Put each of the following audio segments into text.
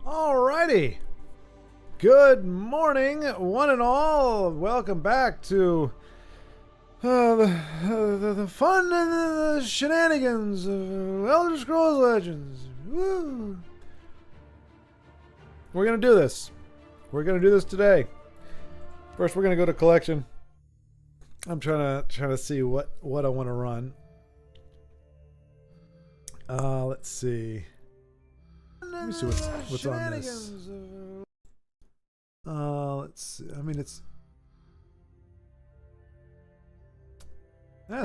Alrighty. Good morning, one and all. Welcome back to the fun and the shenanigans of Elder Scrolls Legends. Woo. We're gonna do this. We're gonna do this today. First, we're gonna go to collection. I'm trying to see what I want to run. Let's see. Let me see what's on this. Let's see. I mean, it's.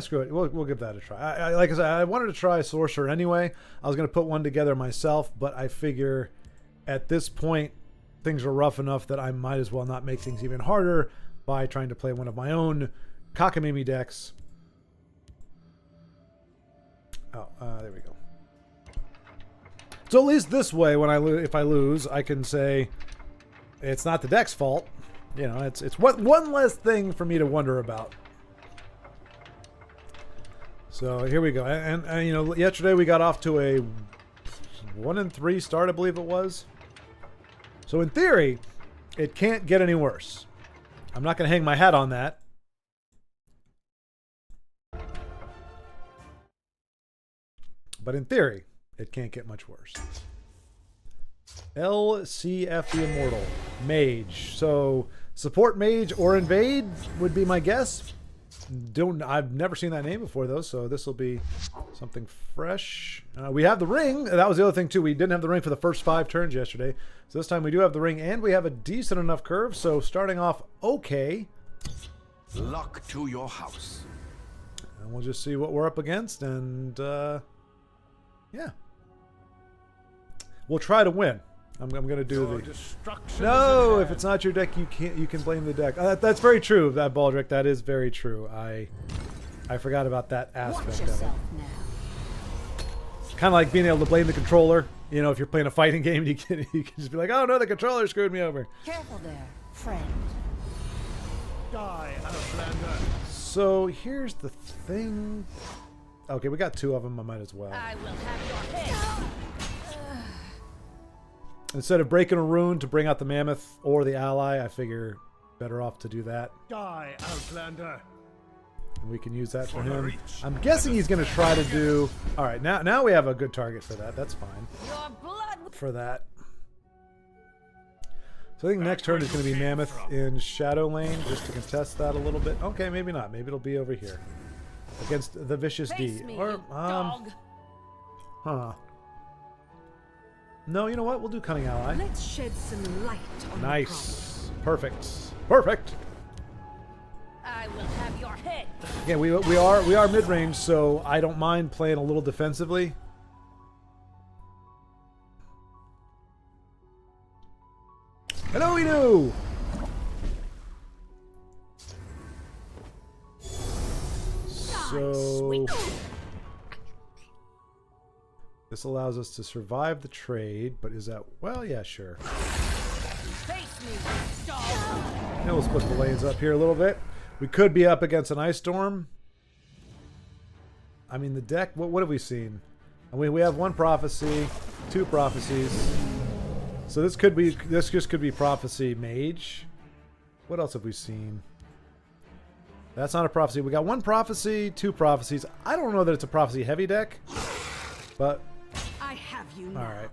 Screw it. We'll give that a try. Like I said, I wanted to try Sorcerer anyway. I was going to put one together myself, but I figure at this point things are rough enough that I might as well not make things even harder by trying to play one of my own cockamamie decks. Oh, there we go. So at least this way, when if I lose, I can say it's not the deck's fault. You know, it's one less thing for me to wonder about. So here we go, and you know, yesterday we got off to a 1-3 start, I believe it was. So in theory, it can't get any worse. I'm not going to hang my hat on that. But in theory, it can't get much worse. LCF the Immortal. Mage. So, support mage or invade would be my guess. I've never seen that name before, though, so this will be something fresh. We have the ring. That was the other thing, too. We didn't have the ring for the first 5 turns yesterday. So this time we do have the ring, and we have a decent enough curve. So, starting off okay. Luck to your house. And we'll just see what we're up against, and... yeah. We'll try to win. I'm going to do the... No, if it's not your deck, you can blame the deck. That's very true, that Baldric. That is very true. I forgot about that aspect of it. Kind of like being able to blame the controller. You know, if you're playing a fighting game, you can just be like, oh no, the controller screwed me over. Careful there, friend. Die, Outlander. So here's the thing. Okay, we got 2 of them. I might as well. I will have your head. Instead of breaking a rune to bring out the mammoth or the ally, I figure better off to do that. Die, Outlander. And we can use that for him. I'm guessing he's going to try to do... Alright, now we have a good target for that. That's fine. Your blood For that. So I think next turn is going to be Mammoth in Shadow Lane, just to contest that a little bit. Okay, maybe not. Maybe it'll be over here. Against the Vicious D. Or, dog. Huh. No, you know what? We'll do Cunning Ally. Let's shed some light on Nice. Perfect. Perfect. I will have your head. Again, we are mid-range, so I don't mind playing a little defensively. Hello, Inu! So this allows us to survive the trade, but is that... Well, yeah, sure. Face me, dog. And we'll split the lanes up here a little bit. We could be up against an Ice Storm. I mean, the deck... What have we seen? We have 1 Prophecy, 2 Prophecies. So this could be... This just could be Prophecy Mage. What else have we seen? That's not a Prophecy. We got 1 Prophecy, 2 Prophecies. I don't know that it's a Prophecy heavy deck, but... I have you now.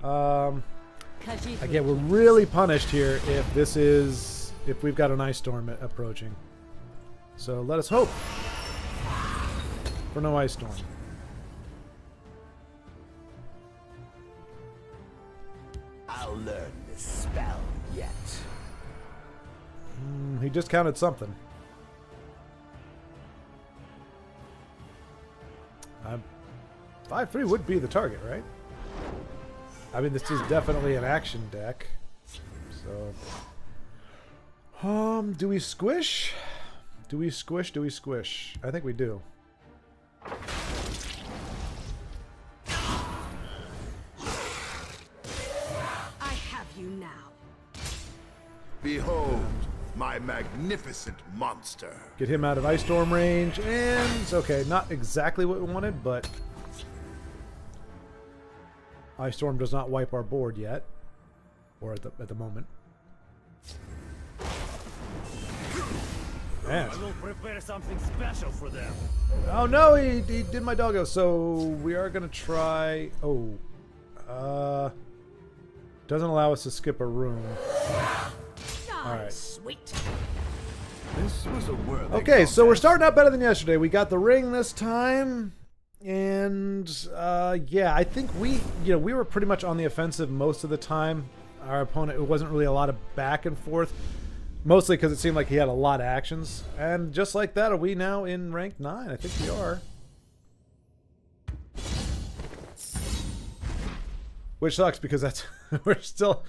Alright. Again, we're really punished here if we've got an Ice Storm approaching. So let us hope for no Ice Storm. I'll learn this spell yet. He just counted something. 5/3 would be the target, right? I mean, this is definitely an action deck. So, do we squish? Do we squish? Do we squish? I think we do. I have you now. Behold, my magnificent monster. Get him out of Ice Storm range, and okay, not exactly what we wanted, but Ice Storm does not wipe our board yet, or at the moment. Man. I will prepare something special for them. Oh no, he did my doggo. So we are gonna try. Oh, doesn't allow us to skip a room. All right. Sweet. This was a worthy Okay, so we're contest. starting out better than yesterday. We got the ring this time, and yeah, I think we were pretty much on the offensive most of the time. Our opponent, it wasn't really a lot of back and forth, mostly because it seemed like he had a lot of actions. And just like that, are we now in rank 9? I think we are. Which sucks because that's we're still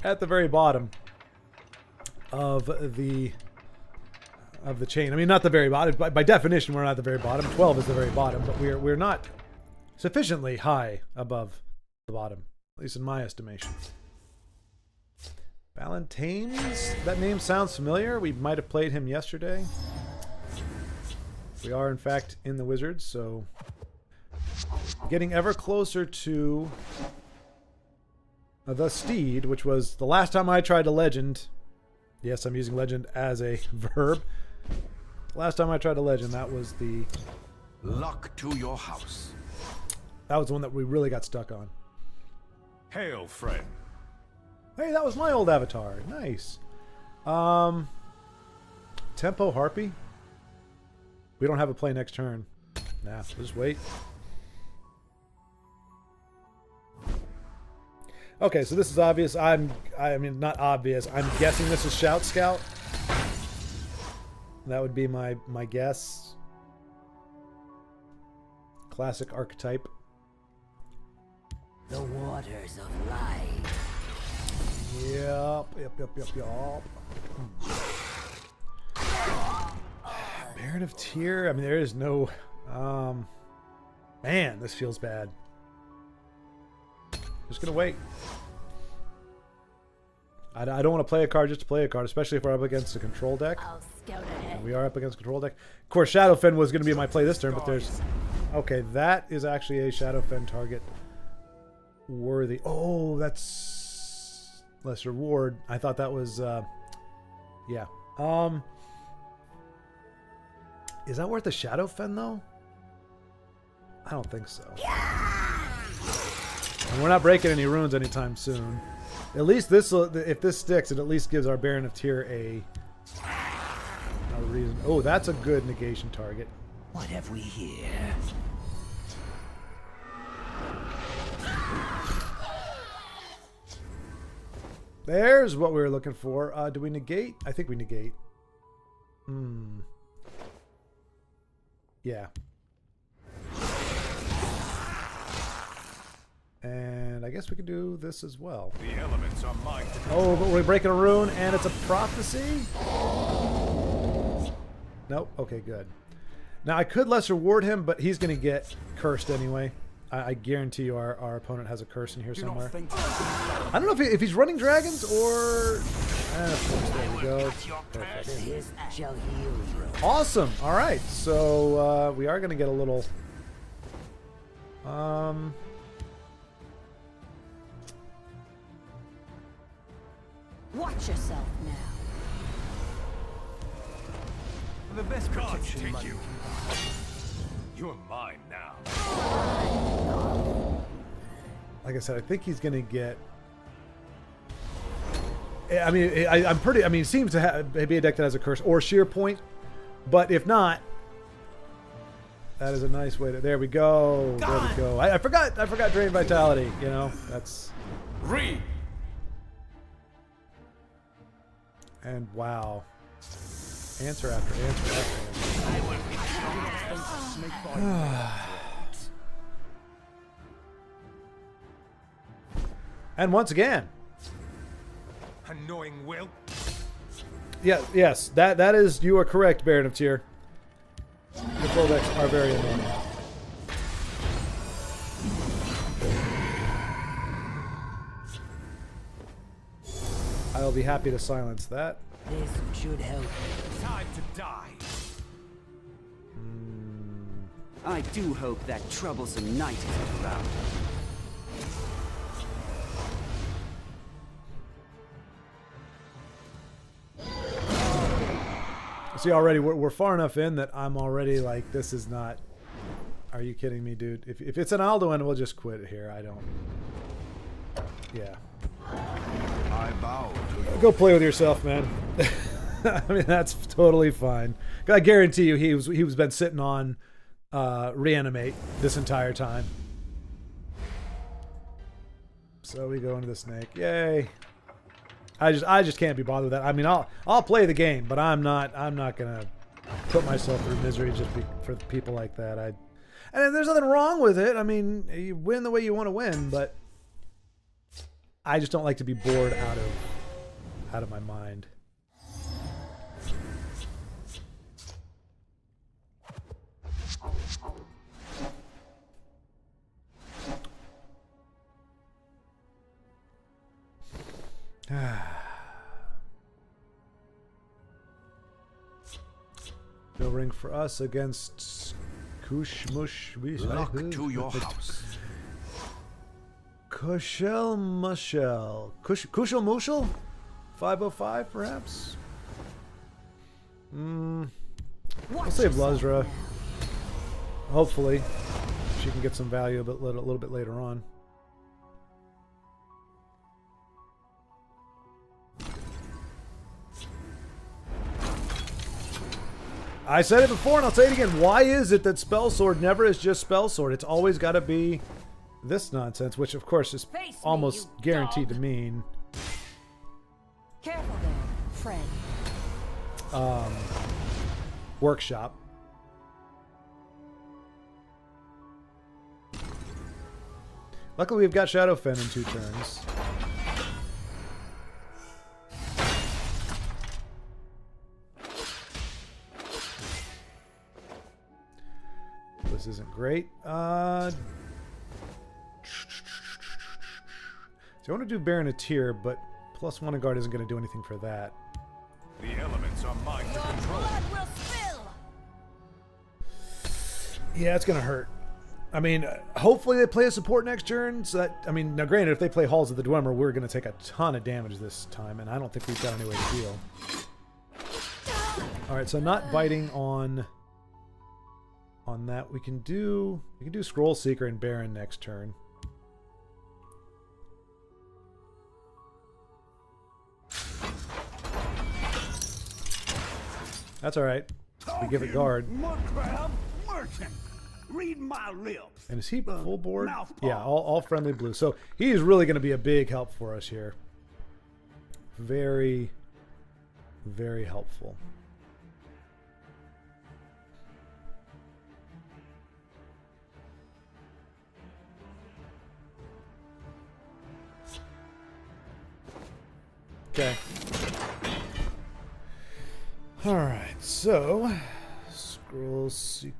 at the very bottom of the chain. I mean, not the very bottom. By definition, we're not at the very bottom. 12 is the very bottom, but we're not sufficiently high above the bottom, at least in my estimation. Valentaines? That name sounds familiar. We might have played him yesterday. We are, in fact, in the Wizards, so getting ever closer to the Steed, which was the last time I tried to Legend. Yes, I'm using Legend as a verb. Last time I tried to Legend, that was the... Luck to your house. That was the one that we really got stuck on. Hail, friend. Hey, that was my old avatar. Nice. Tempo Harpy? We don't have a play next turn. Nah, we'll just wait. Okay, so this is obvious. I mean, not obvious. I'm guessing this is Shout Scout. That would be my guess. Classic archetype. The waters of life. Yep. Baron of Tyr. I mean, there is no. Man, this feels bad. Just gonna wait. I don't want to play a card just to play a card, especially if we're up against a control deck. I'll scout ahead. And we are up against a control deck. Of course, Shadowfen was going to be my play this turn, but there's... Okay, that is actually a Shadowfen target worthy. Oh, that's lesser ward. I thought that was... yeah. Is that worth a Shadowfen, though? I don't think so. And we're not breaking any runes anytime soon. At least this, if this sticks, it at least gives our Baron of Tyr a reason. Oh, that's a good negation target. What have we here? There's what we were looking for. Do we negate? I think we negate. Yeah. And I guess we could do this as well. The elements are mine. Oh, but we're breaking a rune, and it's a prophecy? Nope. Okay, good. Now, I could lesser ward him, but he's going to get cursed anyway. I guarantee you our opponent has a curse in here somewhere. I don't know if he's running dragons or... there we go. Perfect. His shall heal you. Awesome. All right. So we are going to get a little... Watch yourself now. The best Gods protection take money. you. You're mine now. Like I said, I think he's going to get... I mean, I'm pretty... I mean, it seems to be a deck that has a curse or sheer point. But if not... That is a nice way to... There we go. There we go. I forgot Drain Vitality, you know. That's... Read. And wow. Answer after answer after answer. And once again. Annoying will. Yeah, yes, that is, you are correct, Baron of Tyr. Control decks are very annoying. I'll be happy to silence that. This should help. Time to die. I do hope that troublesome knight isn't around. See, already we're far enough in that I'm already like, this is not. Are you kidding me, dude? If it's an Alduin, we'll just quit here. I don't. Yeah. I bow to you. Go play with yourself, man. I mean, that's totally fine. I guarantee you, he was been sitting on reanimate this entire time. So we go into the snake. Yay! I just can't be bothered with that. I mean, I'll play the game, but I'm not gonna put myself through misery just for people like that. And there's nothing wrong with it. I mean, you win the way you want to win, but I just don't like to be bored out of my mind. No ring for us against Kushmush. Lock to your house. Kushel Mushel. Kushel Mushel? 505 perhaps? We'll save Luzra. Hopefully. She can get some value a little bit later on. I said it before and I'll say it again. Why is it that Spell Sword never is just Spell Sword? It's always got to be this nonsense, which of course is almost guaranteed to mean Careful there, friend. workshop. Luckily we've got Shadowfen in 2 turns. This isn't great. So I want to do Baron a tier, but +1 and guard isn't going to do anything for that. The elements are mine to control. Blood will spill. Yeah, it's going to hurt. I mean, hopefully they play a support next turn. So that, I mean, now granted, if they play Halls of the Dwemer, we're going to take a ton of damage this time, and I don't think we've got any way to deal. All right, so not biting on that. We can do Scroll Seeker and Baron next turn. That's all right. We give it guard. Mudcrab merchant. Read my lips. And is he full board? mouthful. Yeah, all friendly blue. So he's really going to be a big help for us here. Very, very helpful. Okay. All right, so Scroll Seeker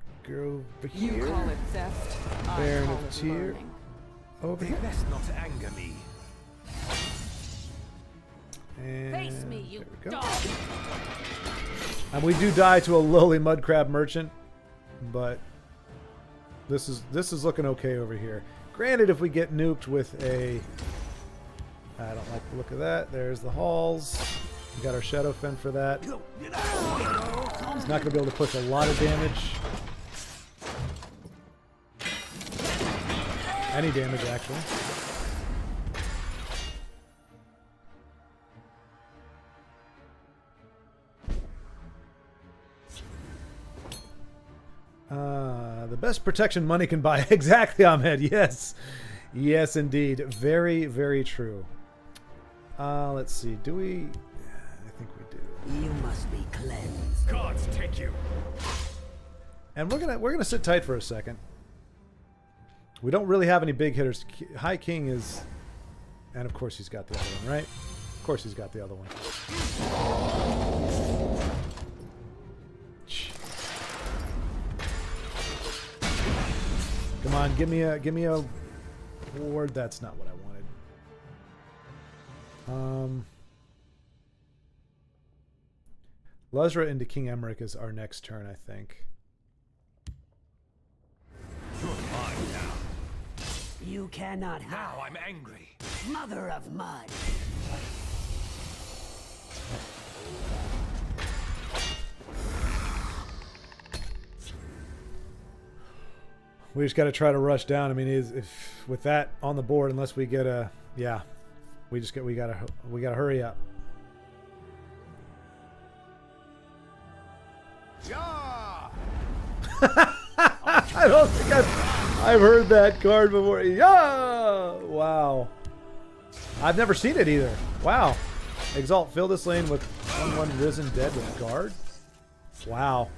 over You here. call it theft. I Baron call of it Tyr. learning. Over They here. best not anger me. And Face me, you there we go. dog. And we do die to a lowly mudcrab merchant, but this is looking okay over here. Granted, if we get nuked with a, I don't like the look of that. There's the halls. We got our Shadowfen for that. He's not going to be able to push a lot of damage. Any damage, actually. The best protection money can buy. Exactly, Ahmed. Yes. Yes, indeed. Very, very true. Let's see. Do we... I think we do. You must be cleansed. Gods take you. And we're gonna sit tight for a second. We don't really have any big hitters. High King is... And of course he's got the other one, right? Of course he's got the other one. Come on, give me a ward. That's not what I wanted. Luzra into King Emmerich is our next turn, I think. You're mine now. You cannot Now hide. I'm angry. Mother of mud. We just got to try to rush down. I mean, if with that on the board, unless we get a, yeah, we gotta hurry up. Yeah! I don't think I've heard that card before. Yeah! Wow. I've never seen it either. Wow. Exalt, fill this lane with 1/1 Risen Dead with guard. Wow.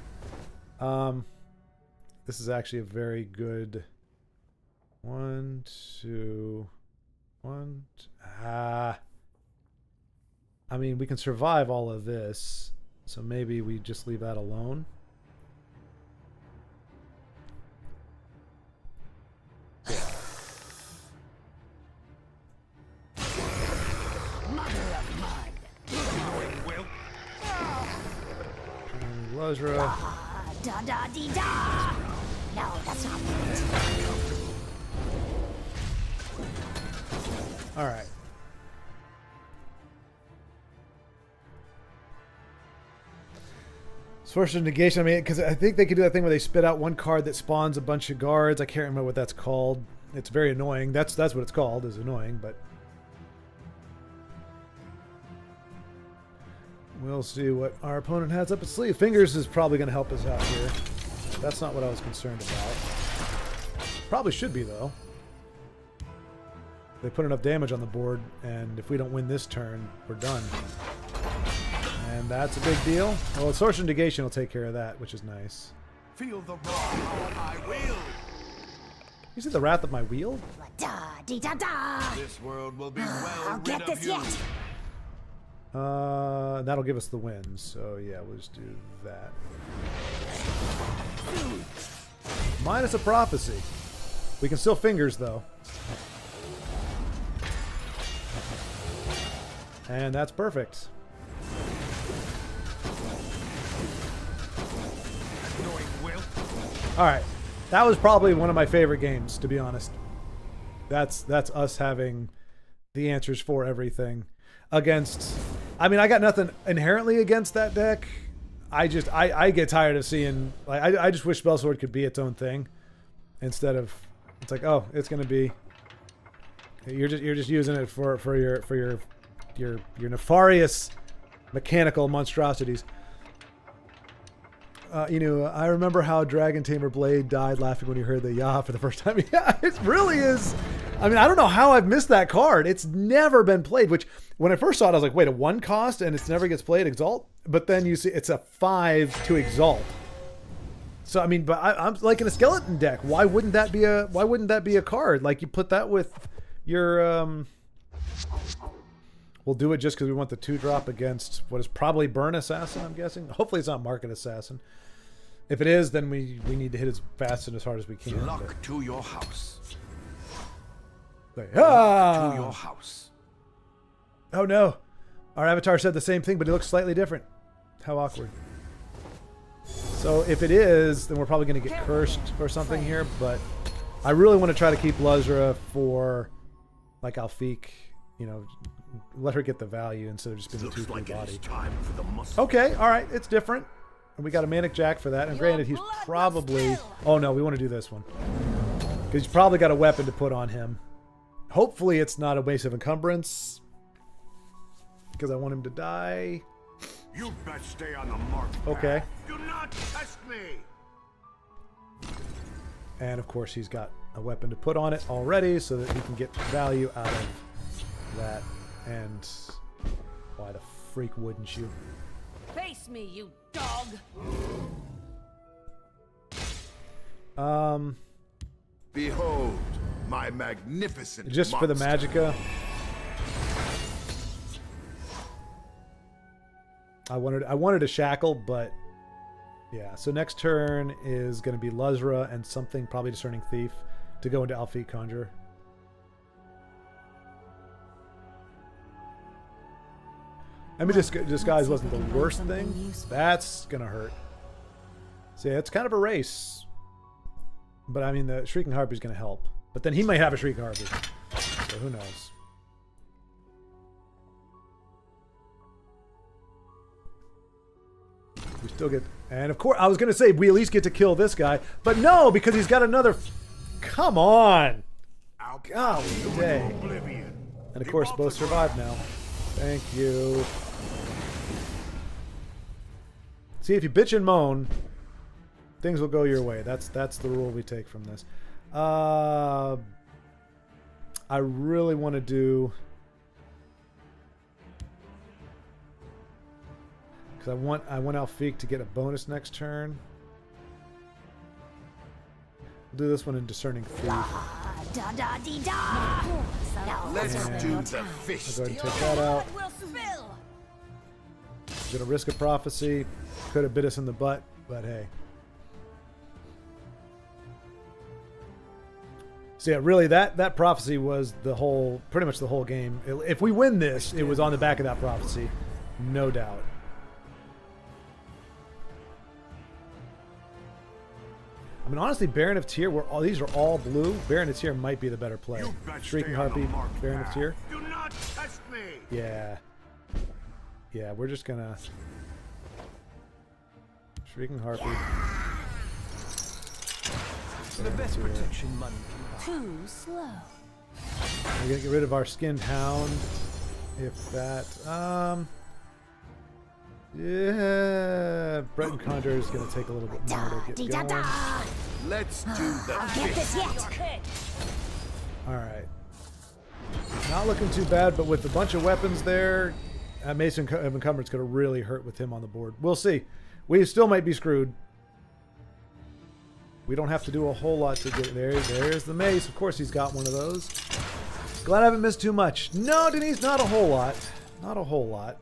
This is actually a very good 1, 2, 1. I mean, we can survive all of this, so maybe we just leave that alone. Lozra. Da da dee da. No, that's not it. All right. Source of negation. I mean, because I think they could do that thing where they spit out one card that spawns a bunch of guards. I can't remember what that's called. It's very annoying. That's what it's called. Is annoying, but we'll see what our opponent has up its sleeve. Fingers is probably going to help us out here. That's not what I was concerned about. Probably should be, though. They put enough damage on the board, and if we don't win this turn, we're done. And that's a big deal. Well, Source of Negation will take care of that, which is nice. Feel the wrath of my will. You see the wrath of my wheel? Da dee da da. This world will be well I'll rid get of this you. yet. That'll give us the win. So yeah, we'll just do that. Minus a prophecy. We can still fingers though. And that's perfect. Annoying will. All right. That was probably one of my favorite games, to be honest. That's us having the answers for everything against. I mean, I got nothing inherently against that deck. I get tired of seeing. Like, I just wish Spellsword could be its own thing instead of. It's like, oh, it's gonna be. You're just using it for your nefarious mechanical monstrosities. I remember how Dragon Tamer Blade died laughing when he heard the Yah for the first time. Yeah, it really is. I mean, I don't know how I've missed that card. It's never been played, which when I first saw it, I was like, wait, a 1 cost and it never gets played, Exalt? But then you see it's a 5 to Exalt. So, I mean, but I'm like in a skeleton deck. Why wouldn't that be a card? Like you put that with your, we'll do it just because we want the 2-drop against what is probably Burn Assassin, I'm guessing. Hopefully it's not Market Assassin. If it is, then we need to hit as fast and as hard as we can. Luck to your house. Like, To your house. Oh no. Our avatar said the same thing, but he looks slightly different. How awkward. So if it is, then we're probably going to get cursed or something here, but I really want to try to keep Luzra for like Alfiq, let her get the value instead of just being a 2-3 Looks like body. it's time for the muscle. Okay, all right, it's different. And we got a Manic Jack for that. And granted, he's probably... Oh, no, we want to do this one. Because he's probably got a weapon to put on him. Hopefully it's not a waste of encumbrance. Because I want him to die. You best stay on the mark. Okay. Do not test me. And, of course, he's got a weapon to put on it already so that he can get value out of that. And why the freak wouldn't you? Face me, you dog. Behold my magnificent Just for the monster. Magicka. I wanted a shackle, but yeah. So next turn is going to be Luzra and something, probably Discerning Thief, to go into Alfiq Conjurer. I mean, disguise wasn't the worst thing. That's going to hurt. See, it's kind of a race. But I mean, the Shrieking Harpy is going to help. But then he might have a Shrieking Harpy. So who knows? We still get... And of course, I was going to say we at least get to kill this guy. But no, because he's got another Come on! I'll Golly day. oblivion. And of course, both survive now. Thank you. See, if you bitch and moan, things will go your way. That's the rule we take from this. I really want to do, because I want Alfiq to get a bonus next turn. We'll do this one in Discerning Thief. Da da dee da. Now Let's that's do your the time. I'll fist. go ahead and take that out. Will spill. Gonna risk a prophecy. Could have bit us in the butt, but hey. So yeah, really, that prophecy was pretty much the whole game. If we win this, it was on the back of that prophecy, no doubt. I mean, honestly, Baron of Tyr, these are all blue. Baron of Tyr might be the better play. You best Shrieking stay on the Harpy, marked Baron of path. Tyr. Do not test me. Yeah. Yeah, we're just gonna... Shrieking Harpy. The best protection money Too slow. We're gonna get rid of our Skinned Hound. If that... Yeah... Breton Conjure is gonna take a little bit more Da to dee get da going. da. Let's do the I'll get this yet. Hit. Alright. Not looking too bad, but with a bunch of weapons there, Mason of Encumbrance could have really hurt with him on the board. We'll see. We still might be screwed. We don't have to do a whole lot to get there. There's the mace. Of course he's got one of those. Glad I haven't missed too much. No, Denise, not a whole lot. Not a whole lot.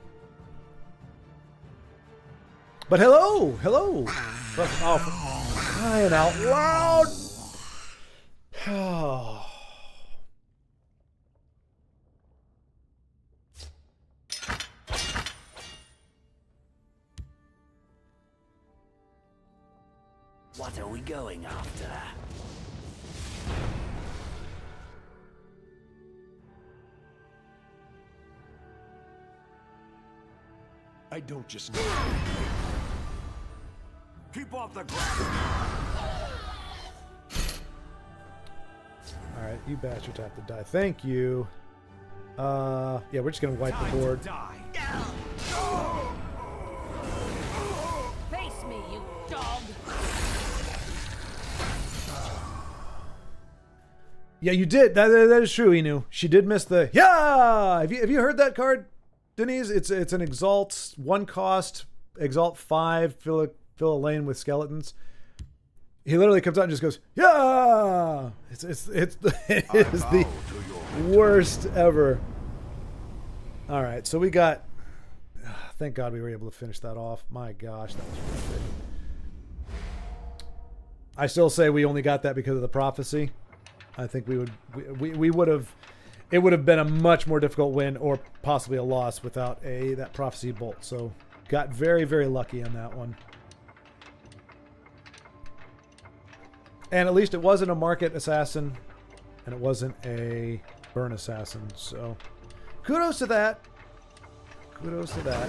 But hello! Hello! Oh, for crying out loud! Oh. What are we going after? I don't just keep off the ground. Alright, you bastards have to die. Thank you. Yeah, we're just gonna wipe the board. Face me, you dog. Yeah, you did. That is true, Inu. She did miss the yeah. Have you heard that card, Denise? It's an Exalt 1 cost, Exalt 5, fill a lane with skeletons. He literally comes out and just goes yeah. It is the worst ever. All right, so we got. Thank God we were able to finish that off. My gosh, that was worth it. I still say we only got that because of the prophecy. I think we would have, it would have been a much more difficult win or possibly a loss without that prophecy bolt. So got very, very lucky on that one. And at least it wasn't a market assassin and it wasn't a burn assassin. So kudos to that. Kudos to that.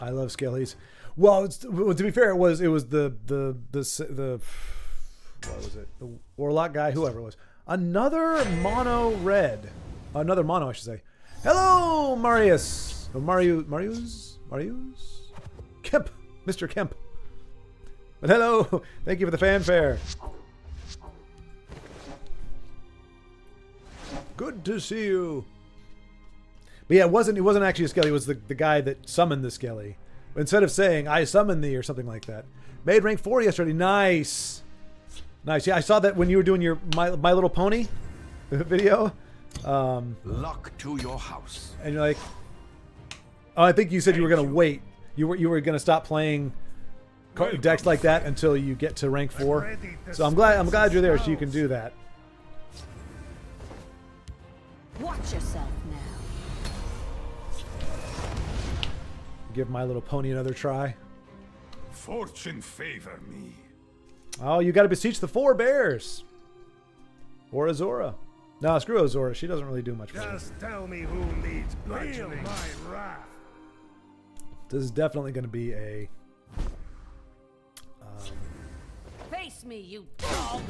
I love Skellies. Well, to be fair, it was the what was it? The Warlock guy, whoever it was. Another mono red. Another mono, I should say. Hello, Marius. Oh, Marius? Kemp. Mr. Kemp. But hello. Thank you for the fanfare. Good to see you. But yeah, it wasn't actually a Skelly. It was the guy that summoned the Skelly. Instead of saying, I summon thee or something like that. Made rank 4 yesterday. Nice. Nice. Yeah, I saw that when you were doing your My Little Pony video. Lock to your house. And you're like, oh, I think you said you were going to wait. You were going to stop playing decks like that until you get to rank 4. So I'm glad you're there so you can do that. Watch yourself now. Give My Little Pony another try. Fortune favor me. Oh, you got to beseech the 4 bears. Or Azora. No, screw Azora. She doesn't really do much for us. Just tell me who needs bludgeoning. My wrath. This is definitely going to be a Face me, you dog.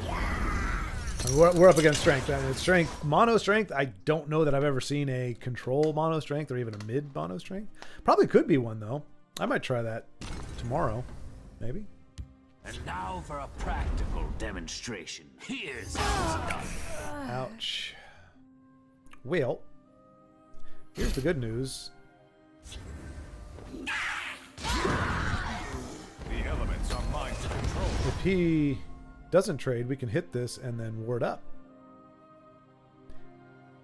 And we're up against strength. I mean, strength, mono strength. I don't know that I've ever seen a control mono strength or even a mid mono strength. Probably could be one though. I might try that tomorrow, maybe. And now for a practical demonstration. Here's how it's done. Ouch. Well, here's the good news. The elements are mine to control. If he doesn't trade, we can hit this and then ward up.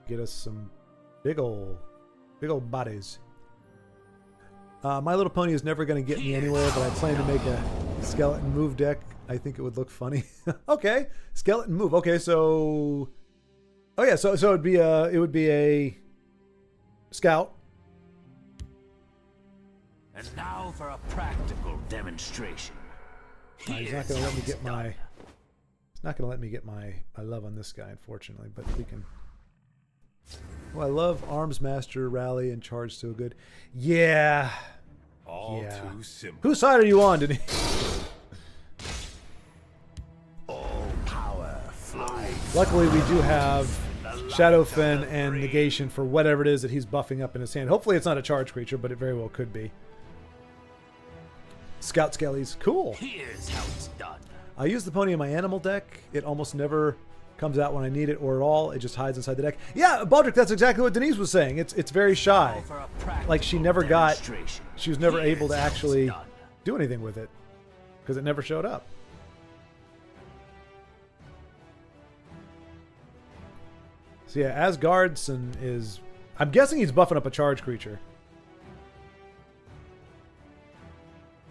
Get us some big ol' bodies. My Little Pony is never going to get me anywhere, but I plan to make a skeleton move deck. I think it would look funny. Okay, skeleton move. Okay, so oh yeah, so it would be a scout. And now for a practical demonstration. He's not going to let me get my. He's not going to let me get my love on this guy, unfortunately. But we can. Oh, I love Arms Master, Rally, and Charge so good. Yeah. All Yeah. too simple. Whose side are you on, Denise? All power flies. Luckily, we do have Shadowfen and Negation for whatever it is that he's buffing up in his hand. Hopefully, it's not a charge creature, but it very well could be. Scout Skellies. Cool. Here's how it's done. I use the pony in my animal deck. It almost never comes out when I need it or at all. It just hides inside the deck. Yeah, Baldric, that's exactly what Denise was saying. It's very shy. For a practical Like she never got, demonstration. she was never able to Here's how it's actually done. do anything with it because it never showed up. So yeah, Asgardson is, I'm guessing he's buffing up a charge creature,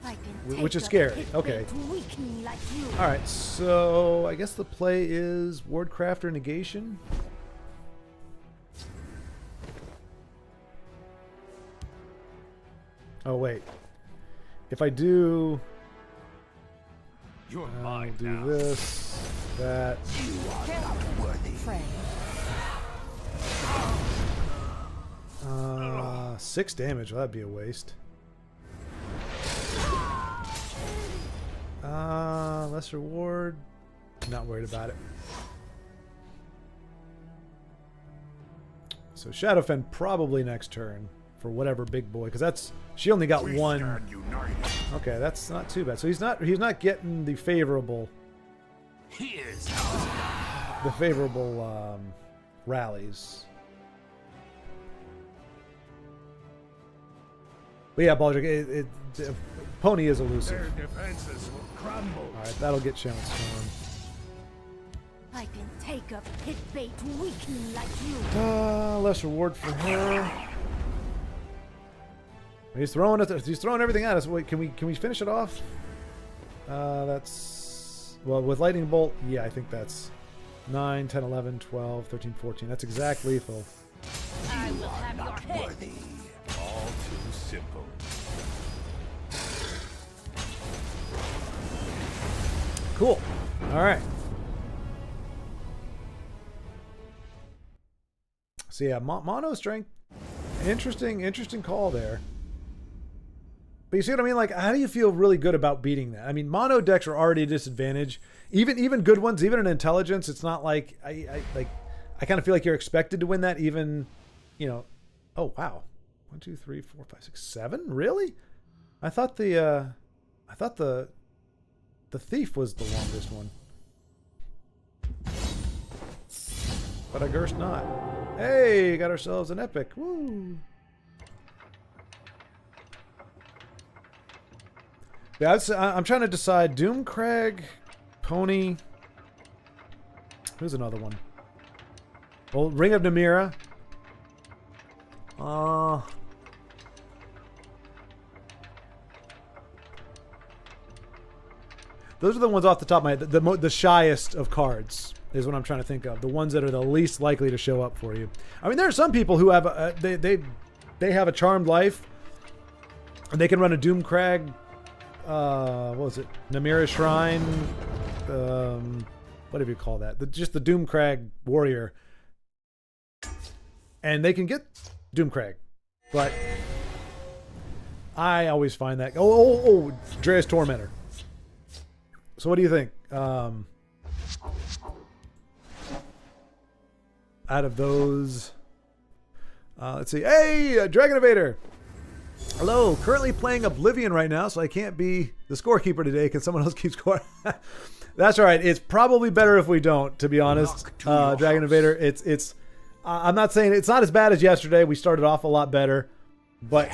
I can which take is a scary. hit Okay. rate weakling like you. All right, so I guess the play is Wardcrafter Negation. Oh wait, if I do, You're I'll mine do now. this, that. Frey. 6 damage. Well, that'd be a waste. Less reward. Not worried about it. So Shadowfen probably next turn for whatever big boy, because that's she only got We one. stand united. Okay, that's not too bad. So he's not getting the favorable Here's how rallies. But yeah, Baldric, the pony is elusive. Their defenses will crumble. All right, that'll get Challenge Storm. I can take a pit bait weakling like you. Less reward for her. He's throwing it. He's throwing everything at us. Wait, can we finish it off? That's well with lightning bolt. Yeah, I think that's 9, 10, 11, 12, 13, 14. That's exact lethal. I will have your head. Worthy. All too simple. Cool. All right. So yeah, mono strength. Interesting call there. But you see what I mean? Like, how do you feel really good about beating that? I mean, mono decks are already a disadvantage. Even good ones, even in intelligence, it's not like I kind of feel like you're expected to win that. Even, you know, oh wow, 1, 2, 3, 4, 5, 6, 7. Really? I thought the thief was the longest one. But I guess not. Hey, got ourselves an epic. Woo! Yeah, I'm trying to decide. Doomcrag, Pony. Who's another one? Well, Ring of Namira. Those are the ones off the top of my head. The shyest of cards is what I'm trying to think of. The ones that are the least likely to show up for you. I mean, there are some people who have they have a charmed life, and they can run a Doomcrag. What was it? Namira Shrine. Whatever you call that. Just the Doomcrag warrior, and they can get Doomcrag, but I always find that Drea's Tormentor. So what do you think? Out of those, let's see. Hey, Dragon Invader. Hello. Currently playing Oblivion right now, so I can't be the scorekeeper today. Can someone else keep score? That's all right. It's probably better if we don't, to be honest. Dragon Invader. It's. I'm not saying it's not as bad as yesterday. We started off a lot better, but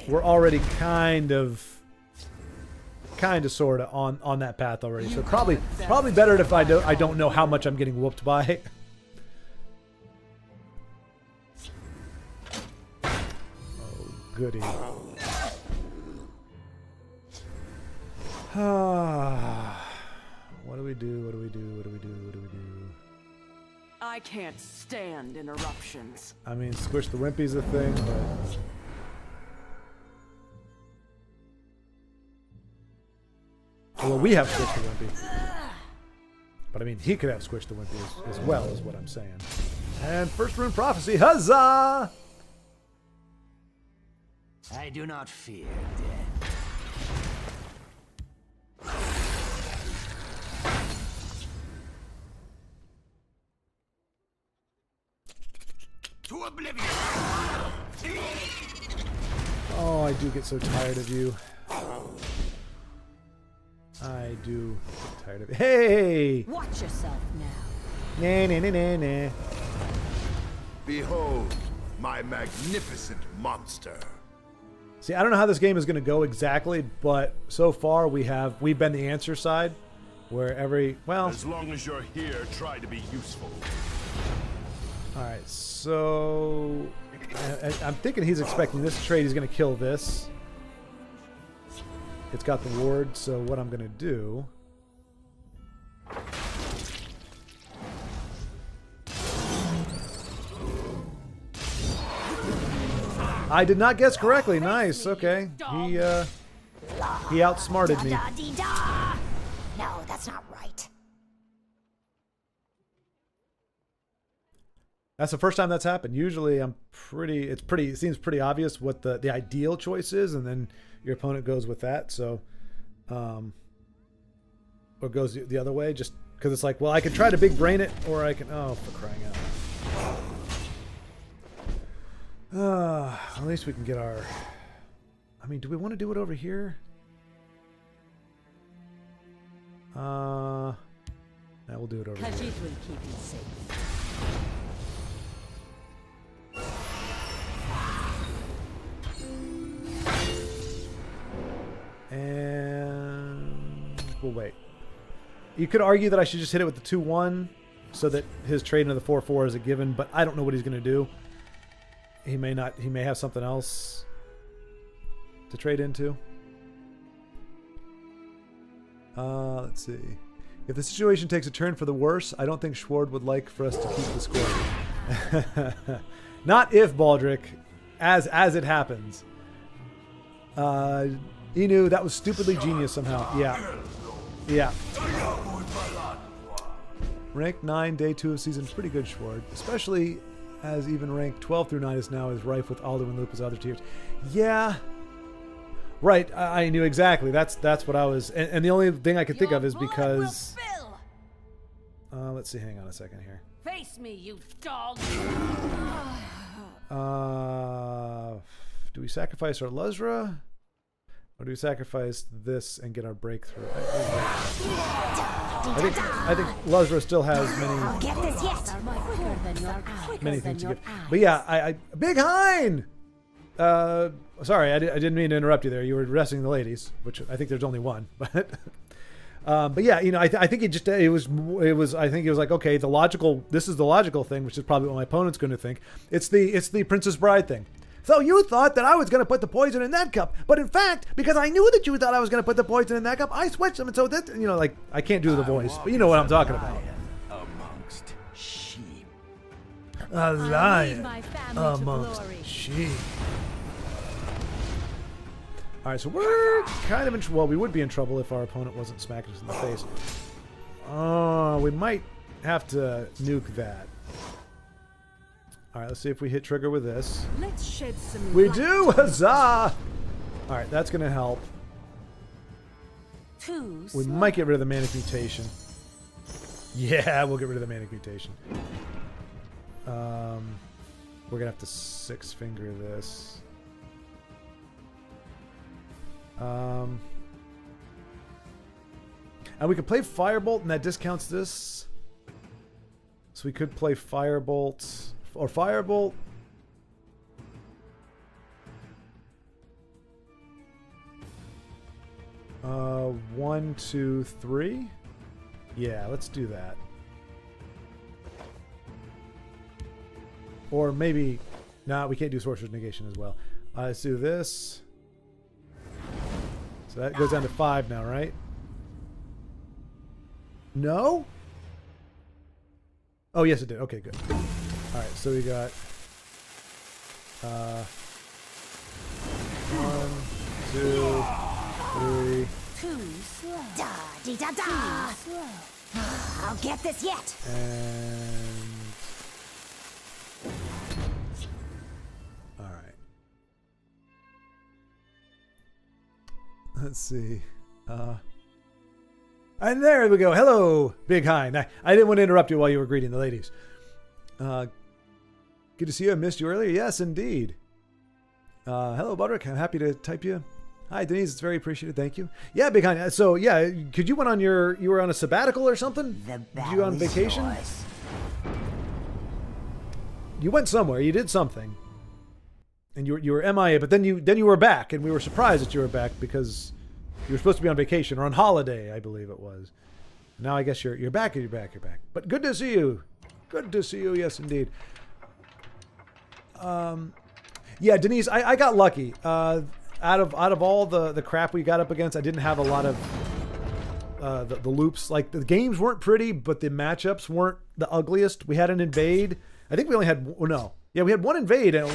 we're already kind of sort of on that path already. So probably better if I don't know how much I'm getting whooped by. Oh, goody. What do we do? What do we do? What do we do? What do we do? I can't stand interruptions. I mean, squish the wimpy's a thing, but well, we have squish the wimpy. But I mean, he could have squished the wimpy as well, is what I'm saying. And first rune prophecy, huzzah! I do not fear death. To oblivion! Oh, I do get so tired of you. I do get tired of it. Hey! Watch yourself now. Nah, nah, nah, nah, nah. Behold, my magnificent monster. See, I don't know how this game is going to go exactly, but so far we've been the answer side, where As long as you're here, try to be useful. All right, so I'm thinking he's expecting this trade. He's going to kill this. It's got the ward, so what I'm going to do... I did not guess correctly. Nice. Okay. He outsmarted me. No, that's not right. That's the first time that's happened. Usually it seems pretty obvious what the ideal choice is, and then your opponent goes with that. So, or goes the other way, just because it's like, well, I can try to big brain it, or I can, oh, for crying out loud. At least we can get our, I mean, do we want to do it over here? Yeah, we'll do it over here. Khajiit will keep you safe. And we'll wait. You could argue that I should just hit it with the 2-1 so that his trade into the 4-4 is a given, but I don't know what he's going to do. He may not. He may have something else to trade into. Let's see. If the situation takes a turn for the worse, I don't think Schward would like for us to keep the score. Not if, Baldric. As it happens. Inu, that was stupidly genius somehow. Yeah. Rank 9, day 2 of season, pretty good, Schward. Especially as even rank 12 through 9 is now is rife with Alduin Lupa's other tiers. Yeah. Right, I knew exactly. That's what I was... And the only thing I could think of is because... let's see, hang on a second here. Face me, you dog! Do we sacrifice our Luzra? Or do we sacrifice this and get our breakthrough? I think Luzra still has many things to give. But yeah, Big Hein! Sorry, I didn't mean to interrupt you there. You were addressing the ladies, which I think there's only one. But yeah, you know, I think it was like, okay, this is the logical thing, which is probably what my opponent's going to think. It's the Princess Bride thing. So you thought that I was going to put the poison in that cup, but in fact, because I knew that you thought I was going to put the poison in that cup, I switched them. And so that, you know, like, I can't do the voice, but you know what I'm talking about. Amongst sheep. A lion amongst sheep. All right, so we're kind of in trouble. Well, we would be in trouble if our opponent wasn't smacking us in the face. We might have to nuke that. All right, let's see if we hit trigger with this. Let's shed some We light. do! Huzzah! All right, that's going to help. Too We slow. might get rid of the Manic Mutation. Yeah, we'll get rid of the Manic Mutation. We're gonna have to 6-finger this. And we could play Firebolt, and that discounts this. So we could play Firebolt or Firebolt. One, two, three. Yeah, let's do that. Or maybe, nah, we can't do Sorcerer's Negation as well. Let's do this. So that goes down to 5 now, right? No? Oh, yes, it did. Okay, good. All right, so we got 1, 2, 3. Too slow. Da dee da da. Too slow. I'll get this yet. And all right. Let's see. And there we go. Hello, Big Hind. I didn't want to interrupt you while you were greeting the ladies. Good to see you. I missed you earlier. Yes, indeed. Hello, Budrick. I'm happy to type you. Hi, Denise. It's very appreciated. Thank you. Yeah, Big Hind. So, yeah, could you went on you were on a sabbatical or something? The Did you go on battle is vacation? yours. You went somewhere. You did something, and you were MIA. But then you were back, and we were surprised that you were back because you were supposed to be on vacation or on holiday, I believe it was. Now I guess you're back. You're back. But good to see you. Good to see you. Yes, indeed. Yeah, Denise, I got lucky. Out of all the crap we got up against, I didn't have a lot of the loops. Like the games weren't pretty, but the matchups weren't the ugliest. We had an invade. I think we only had we had one invade, and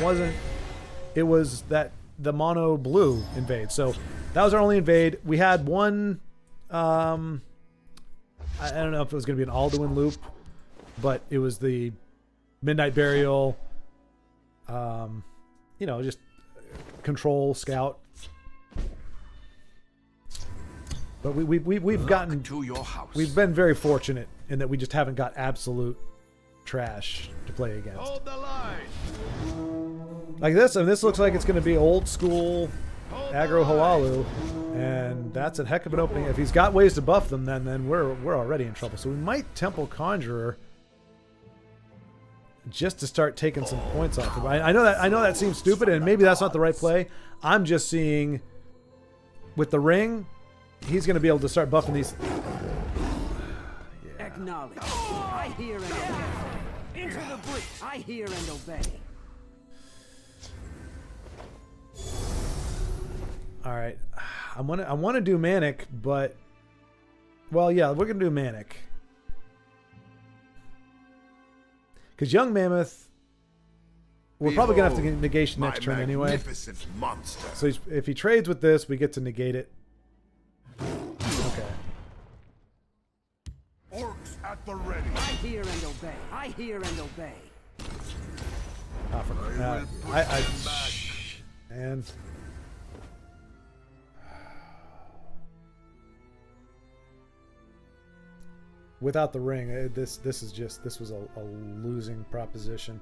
it was the mono blue invade. So that was our only invade. We had one. I don't know if it was going to be an Alduin loop, but it was the Midnight Burial. Just control scout. But we've gotten to your house. We've been very fortunate in that we just haven't got absolute trash to play against. Hold the line. Like this, and this looks like it's going to be old school aggro Hoalu, and that's a heck of an opening. If he's got ways to buff them, then we're already in trouble. So we might Temple Conjurer just to start taking some points off him. I know that seems stupid, and maybe that's not the right play. I'm just seeing with the ring, he's going to be able to start buffing these. Yeah. Acknowledge. I hear and obey. Into the breach. I hear and obey. All right, I want to do Manic, but well, yeah, we're gonna do Manic because Young Mammoth, we're probably gonna have to get negation next turn anyway. Magnificent monster. So if he trades with this, we get to negate it. Okay. Orcs at the ready. I hear and obey. I hear and obey. And without the ring, this was a losing proposition.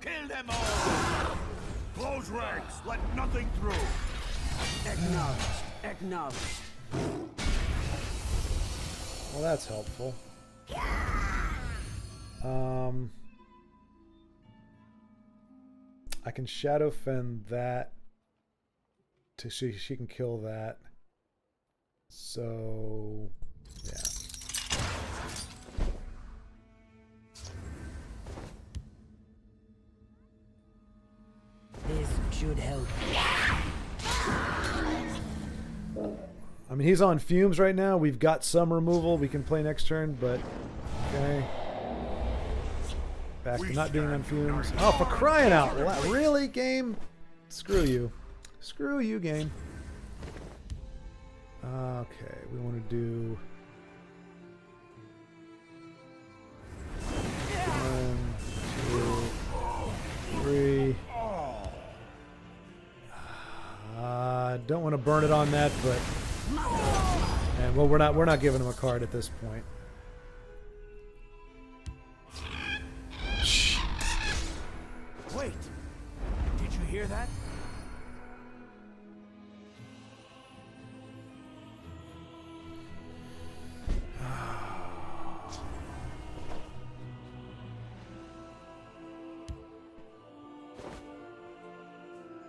Kill them all. Close ranks. Let nothing through. Acknowledge. Acknowledge. Well, that's helpful. I can Shadow Fend that to she can kill that. So yeah. This should help. I mean, he's on fumes right now. We've got some removal we can play next turn, but okay. Back to not being on fumes. Oh, for crying out loud. Really, game? Screw you. Screw you, game. Okay, we want to do... 1, 2, 3. Don't want to burn it on that, but... And well, we're not giving him a card at this point. Wait! Did you hear that?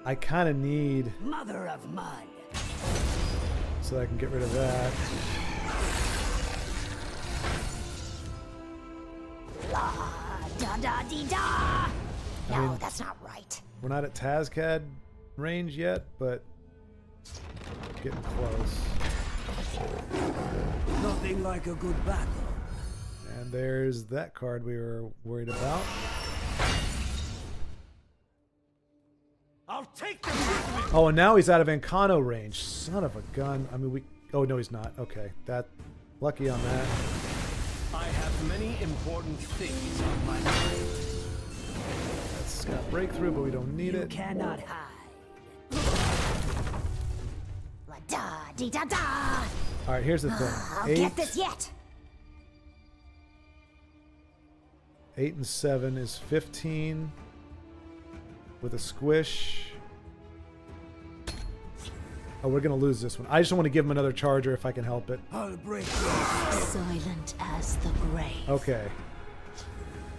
I kind of need... Mother of mud! So I can get rid of that. La da da dee da. No, mean- that's not right. We're not at Tazcad range yet, but getting close. Nothing like a good battle. And there's that card we were worried about. I'll take them with me! Oh, and now he's out of Ancano range. Son of a gun. I mean, we... Oh, no, he's not. Okay. That... Lucky on that. I have many important things on my mind. That's got breakthrough, but we don't need You it. cannot hide. La da dee da da. All right, here's the thing. I'll get this yet. 8 and 7 is 15 with a squish. Oh, we're going to lose this one. I just want to give him another charger if I can help it. I'll break you. Silent as the grave. Okay.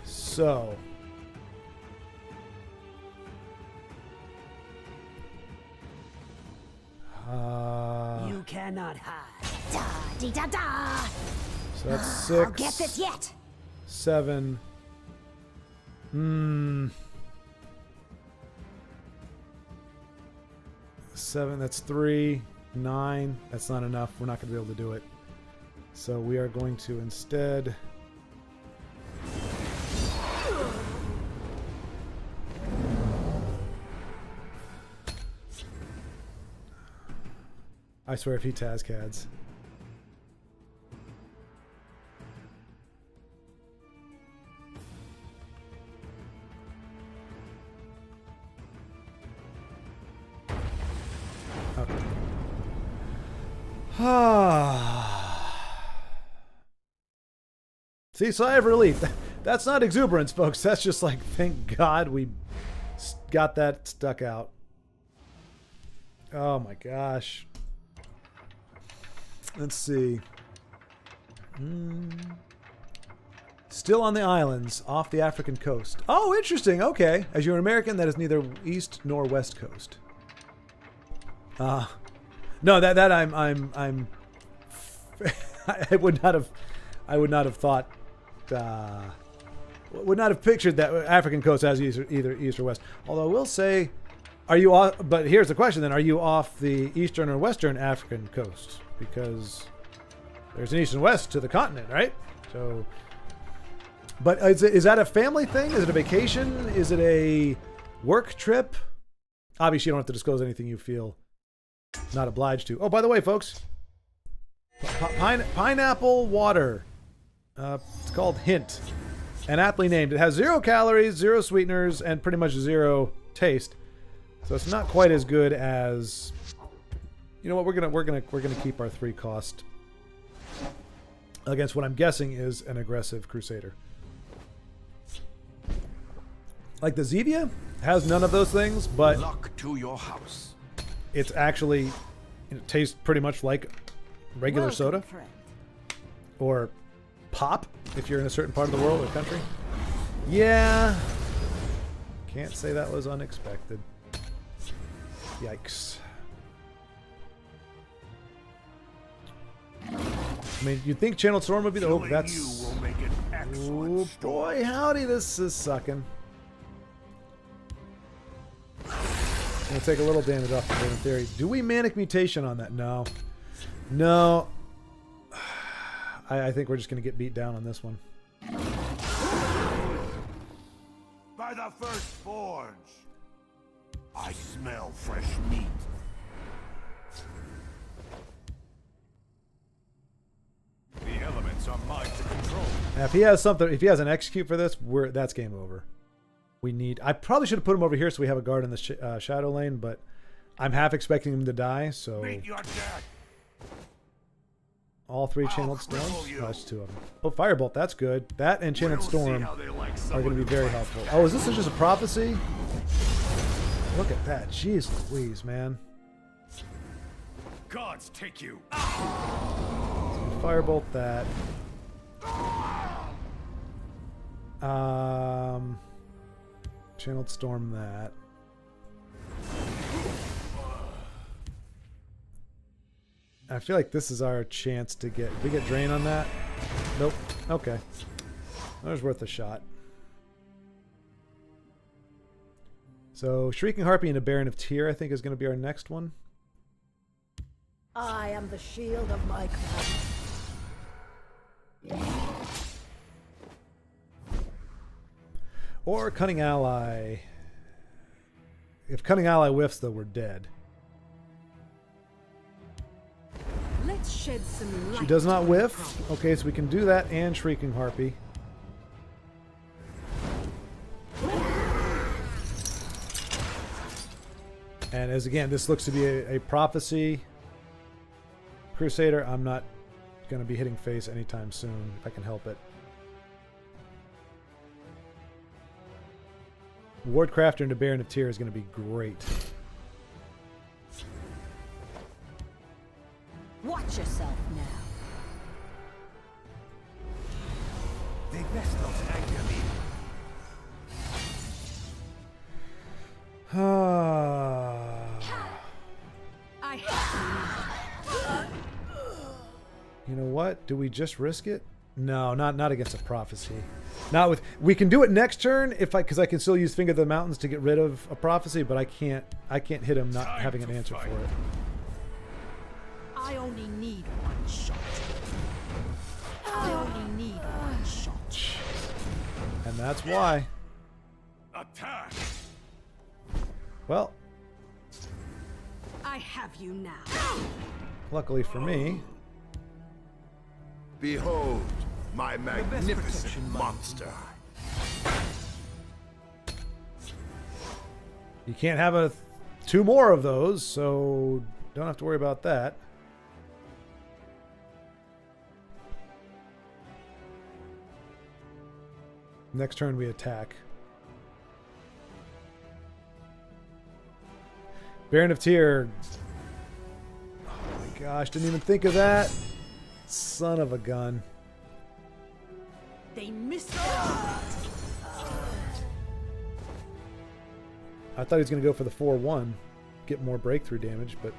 So. You cannot hide. Da dee da da. So that's 6. I'll get this yet. 7. 7, that's 3. 9, that's not enough. We're not going to be able to do it. So we are going to instead... I swear if he Tazcads. Okay. See, sigh of relief. That's not exuberance, folks. That's just like, thank God we got that stuck out. Oh my gosh. Let's see. Still on the islands, off the African coast. Oh, interesting. Okay. As you're an American, that is neither east nor west coast. No, that I'm I would not have thought would not have pictured that African coast as either east or west. Although I will say, are you off? But here's the question: then, are you off the eastern or western African coast? Because there's an east and west to the continent, right? So, but is that a family thing? Is it a vacation? Is it a work trip? Obviously, you don't have to disclose anything you feel not obliged to. Oh, by the way, folks, pineapple water. It's called Hint, and aptly named. It has 0 calories, 0 sweeteners, and pretty much 0 taste. So it's not quite as good as. You know what? We're gonna keep our 3 cost against what I'm guessing is an aggressive Crusader. Like the Zevia has none of those things, but Luck to your house. it's actually tastes pretty much like regular Welcome, soda friend. or pop if you're in a certain part of the world or country. Yeah, can't say that was unexpected. Yikes. I mean, you'd think Channeled Storm would be the... Oh, Killing that's... you will make an excellent Oh, boy, howdy, this is sucking. It's going to take a little damage off the Burn Theory. Do we Manic Mutation on that? No. No. I think we're just going to get beat down on this one. by the first forge. I smell fresh meat. The elements are mine to control. Now, if he has something, if he has an execute for this, that's game over. We need. I probably should have put him over here so we have a guard in the shadow lane, but I'm half expecting him to die. So Meet your death. all 3 channeled storms. Oh, that's 2 of them. Oh, firebolt. That's good. That and channeled storm are going to be very helpful. Oh, is this just a prophecy? Look at that. Jeez Louise, man. Gods take you. Firebolt that. Channeled storm that. I feel like this is our chance to get. Did we get drain on that? Nope. Okay. That was worth a shot. So Shrieking Harpy and a Baron of Tyr, I think, is going to be our next one. I am the shield of my clan. Or Cunning Ally. If Cunning Ally whiffs, though, we're dead. Let's shed some light. She does not whiff. Okay, so we can do that and Shrieking Harpy. And as again, this looks to be a prophecy. Crusader, I'm not going to be hitting face anytime soon if I can help it. Wardcrafter and the Baron of Tyr is going to be great. Watch yourself now. They best not anger me. You know what? Do we just risk it? No, not against a prophecy. Not with. We can do it next turn because I can still use Finger of the Mountains to get rid of a prophecy, but I can't hit him not having an answer for it. I only need one shot. I only need one shot. And that's why. Attack. Well, I have you now. luckily for me. Behold my magnificent monster. You can't have 2 more of those, so don't have to worry about that. Next turn we attack. Baron of Tyr. Oh my gosh, didn't even think of that. Son of a gun. They missed. I thought he was going to go for the 4-1, get more breakthrough damage, but...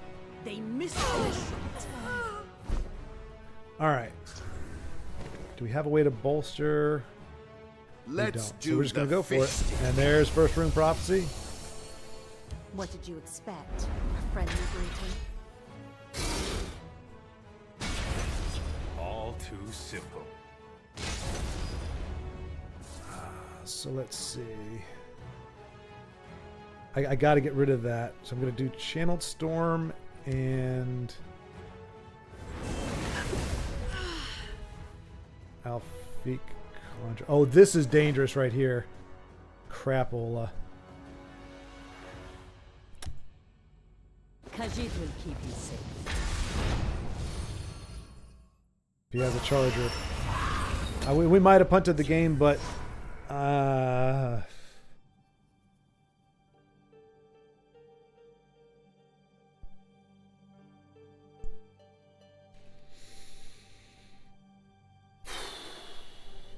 They missed the shot. All right. Do we have a way to bolster? Let's we don't. do So we're just going to go for it. fisting. And there's First Rune Prophecy. What did you expect? A friendly greeting? All too simple. So let's see. I got to get rid of that. So I'm going to do Channeled Storm and... Alfiq Conjure. Oh, this is dangerous right here. Crapola. Khajiit will keep you safe. If he has a charger. We might have punted the game, but...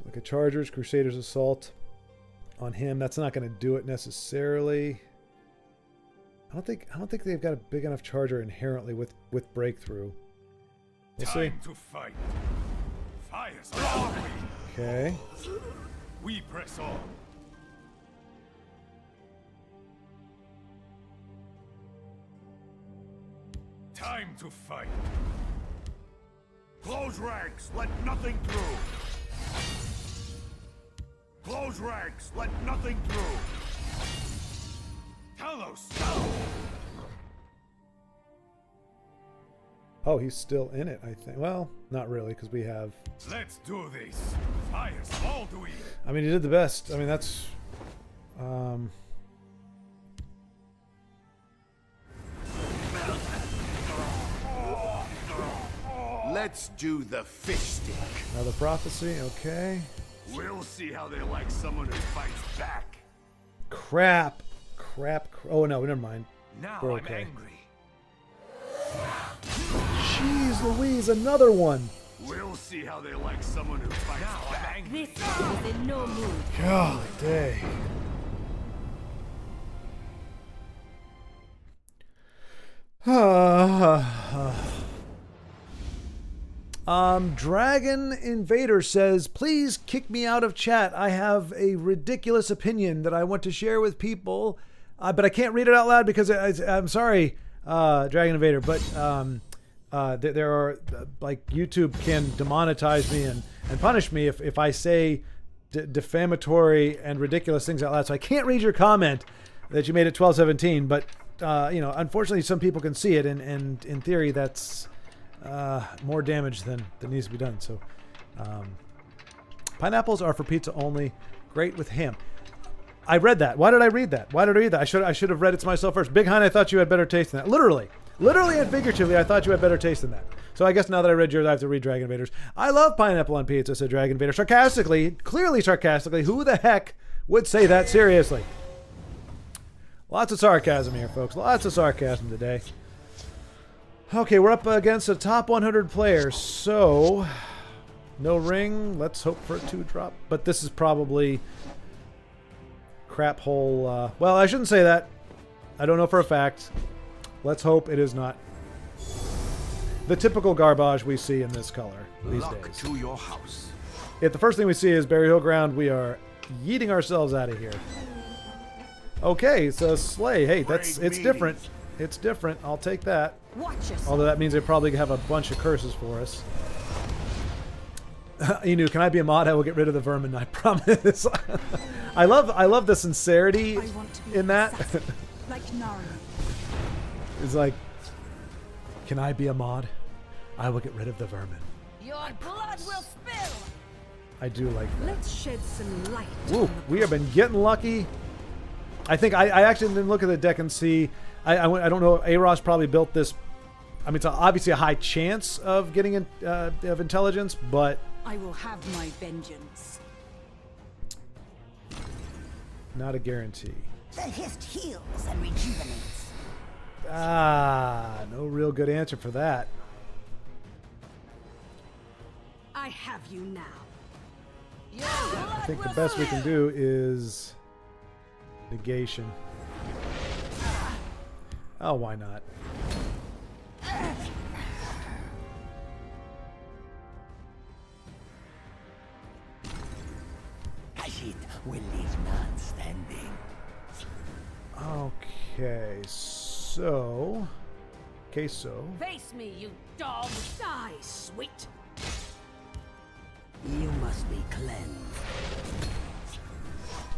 Look at Chargers, Crusaders Assault on him. That's not going to do it necessarily. I don't think they've got a big enough charger inherently with breakthrough. We'll see. Time to fight. Fires are Okay. we press on. Time to fight. Close ranks. Let nothing through. Close those ranks! Let nothing through! Talos! Oh, he's still in it, I think. Well, not really, because we have... Let's do this! Fire's all to eat! I mean, he did the best. I mean, that's... Let's do the fish stick. Another prophecy, okay. We'll see how they like someone who fights back. Crap. Oh, no, never mind. Now We're I'm okay. angry. Jeez Louise, another one. We'll see how they like someone who fights back. This is in no mood. Golly day. Dragon Invader says, please kick me out of chat. I have a ridiculous opinion that I want to share with people, but I can't read it out loud because I'm sorry, Dragon Invader, but there are, like, YouTube can demonetize me and punish me if I say defamatory and ridiculous things out loud. So I can't read your comment that you made at 12:17, but you know, unfortunately some people can see it, and in theory that's more damage than needs to be done. So pineapples are for pizza only. Great with ham. I read that. Why did I read that? I should have read it to myself first. Big Hein, I thought you had better taste than that. Literally and figuratively, I thought you had better taste than that. So I guess now that I read yours, I have to read Dragon Invaders. I love pineapple on pizza, said Dragon Invader. Sarcastically, clearly sarcastically, who the heck would say that seriously? Lots of sarcasm here, folks. Lots of sarcasm today. Okay, we're up against a top 100 players, so no ring. Let's hope for a 2-drop. But this is probably crap hole. Well, I shouldn't say that. I don't know for a fact. Let's hope it is not the typical garbage we see in this color these days. To your house. If the first thing we see is Burial Ground, we are yeeting ourselves out of here. Okay, it's a sleigh. Hey, it's different. It's different. I'll take that. Watch yourself. Although that means they probably have a bunch of curses for us. Inu, can I be a mod? I will get rid of the vermin, I promise. I love the sincerity I want to be in that. like Nari. It's like, can I be a mod? I will get rid of the vermin. Your blood will spill. I do like that. Let's shed some light. Woo, we have been getting lucky. I think I actually didn't look at the deck and see. I don't know. Aros probably built this. I mean, it's obviously a high chance of getting of intelligence, but I will have my vengeance. not a guarantee. The hist heals and rejuvenates. No real good answer for that. I have you now. Your blood I think the will best we can spill. do is negation. Oh, why not? Kashit will leave none standing. Okay, so... Queso. Face me, you dog. Die, sweet. You must be cleansed.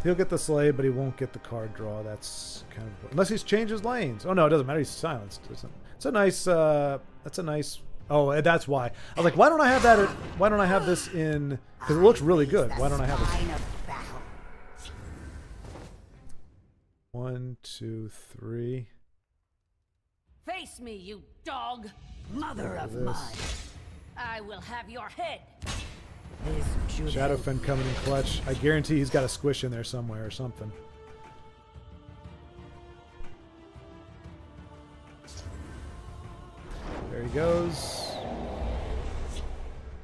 He'll get the sleigh, but he won't get the card draw. That's kind of... Unless he's changed his lanes. Oh, no, it doesn't matter. He's silenced. It's a nice... that's a nice... Oh, that's why. I was like, why don't I have that... Why don't I have this in... Because it looks really good. Why don't I have this... Spine of battle. 1, 2, 3... Face me, you dog. Mother of this. mud. I will have your head. This should Shadowfen coming in clutch. I guarantee he's got a squish in there somewhere or something. There he goes.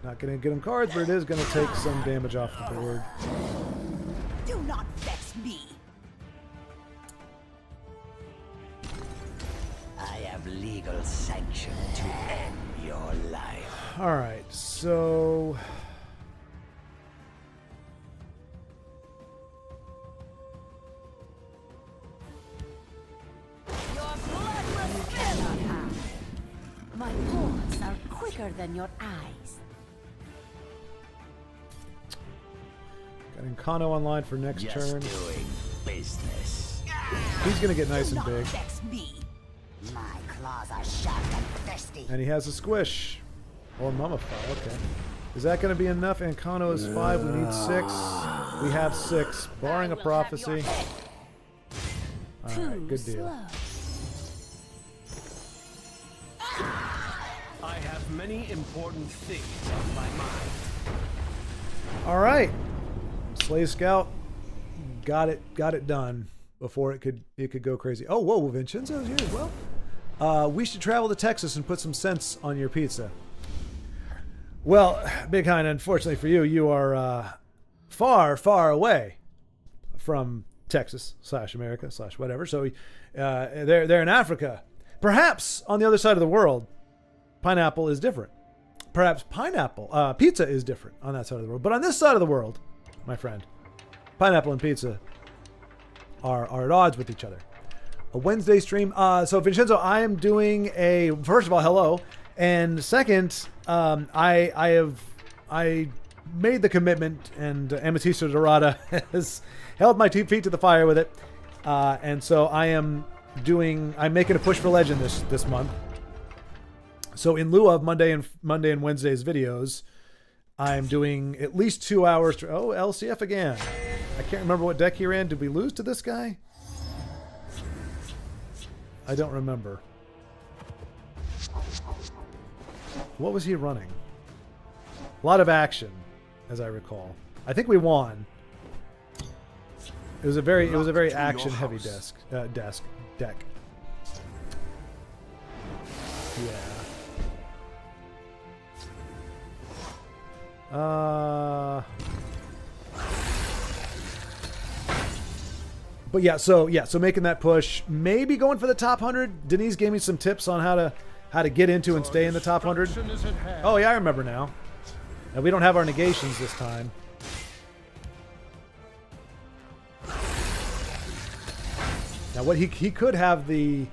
Not going to get him cards, but it is going to take some damage off the board. do not vex me. I have legal sanction to end your life. All right, so... Your blood will spill. Cannot have. My paws are quicker than your eyes. Got Encano online for next Just turn. doing business. He's going to get nice and big. Vex me. My claws are sharp and thirsty. And he has a squish. Or mummify, okay. Is that going to be enough? Encano is 5, we need 6. We have 6, barring a prophecy. Alright, good deal. I have many important things on my mind. Alright. Slay Scout got it done before it could go crazy. Oh, whoa, Vincenzo's here as well. We should travel to Texas and put some sense on your pizza. Well, Big Hind, unfortunately for you, you are far, far away from Texas / America / whatever. So they're in Africa. Perhaps on the other side of the world, pineapple is different. Perhaps pizza is different on that side of the world. But on this side of the world, my friend, pineapple and pizza are at odds with each other. A Wednesday stream. So Vincenzo, I am doing a, first of all, hello. And second, I made the commitment, and Ametista Dorada has held my 2 feet to the fire with it. And so I'm making a push for legend this month. So in lieu of Monday and Wednesday's videos, I'm doing at least 2 hours. Oh, LCF again. I can't remember what deck he ran. Did we lose to this guy? I don't remember. What was he running? A lot of action, as I recall. I think we won. It was a very action heavy deck. Yeah. But so making that push, maybe going for the top 100. Denise gave me some tips on how to get into and stay in the top 100. Oh yeah, I remember now. And we don't have our negations this time. Now what he could have the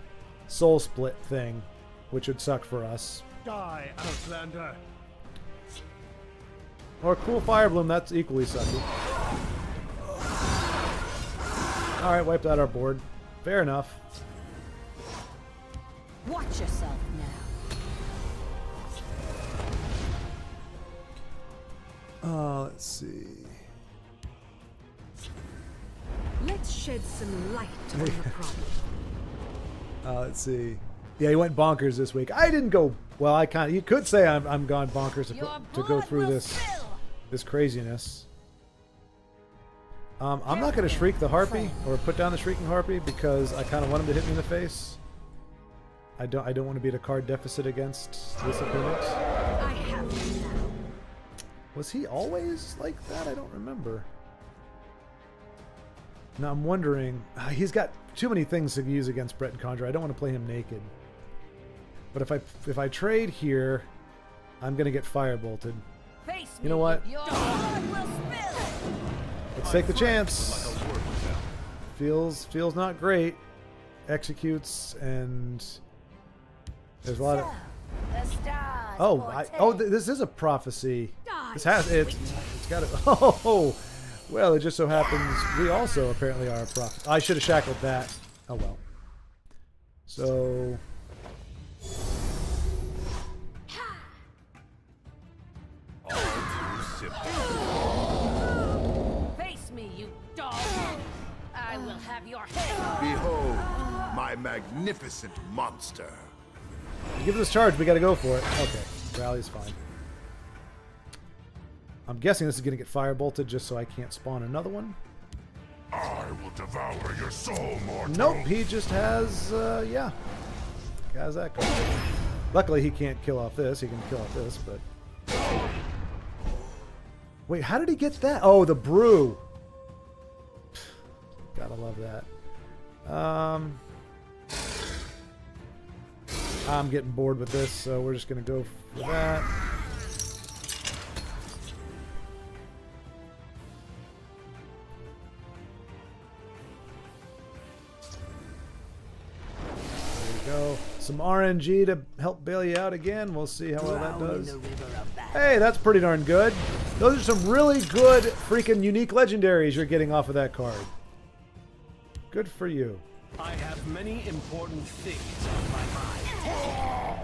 soul split thing, which would suck for us. Die, Outlander. Or Cool Fire Bloom, that's equally sucky. Alright, wiped out our board. Fair enough. Watch yourself now. Let's see. Let's shed some light on the problem. Let's see. Yeah, he went bonkers this week. I didn't go. Well, you could say I'm gone bonkers to go through this craziness. I'm not going to shriek the harpy or put down the shrieking harpy because I kind of want him to hit me in the face. I don't want to be at a card deficit against this opponent. I have you now. Was he always like that? I don't remember. Now I'm wondering. He's got too many things to use against Brett and Conjure. I don't want to play him naked. But if I trade here, I'm gonna get firebolted. You know what? Let's take the chance. Feels not great. Executes, and there's a lot of. This is a prophecy. This has it's got it. Oh, well, it just so happens we also apparently are a prophet. I should have shackled that. Oh well. So. Face me, you dog! I will have your head! Behold, my magnificent monster. Give this charge, we gotta go for it. Okay, rally's fine. I'm guessing this is gonna get firebolted just so I can't spawn another one. I will devour your soul, mortal. Nope, he just has, yeah. How's that going? Luckily, he can't kill off this. He can kill off this, but... Wait, how did he get that? Oh, the brew. Gotta love that. I'm getting bored with this, so we're just gonna go for that. There you go. Some RNG to help bail you out again. We'll see how well that does. Hey, that's pretty darn good. Those are some really good freaking unique legendaries you're getting off of that card. Good for you. I have many important things on my mind.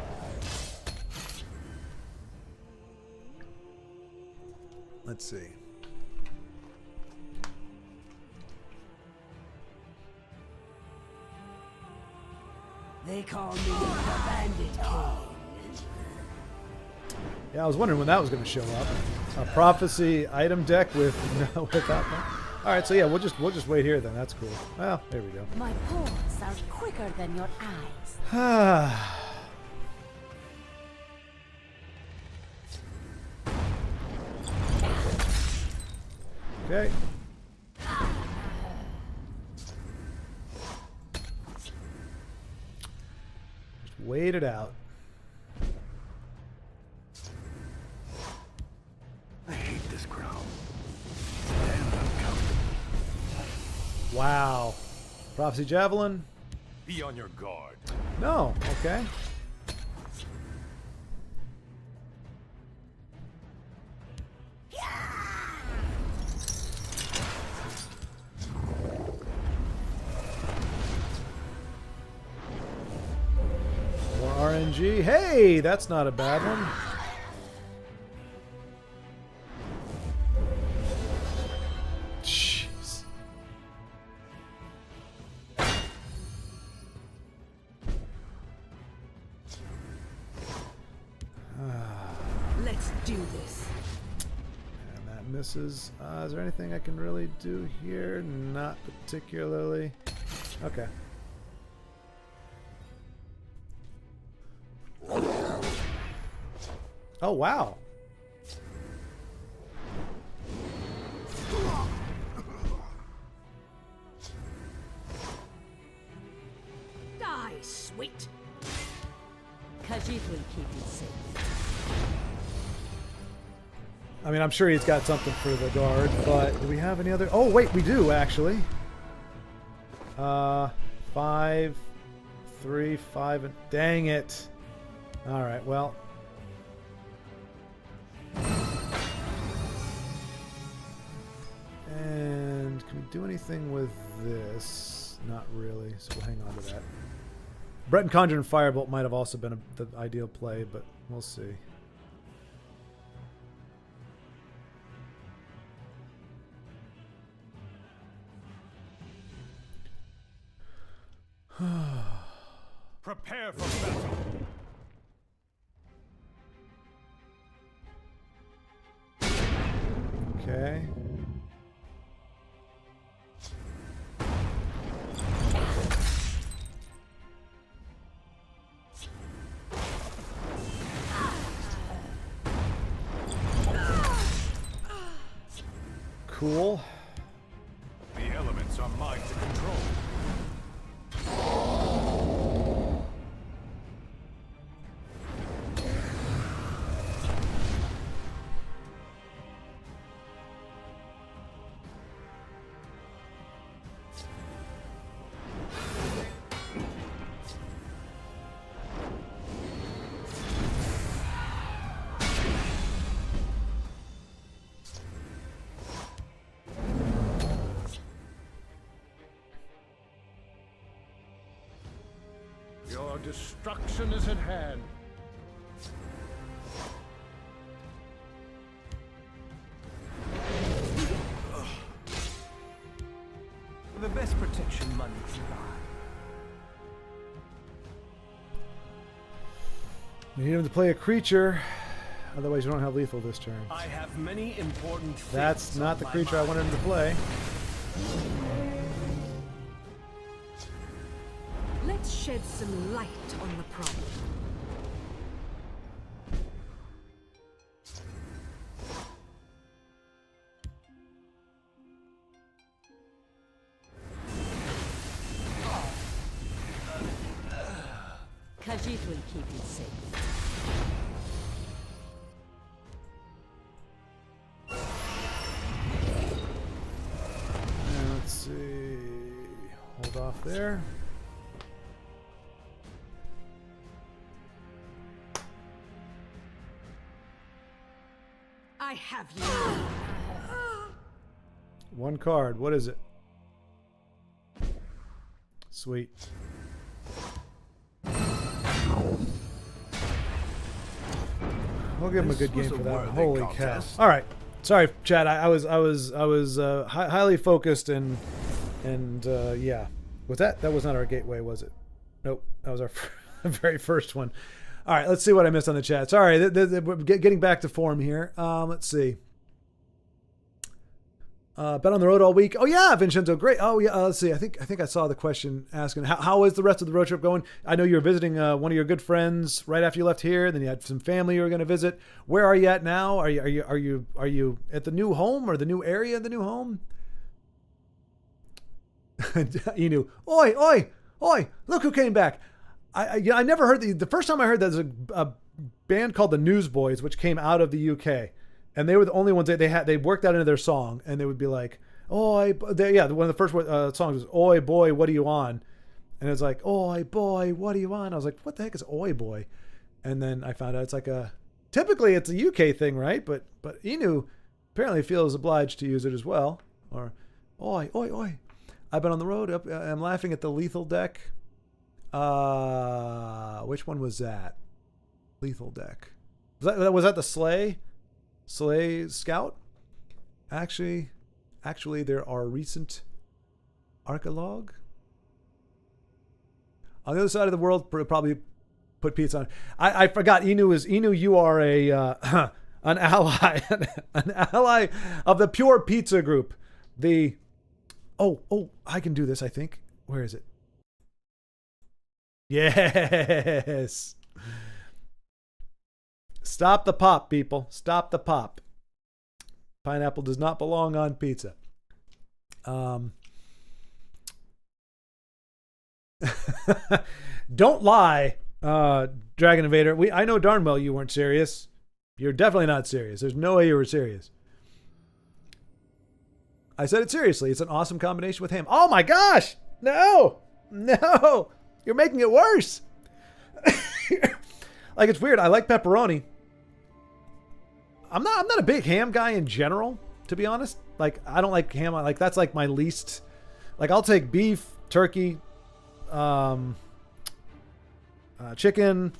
Let's see. They call me the Bandit King. Yeah, I was wondering when that was going to show up. A prophecy item deck with no without that. All right, so yeah, we'll just wait here then. That's cool. Well, there we go. My paws are quicker than your eyes. Okay. Just wait it out. I hate this crowd. Damn uncomfortable. Wow. Prophecy Javelin? Be on your guard. No. Okay. More RNG. Hey, that's not a bad one. Jeez. Let's do this. And that misses. Is there anything I can really do here? Not particularly. Okay. Oh, wow. Die, sweet. Khajiit will keep you safe. I mean, I'm sure he's got something for the guard, but do we have any other? Oh, wait, we do, actually. 5, 3, 5, and dang it. All right, well. And can we do anything with this? Not really, so we'll hang on to that. Breton Conjure and Firebolt might have also been the ideal play, but we'll see. Prepare for battle. Okay. Cool. The elements are mine to control. Your destruction is at hand. The best protection money can buy. You need him to play a creature, otherwise you don't have lethal this turn. I have many important things. That's not the on my creature I mind. wanted him to play. Let's shed some light on the problem. Khajiit will keep you safe. And let's see. Hold off there. I have you. One card. What is it? Sweet. We'll give him a good game for that. Holy cow! All right, sorry, Chad. I was highly focused and yeah. Was that was not our gateway, was it? Nope, that was our very first one. All right, let's see what I missed on the chat. Sorry, we're getting back to form here. Let's see. Been on the road all week. Oh yeah, Vincenzo, great. Oh yeah, let's see. I think I saw the question asking how is the rest of the road trip going. I know you were visiting one of your good friends right after you left here. Then you had some family you were going to visit. Where are you at now? Are you at the new home or the new area of the new home? Inu, oi! Look who came back. I never heard the first time I heard that there's a band called the Newsboys, which came out of the UK. And they were the only ones that they worked that into their song, and they would be like, "Oi," one of the first songs was "Oi boy, what are you on?" And it was like, "Oi boy, what are you on?" I was like, "What the heck is Oi boy?" And then I found out it's like typically it's a UK thing, right? But Inu apparently feels obliged to use it as well. Or "Oi. I've been on the road. I'm laughing at the lethal deck." Which one was that? Lethal deck. Was that the Slay Scout? Actually, there are recent archeologue. On the other side of the world, probably put pizza on. I forgot. Inu, you are an ally, an ally of the Pure Pizza Group. I can do this. I think. Where is it? Yes. Stop the pop, people. Stop the pop. Pineapple does not belong on pizza. Don't lie, Dragon Invader. I know darn well you weren't serious. You're definitely not serious. There's no way you were serious. I said it seriously. It's an awesome combination with ham. Oh my gosh! No! You're making it worse. Like, it's weird. I like pepperoni. I'm not a big ham guy in general, to be honest. Like, I don't like ham. Like, that's like my least. Like, I'll take beef, turkey, chicken,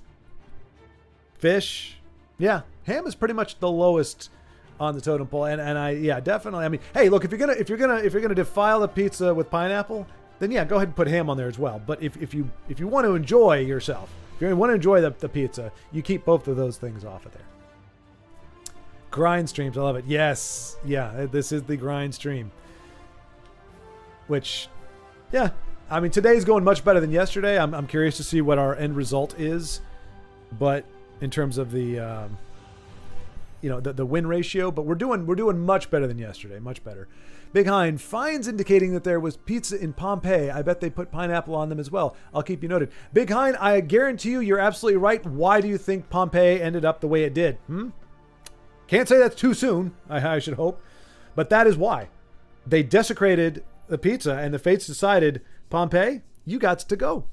fish. Yeah, ham is pretty much the lowest on the totem pole. And definitely. I mean, hey, look, if you're gonna defile a pizza with pineapple, then yeah, go ahead and put ham on there as well. But if you want to enjoy yourself, if you want to enjoy the pizza, you keep both of those things off of there. Grind streams, I love it. Yes, yeah, this is the grind stream. Which, yeah, I mean, today's going much better than yesterday. I'm curious to see what our end result is, but in terms of the the win ratio, but we're doing much better than yesterday, much better. Big Hind, finds indicating that there was pizza in Pompeii. I bet they put pineapple on them as well. I'll keep you noted. Big Hind, I guarantee you're absolutely right. Why do you think Pompeii ended up the way it did? Can't say that's too soon, I should hope. But that is why. They desecrated the pizza, and the fates decided, Pompeii, you got to go.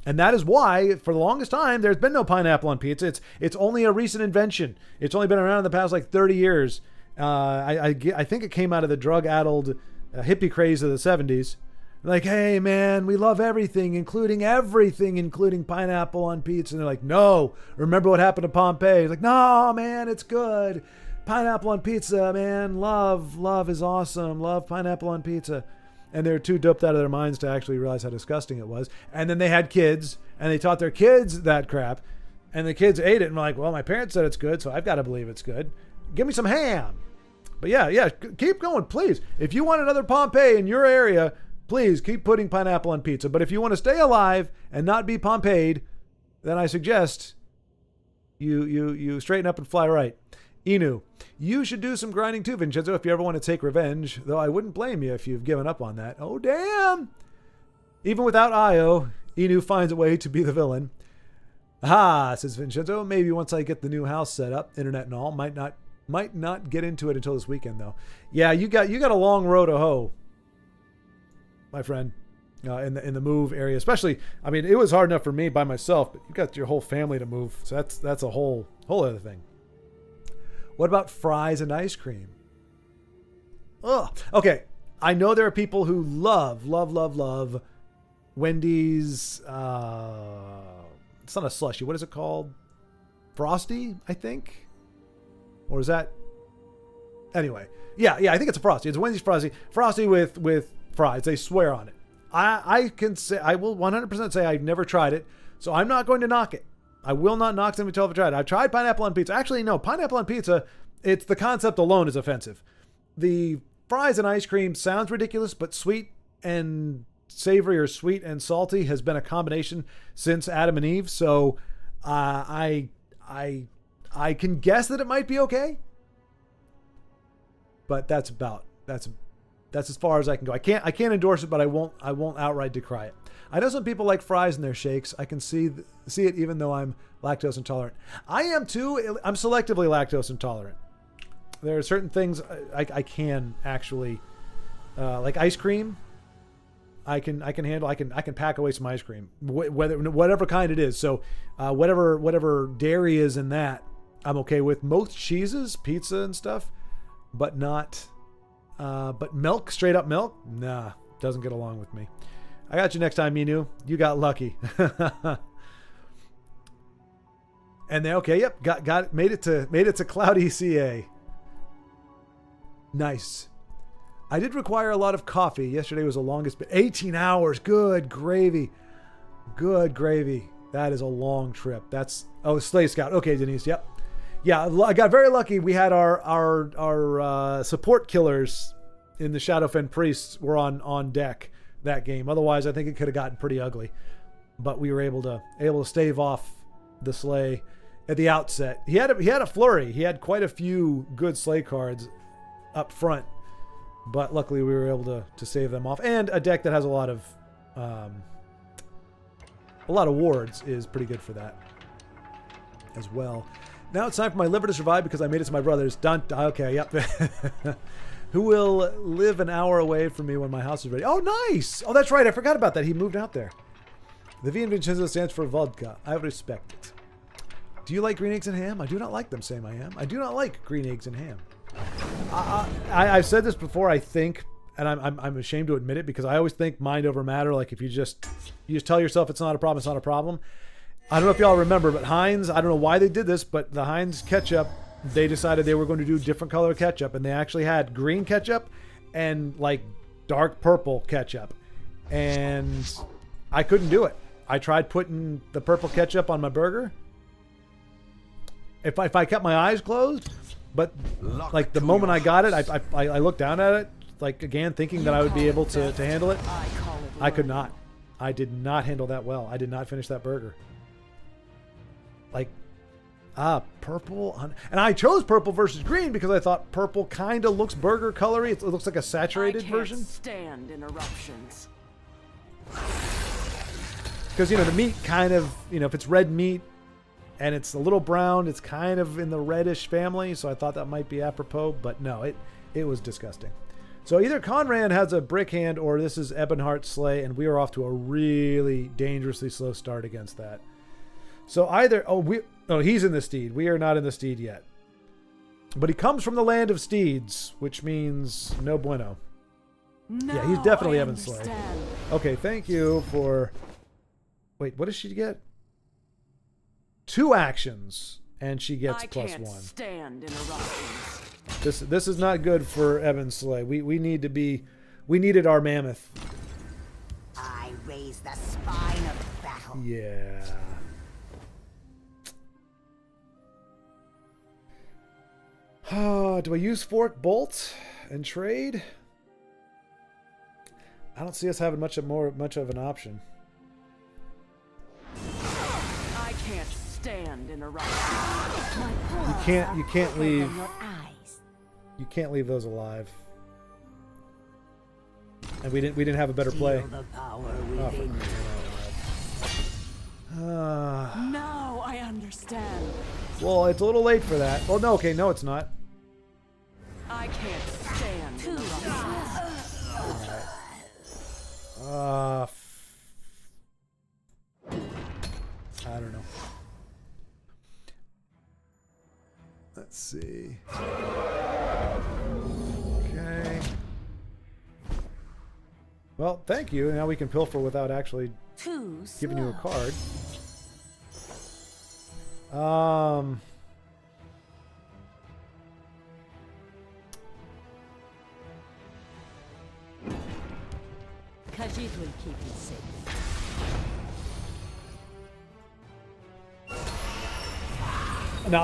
And that is why, for the longest time, there's been no pineapple on pizza. It's only a recent invention. It's only been around in the past, 30 years. I think it came out of the drug-addled hippie craze of the 70s. Like, hey, man, we love everything, including pineapple on pizza. And they're like, no, remember what happened to Pompeii? It's like, no, man, it's good. Pineapple on pizza, man. Love is awesome. Love pineapple on pizza. And they're too doped out of their minds to actually realize how disgusting it was. And then they had kids, and they taught their kids that crap. And the kids ate it and were like, well, my parents said it's good, so I've got to believe it's good. Give me some ham. But yeah, keep going, please. If you want another Pompeii in your area, please keep putting pineapple on pizza. But if you want to stay alive and not be Pompeii'd, then I suggest you straighten up and fly right. Inu, you should do some grinding too, Vincenzo, if you ever want to take revenge, though I wouldn't blame you if you've given up on that. Oh, damn! Even without Io, Inu finds a way to be the villain. Aha, says Vincenzo, maybe once I get the new house set up, internet and all, might not get into it until this weekend, though. Yeah, you got a long road to hoe, my friend, in the move area. Especially, I mean, it was hard enough for me by myself, but you got your whole family to move, so that's a whole other thing. What about fries and ice cream? Ugh. Okay. I know there are people who love Wendy's. It's not a slushie. What is it called? Frosty, I think. Or is that? Anyway, yeah. I think it's a Frosty. It's a Wendy's Frosty. Frosty with fries. They swear on it. I can say I will 100% say I've never tried it, so I'm not going to knock it. I will not knock them until I've tried it. I've tried pineapple on pizza. Actually, no, pineapple on pizza. It's the concept alone is offensive. The fries and ice cream sounds ridiculous, but sweet and savory or sweet and salty has been a combination since Adam and Eve. So I can guess that it might be okay, but that's as far as I can go. I can't endorse it, but I won't outright decry it. I know some people like fries in their shakes. I can see it even though I'm lactose intolerant. I am too. I'm selectively lactose intolerant. There are certain things I can actually like ice cream. I can handle. I can pack away some ice cream, whatever kind it is. So whatever dairy is in that, I'm okay with. Most cheeses, pizza and stuff, but not. But milk, straight up milk, nah, doesn't get along with me. I got you next time, Minu. You got lucky. And then okay, yep, got it. Made it to Cloud ECA. Nice. I did require a lot of coffee. Yesterday was the longest, but 18 hours. Good gravy. Good gravy. That is a long trip. That's Slay Scout. Okay, Denise. Yep. Yeah, I got very lucky. We had our support killers in the Shadowfen Priests were on deck that game. Otherwise, I think it could have gotten pretty ugly. But we were able to stave off the Slay at the outset. He had a flurry. He had quite a few good Slay cards up front, but luckily we were able to save them off. And a deck that has a lot of wards is pretty good for that as well. Now it's time for my liver to survive because I made it to my brother's. Okay, yep. Who will live an hour away from me when my house is ready? Oh, nice. Oh, that's right. I forgot about that. He moved out there. The V in Vincenzo stands for vodka. I respect it. Do you like green eggs and ham? I do not like them, Sam I am. I do not like green eggs and ham. I've said this before, I think, and I'm ashamed to admit it because I always think mind over matter. Like if you just tell yourself it's not a problem, it's not a problem. I don't know if y'all remember, but Heinz, I don't know why they did this, but the Heinz ketchup, they decided they were going to do different color ketchup, and they actually had green ketchup and like dark purple ketchup, and I couldn't do it. I tried putting the purple ketchup on my burger. If I kept my eyes closed, but like the moment I got it, I looked down at it, like again thinking that I would be able to handle it. I could not. I did not handle that well. I did not finish that burger. Like, purple. And I chose purple versus green because I thought purple kind of looks burger colory. It looks like a saturated version. Stand interruptions. Because, the meat kind of, if it's red meat and it's a little brown, it's kind of in the reddish family. So I thought that might be apropos, but no, it was disgusting. So either Conran has a brick hand or this is Ebonheart's Slay, and we are off to a really dangerously slow start against that. So either, he's in the steed. We are not in the steed yet. But he comes from the land of steeds, which means no bueno. Yeah, he's definitely Evan Slay. Okay, thank you for... Wait, what does she get? 2 actions, and she gets +1. Stand interruptions. This is not good for Evan Slay. We needed our mammoth. I raise the spine of battle. Yeah. Do I use Fork Bolt and trade? I don't see us having much of an option. I can't stand interruptions. You can't leave. You can't leave those alive. And we didn't have a better play. Feel the power within you. Now I understand. Well, it's a little late for that. Well, no, okay, no, it's not. I can't stand interruptions. I don't know. Let's see. Okay. Well, thank you. Now we can pilfer without actually Too giving you a slow. card. Khajiit will keep you safe. No,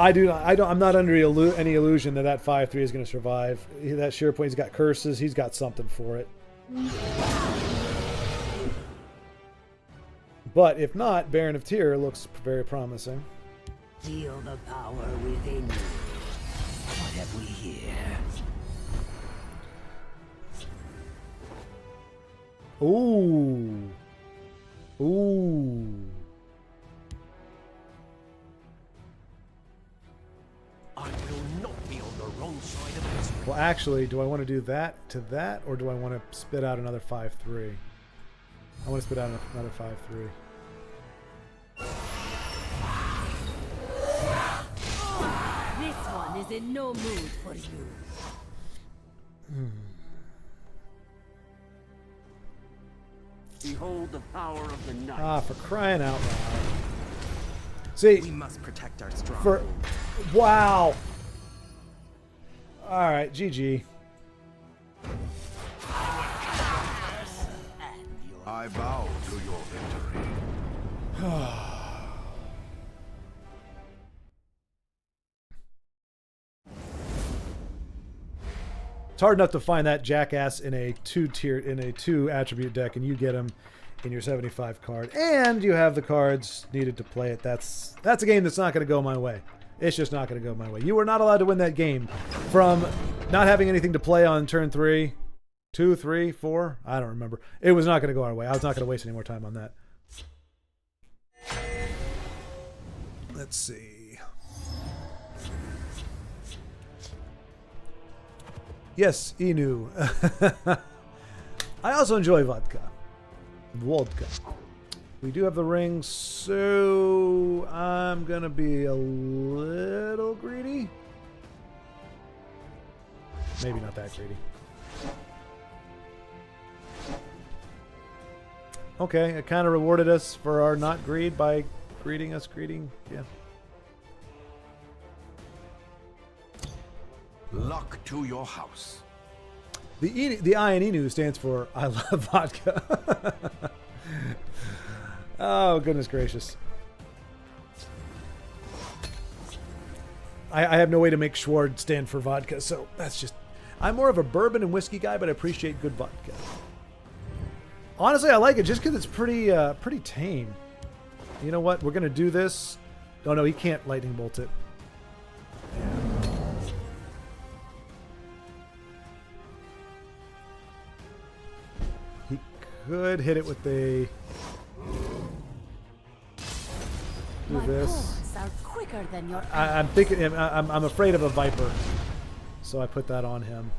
I'm not under any illusion that 5/3 is going to survive. That Sheer Point, he's got curses. He's got something for it. But if not, Baron of Tyr looks very promising. Feel the power within you. What have we here? Ooh. Ooh. I will not be on the wrong side of history. Well, actually, do I want to do that to that, or do I want to spit out another 5/3? I want to spit out another 5/3. This one is in no mood for you. Behold the power of the night. Ah, for crying out loud. See, We must protect our stronghold. for wow. All right, GG. I bow to your victory. It's hard enough to find that jackass in a 2 attribute deck, and you get him in your 75 card, and you have the cards needed to play it. That's a game that's not going to go my way. It's just not going to go my way. You were not allowed to win that game from not having anything to play on turn 3, 2, 3, 4. I don't remember. It was not going to go our way. I was not going to waste any more time on that. Let's see. Yes, Inu. I also enjoy vodka. Vodka. We do have the ring, so I'm going to be a little greedy. Maybe not that greedy. Okay, it kind of rewarded us for our not greed by greeting us. Yeah. Luck to your house. The I in Inu stands for I love vodka. Oh, goodness gracious. I have no way to make Schward stand for vodka, so that's just... I'm more of a bourbon and whiskey guy, but I appreciate good vodka. Honestly, I like it just because it's pretty tame. You know what? We're going to do this. Oh, no, he can't lightning bolt it. Yeah. He could hit it with a... Do My this. pawns are quicker than your I'm thinking. I'm afraid of a viper, so I put that on him.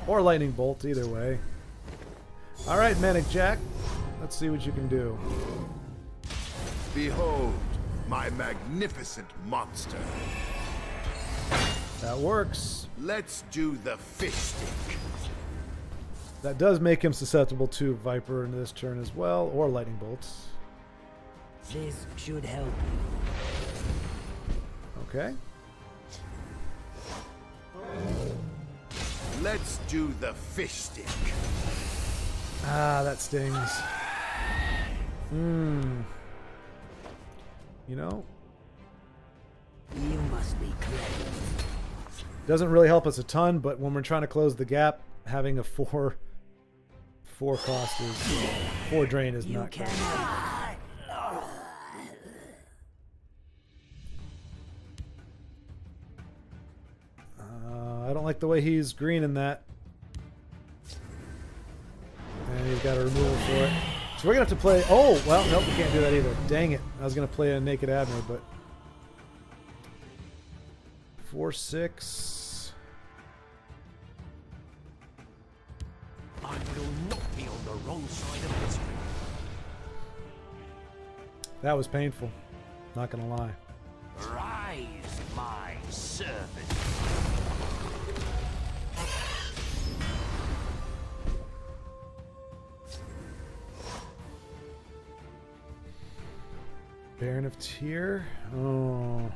Or lightning bolt, either way. All right, Manic Jack. Let's see what you can do. Behold, my magnificent monster. That works. Let's do the fish stick. That does make him susceptible to Viper in this turn as well, or lightning bolts. This should help Okay. Let's do the fish stick. Ah, that stings. You know, you. You must be clever. doesn't really help us a ton, but when we're trying to close the gap, having a 4 cost is 4 drain is You not good. can. I don't like the way he's greening that. And he's got a removal for it. So we're going to have to play... Oh, well, nope, we can't do that either. Dang it. I was going to play a Naked Abner, but... 4/6. I will not be on the wrong side of history. That was painful. Not gonna lie. Rise, my servant. Baron of Tyr. Oh.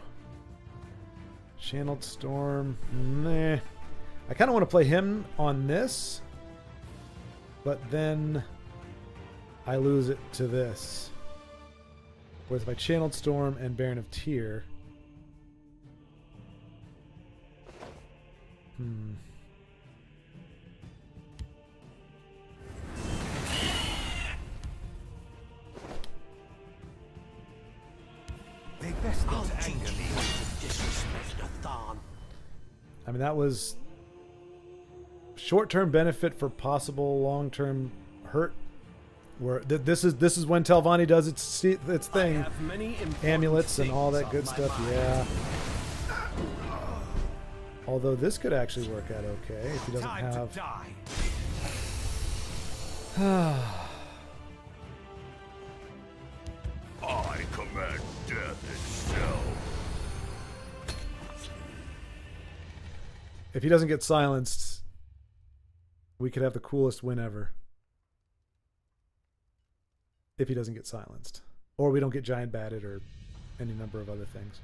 Channeled Storm. Meh. I kind of want to play him on this, but then I lose it to this. Whereas if I Channeled Storm and Baron of Tyr. They best not anger me with disrespect to Thorn. I mean, that was short-term benefit for possible long-term hurt. Where this is when Telvanni does its thing, amulets and all that good stuff. Yeah. Although this could actually work out okay if he doesn't have. I command death itself. If he doesn't get silenced, we could have the coolest win ever. If he doesn't get silenced. Or we don't get giant batted or any number of other things.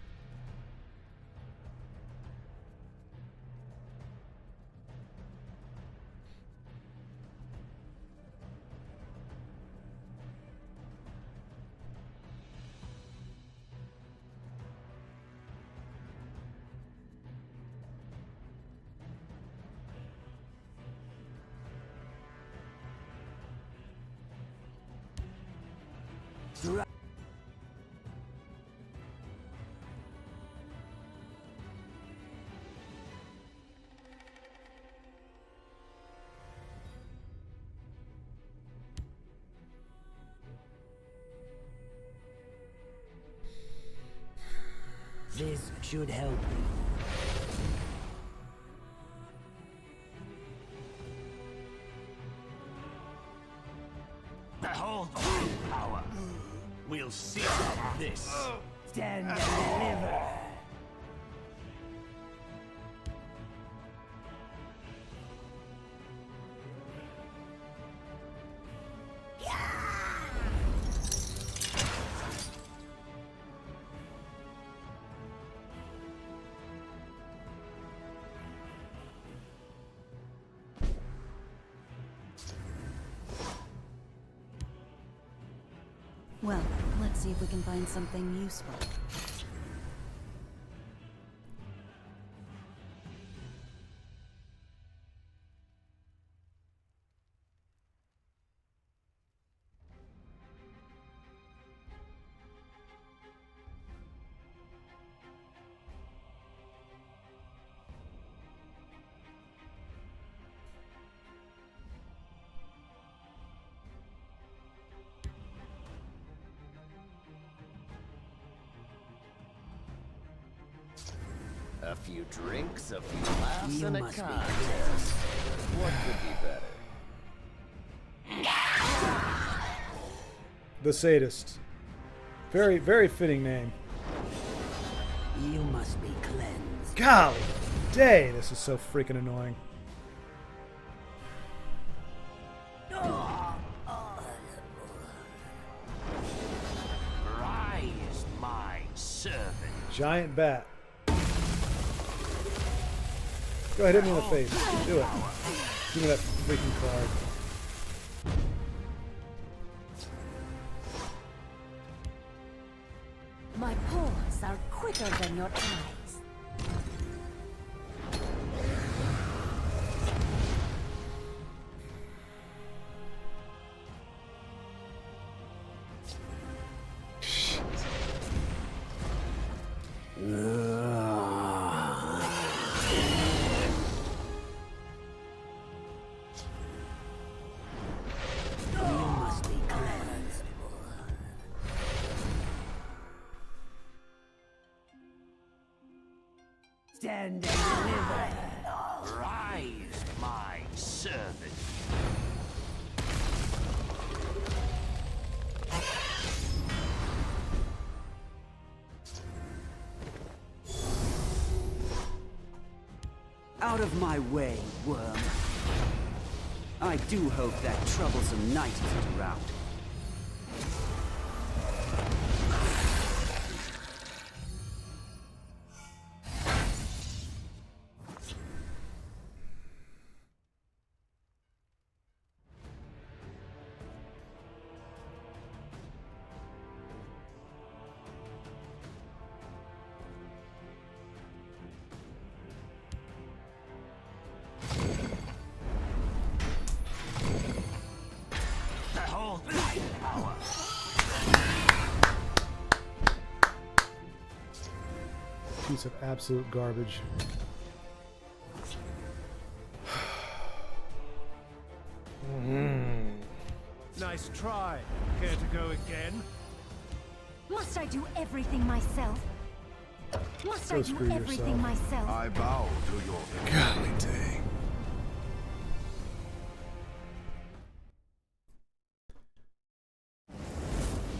This should help me. Behold my power. We'll see about this. Stand and deliver. Well, let's see if we can find something useful. A few drinks, a few laughs, You and a must be contest. What could be better? The Sadist. Very, very fitting name. You must be cleansed. Golly day, this is so freaking annoying. Rise, my servant. Giant bat. Go ahead, hit me in the face. Do it. Give me that freaking card. My paws are quicker than your eyes. You must be cleansed. Stand and deliver. Rise, my servant. Out of my way, worm. I do hope that troublesome knight isn't around. Behold my power. Piece of absolute garbage. Nice try. Care to go again? Must I do everything myself? Must Go I do screw everything yourself. myself? I bow to your Golly dang.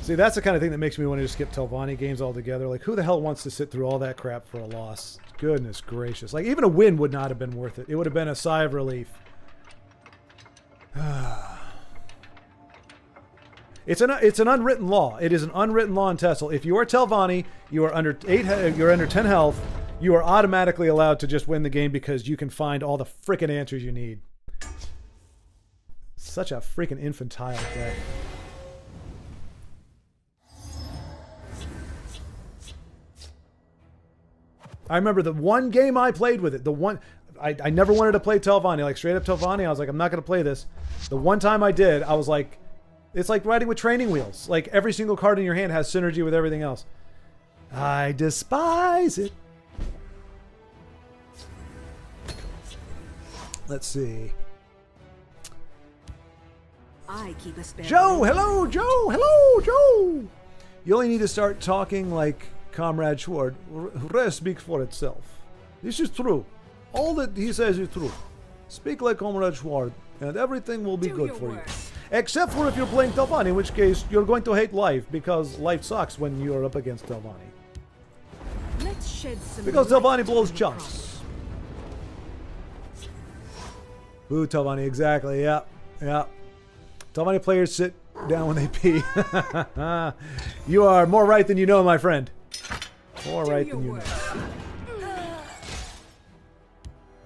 See, that's the kind of thing that makes me want to just skip Telvanni games altogether. Like, who the hell wants to sit through all that crap for a loss? Goodness gracious. Like, even a win would not have been worth it. It would have been a sigh of relief. It's an unwritten law. It is an unwritten law in TESL. If you are Telvanni, you are under you're under 10 health, you are automatically allowed to just win the game because you can find all the freaking answers you need. Such a freaking infantile deck. I remember the one game I played with it. The one I never wanted to play Telvanni, like straight up Telvanni. I was like, I'm not going to play this. The one time I did, I was like, it's like riding with training wheels. Like every single card in your hand has synergy with everything else. I despise it. Let's see. I keep a spare. Joe, hello, Joe, hello, Joe. You only need to start talking like Comrade Schward. Rest speaks for itself. This is true. All that he says is true. Speak like Comrade Schward, and everything will be good for you. Except for if you're playing Telvanni, in which case you're going to hate life because life sucks when you're up against Telvanni. Let's shed some Because light Telvanni blows on the chunks. Boo, Telvanni, exactly, yeah, yeah. Telvanni players sit down when they pee. You are more right than you know, my friend. More right than you know.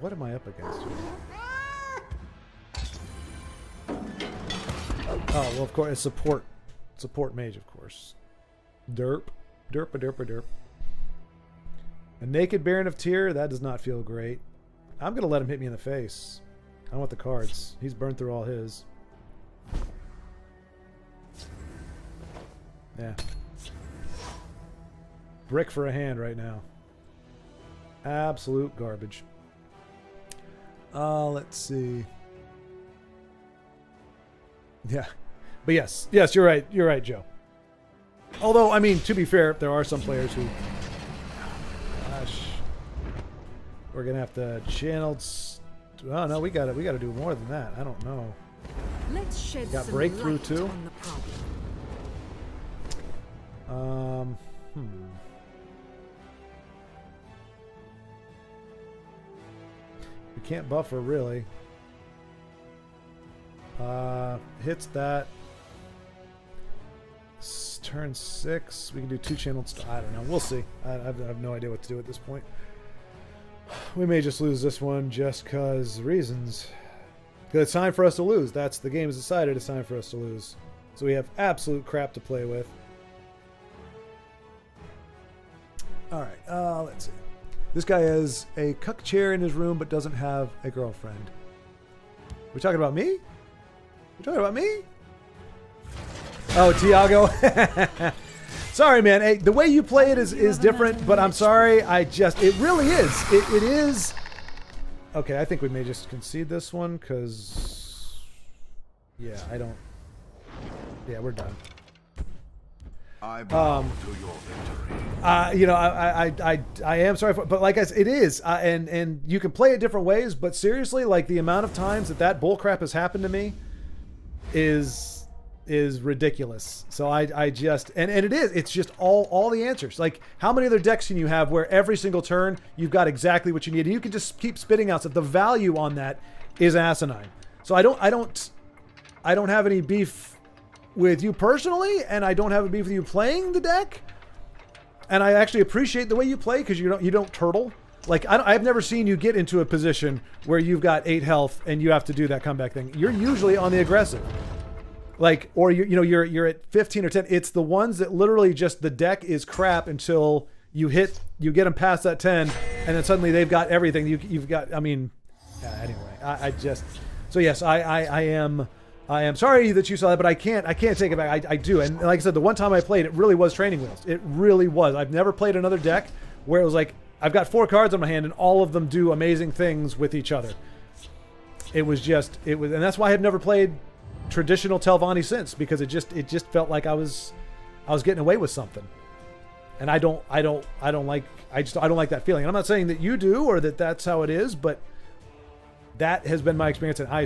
What am I up against here? Oh, well, of course, it's support. Support mage, of course. Derp. Derp-a-derp-a-derp. A naked Baron of Tyr? That does not feel great. I'm going to let him hit me in the face. I don't want the cards. He's burned through all his. Yeah. Brick for a hand right now. Absolute garbage. Let's see. Yeah. But yes, you're right. You're right, Joe. Although, I mean, to be fair, there are some players who... Gosh. We're going to have to channel... Oh, no, we got to do more than that. I don't know. Let's shed Got some breakthrough, light too? on the problem. We can't buffer, really. Hits that. Turn 6. We can do 2 channels. I don't know. We'll see. I have no idea what to do at this point. We may just lose this one just because reasons. Because it's time for us to lose. That's the game is decided. It's time for us to lose. So we have absolute crap to play with. Alright, let's see. This guy has a cuck chair in his room but doesn't have a girlfriend. We talking about me? We talking about me? Oh, Tiago. Sorry, man. Hey, the way you play it is different, but I'm sorry. It really is. It is. Okay, I think we may just concede this one because, yeah, I don't. Yeah, we're done. I bow to your victory. You know, I am sorry for, but like I said, it is, and you can play it different ways. But seriously, like the amount of times that bullcrap has happened to me is is ridiculous. So I just and it's just all the answers. Like, how many other decks can you have where every single turn you've got exactly what you need, and you can just keep spitting out stuff. The value on that is asinine. So I don't have any beef with you personally, and I don't have a beef with you playing the deck. And I actually appreciate the way you play, because you don't turtle. Like, I've never seen you get into a position where you've got 8 health and you have to do that comeback thing. You're usually on the aggressive. Like, or you're at 15 or 10. It's the ones that literally just the deck is crap until you get them past that 10, and then suddenly they've got everything. You've got. I mean, anyway. I just. So yes, I am sorry that you saw that, but I can't take it back. I do, and like I said, the one time I played, it really was training wheels. It really was. I've never played another deck where it was like, I've got 4 cards on my hand and all of them do amazing things with each other. It was, and that's why I had never played traditional Telvanni since, because it just felt like I was getting away with something, and I don't like that feeling. And I'm not saying that you do or that that's how it is, but that has been my experience. And I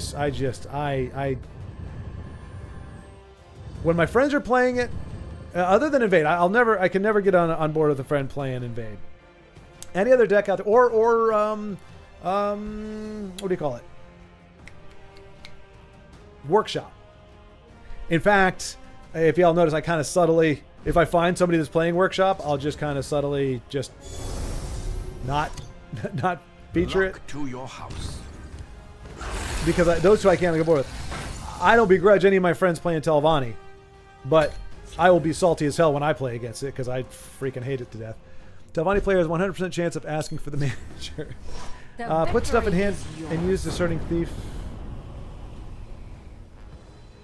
when my friends are playing it, other than Invade, I can never get on board with a friend playing Invade. Any other deck out there, or what do you call it? Workshop. In fact, if y'all notice, I kind of subtly, if I find somebody that's playing Workshop, I'll just kind of subtly just not feature it. To your house. Because those two I can't get bored with. I don't begrudge any of my friends playing Telvanni, but I will be salty as hell when I play against it, because I freaking hate it to death. Telvanni player has 100% chance of asking for the manager. Put stuff in hand and use Discerning Thief.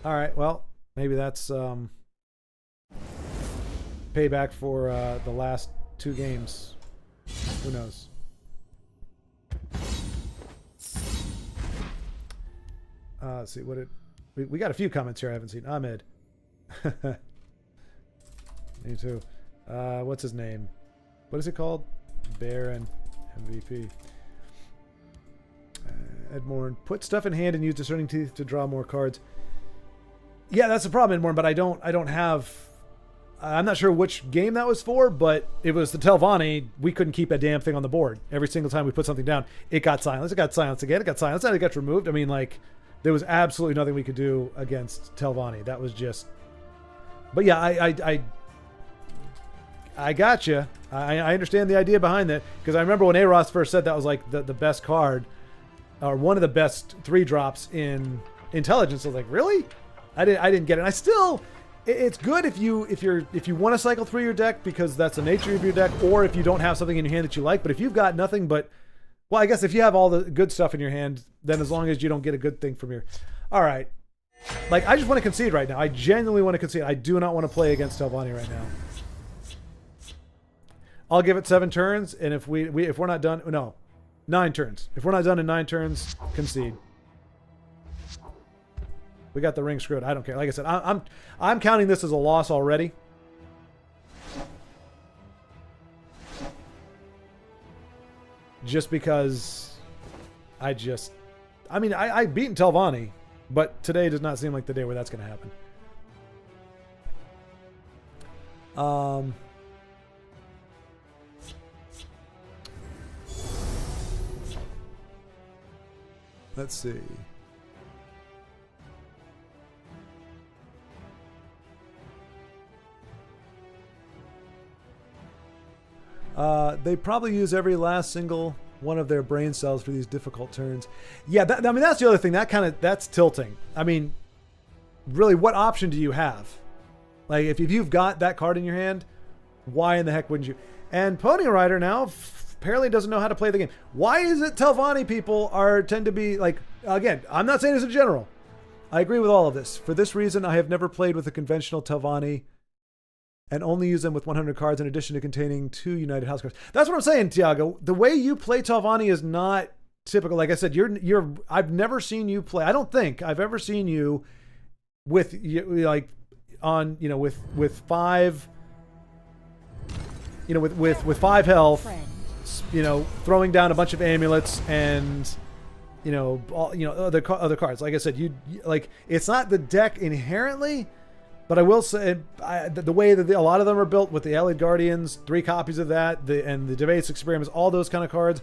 All right, well, maybe that's payback for the last 2 games. Who knows? Let's see what we got a few comments here I haven't seen. Ahmed. Me too. What's his name? What is it called? Baron MVP. Edmorn. Put stuff in hand and use Discerning Teeth to draw more cards. Yeah, that's the problem, Edmorn, but I don't have... I'm not sure which game that was for, but it was the Telvanni. We couldn't keep a damn thing on the board. Every single time we put something down, it got silenced. It got silenced again. It got silenced, and it got removed. I mean, like, there was absolutely nothing we could do against Telvanni. That was just... But yeah, I gotcha. I understand the idea behind that, because I remember when Aros first said that was like the best card, or one of the best 3-drops in Intelligence. I was like, really? I didn't get it. And I still, it's good if you want to cycle through your deck, because that's the nature of your deck, or if you don't have something in your hand that you like. But if you've got nothing but, well, I guess if you have all the good stuff in your hand, then as long as you don't get a good thing from your, all right. Like, I just want to concede right now. I genuinely want to concede. I do not want to play against Telvanni right now. I'll give it 7 turns, and if we're not done, no, 9 turns. If we're not done in 9 turns, concede. We got the ring screwed. I don't care. Like I said, I'm counting this as a loss already. Just because I mean, I beat Telvanni, but today does not seem like the day where that's going to happen. Let's see. They probably use every last single one of their brain cells for these difficult turns. Yeah, I mean, that's the other thing. That's tilting. I mean, really, what option do you have? Like, if you've got that card in your hand, why in the heck wouldn't you? And Pony Rider now apparently doesn't know how to play the game. Why is it Telvanni people tend to be like, again, I'm not saying this in general. I agree with all of this. For this reason, I have never played with a conventional Telvanni and only use them with 100 cards in addition to containing 2 United House cards. That's what I'm saying, Tiago. The way you play Telvanni is not typical. Like I said, I've never seen you play. I don't think I've ever seen you with like on, with 5, with 5 health, throwing down a bunch of amulets and other cards. Like I said, you like, it's not the deck inherently, But I will say, the way that a lot of them are built with the Allied Guardians, 3 copies of that, and the Debates Experiments, all those kind of cards.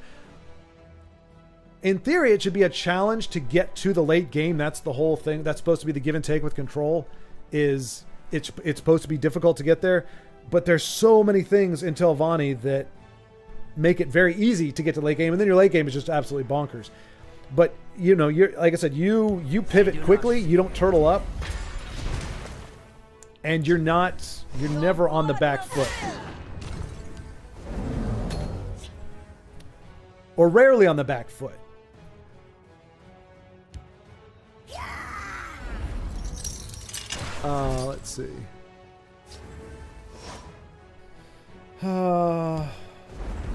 In theory, it should be a challenge to get to the late game. That's the whole thing. That's supposed to be the give and take with Control. It's supposed to be difficult to get there. But there's so many things in Telvanni that make it very easy to get to late game, and then your late game is just absolutely bonkers. But you know, you're like I said, you pivot quickly. You don't turtle up. And you're never on the back foot. Or rarely on the back foot. Let's see.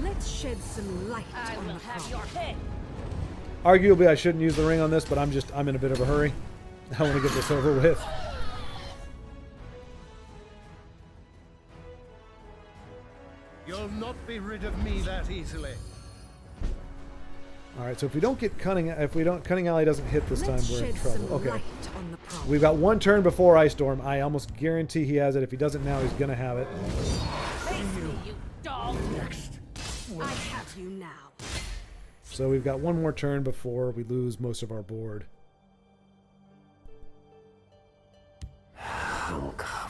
Let's shed some light I on will the have problem. your head. Arguably, I shouldn't use the ring on this, but I'm in a bit of a hurry. I want to get this over with. You'll not be rid of me that easily. All right, so if we don't get Cunning Alley doesn't hit this time, Let's we're in shed trouble. some Okay. light on the problem. We've got 1 turn before Ice Storm. I almost guarantee he has it. If he doesn't now, he's going to have it. Face me, you dog. I have you now. So we've got 1 more turn before we lose most of our board. I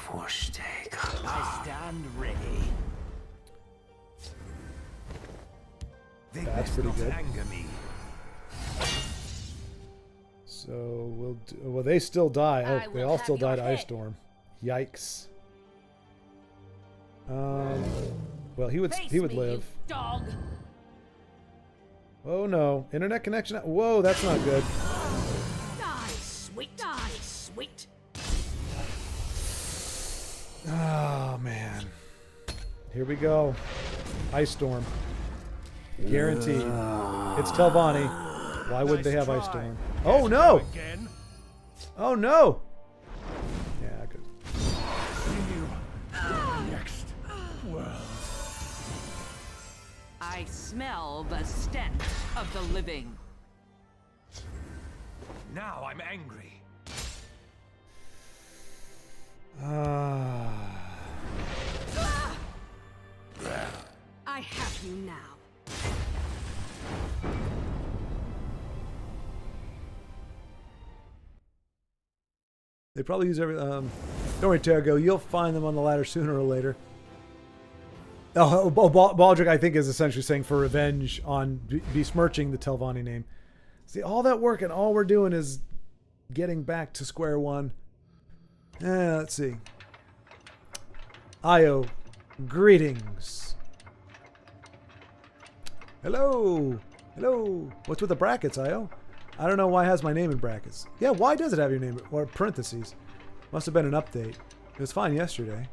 stand ready. That's pretty good. Anger me. So we'll do, well, they still die. I Oh, they will all have still die your to head. Ice Storm. Yikes. Well, he would Face live. You dog. Oh no, internet connection. Whoa, that's not good. Die, sweet. Die, sweet. Oh man. Here we go. Ice Storm. Guaranteed. It's Telvanni. Why wouldn't they have Ice Storm? Oh no! Again? Oh no! Yeah, good. Next world. I smell the stench of the living. Now I'm angry. I have you now. They probably use every. Don't worry, Tergo. You'll find them on the ladder sooner or later. Baldric, I think, is essentially saying for revenge on besmirching the Telvanni name. See, all that work and all we're doing is getting back to square one. Let's see. Io, greetings. Hello. Hello. What's with the brackets, Io? I don't know why it has my name in brackets. Yeah, why does it have your name or parentheses? Must have been an update. It was fine yesterday.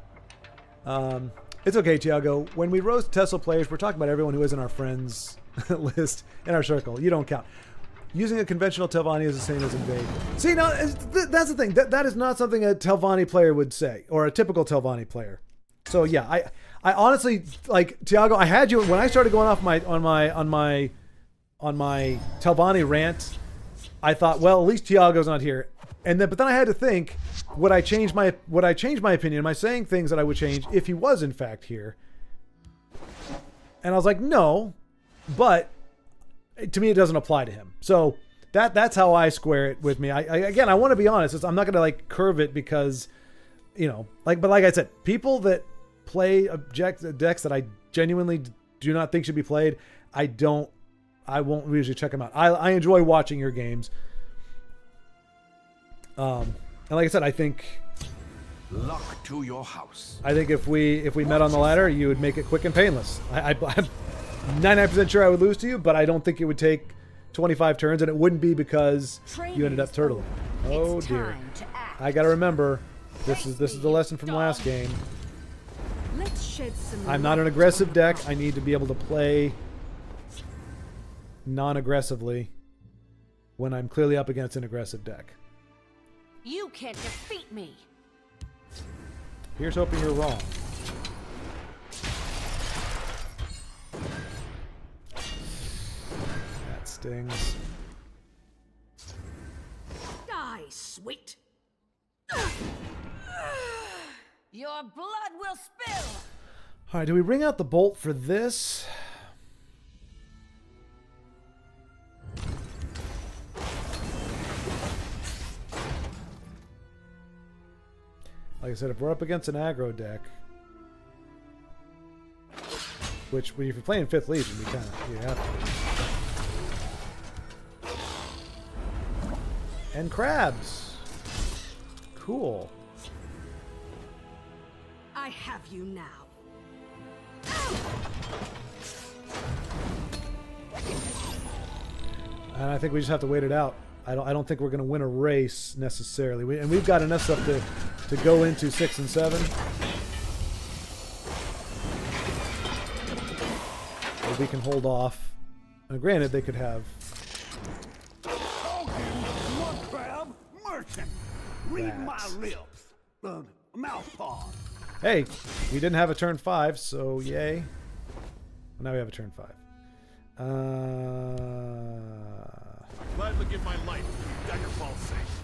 It's okay, Tiago. When we roast TESL players, we're talking about everyone who isn't our friends list in our circle. You don't count. Using a conventional Telvanni is the same as invade. See, now that's the thing. That is not something a Telvanni player would say, or a typical Telvanni player. So yeah, I honestly, like, Tiago, I had you when I started going off on my Telvanni rant. I thought, well, at least Tiago's not here. But then I had to think, would I change my opinion? Am I saying things that I would change if he was in fact here? And I was like, no, but to me it doesn't apply to him. So that's how I square it with me. Again, I want to be honest. I'm not going to like curve it because, you know, but like I said, people that play decks that I genuinely do not think should be played, I won't usually check them out. I enjoy watching your games. And like I said, I think Luck to your house. I think if we met on the ladder, you would make it quick and painless. I'm 99% sure I would lose to you, but I don't think it would take 25 turns, and it wouldn't be because you ended up turtling. Oh dear. I gotta remember, this is the lesson from last game. Let's shed some I'm not an aggressive deck. I need to be able to play non-aggressively when I'm clearly up against an aggressive deck. You can't defeat me. Here's hoping you're wrong. That stings. Die, sweet. Your blood will spill! All right, do we bring out the bolt for this? Like I said, if we're up against an aggro deck, which if you're playing 5th Legion, you have to. And crabs. Cool. I have you now. And I think we just have to wait it out. I don't think we're going to win a race necessarily. And we've got enough stuff to go into 6 and 7. But we can hold off. And granted, they could have. Mud crab merchant. Read my That. lips. Mouth paw. Hey, we didn't have a turn 5, so yay. Well, now we have a turn 5. Gladly give my life. Dagger falls safe.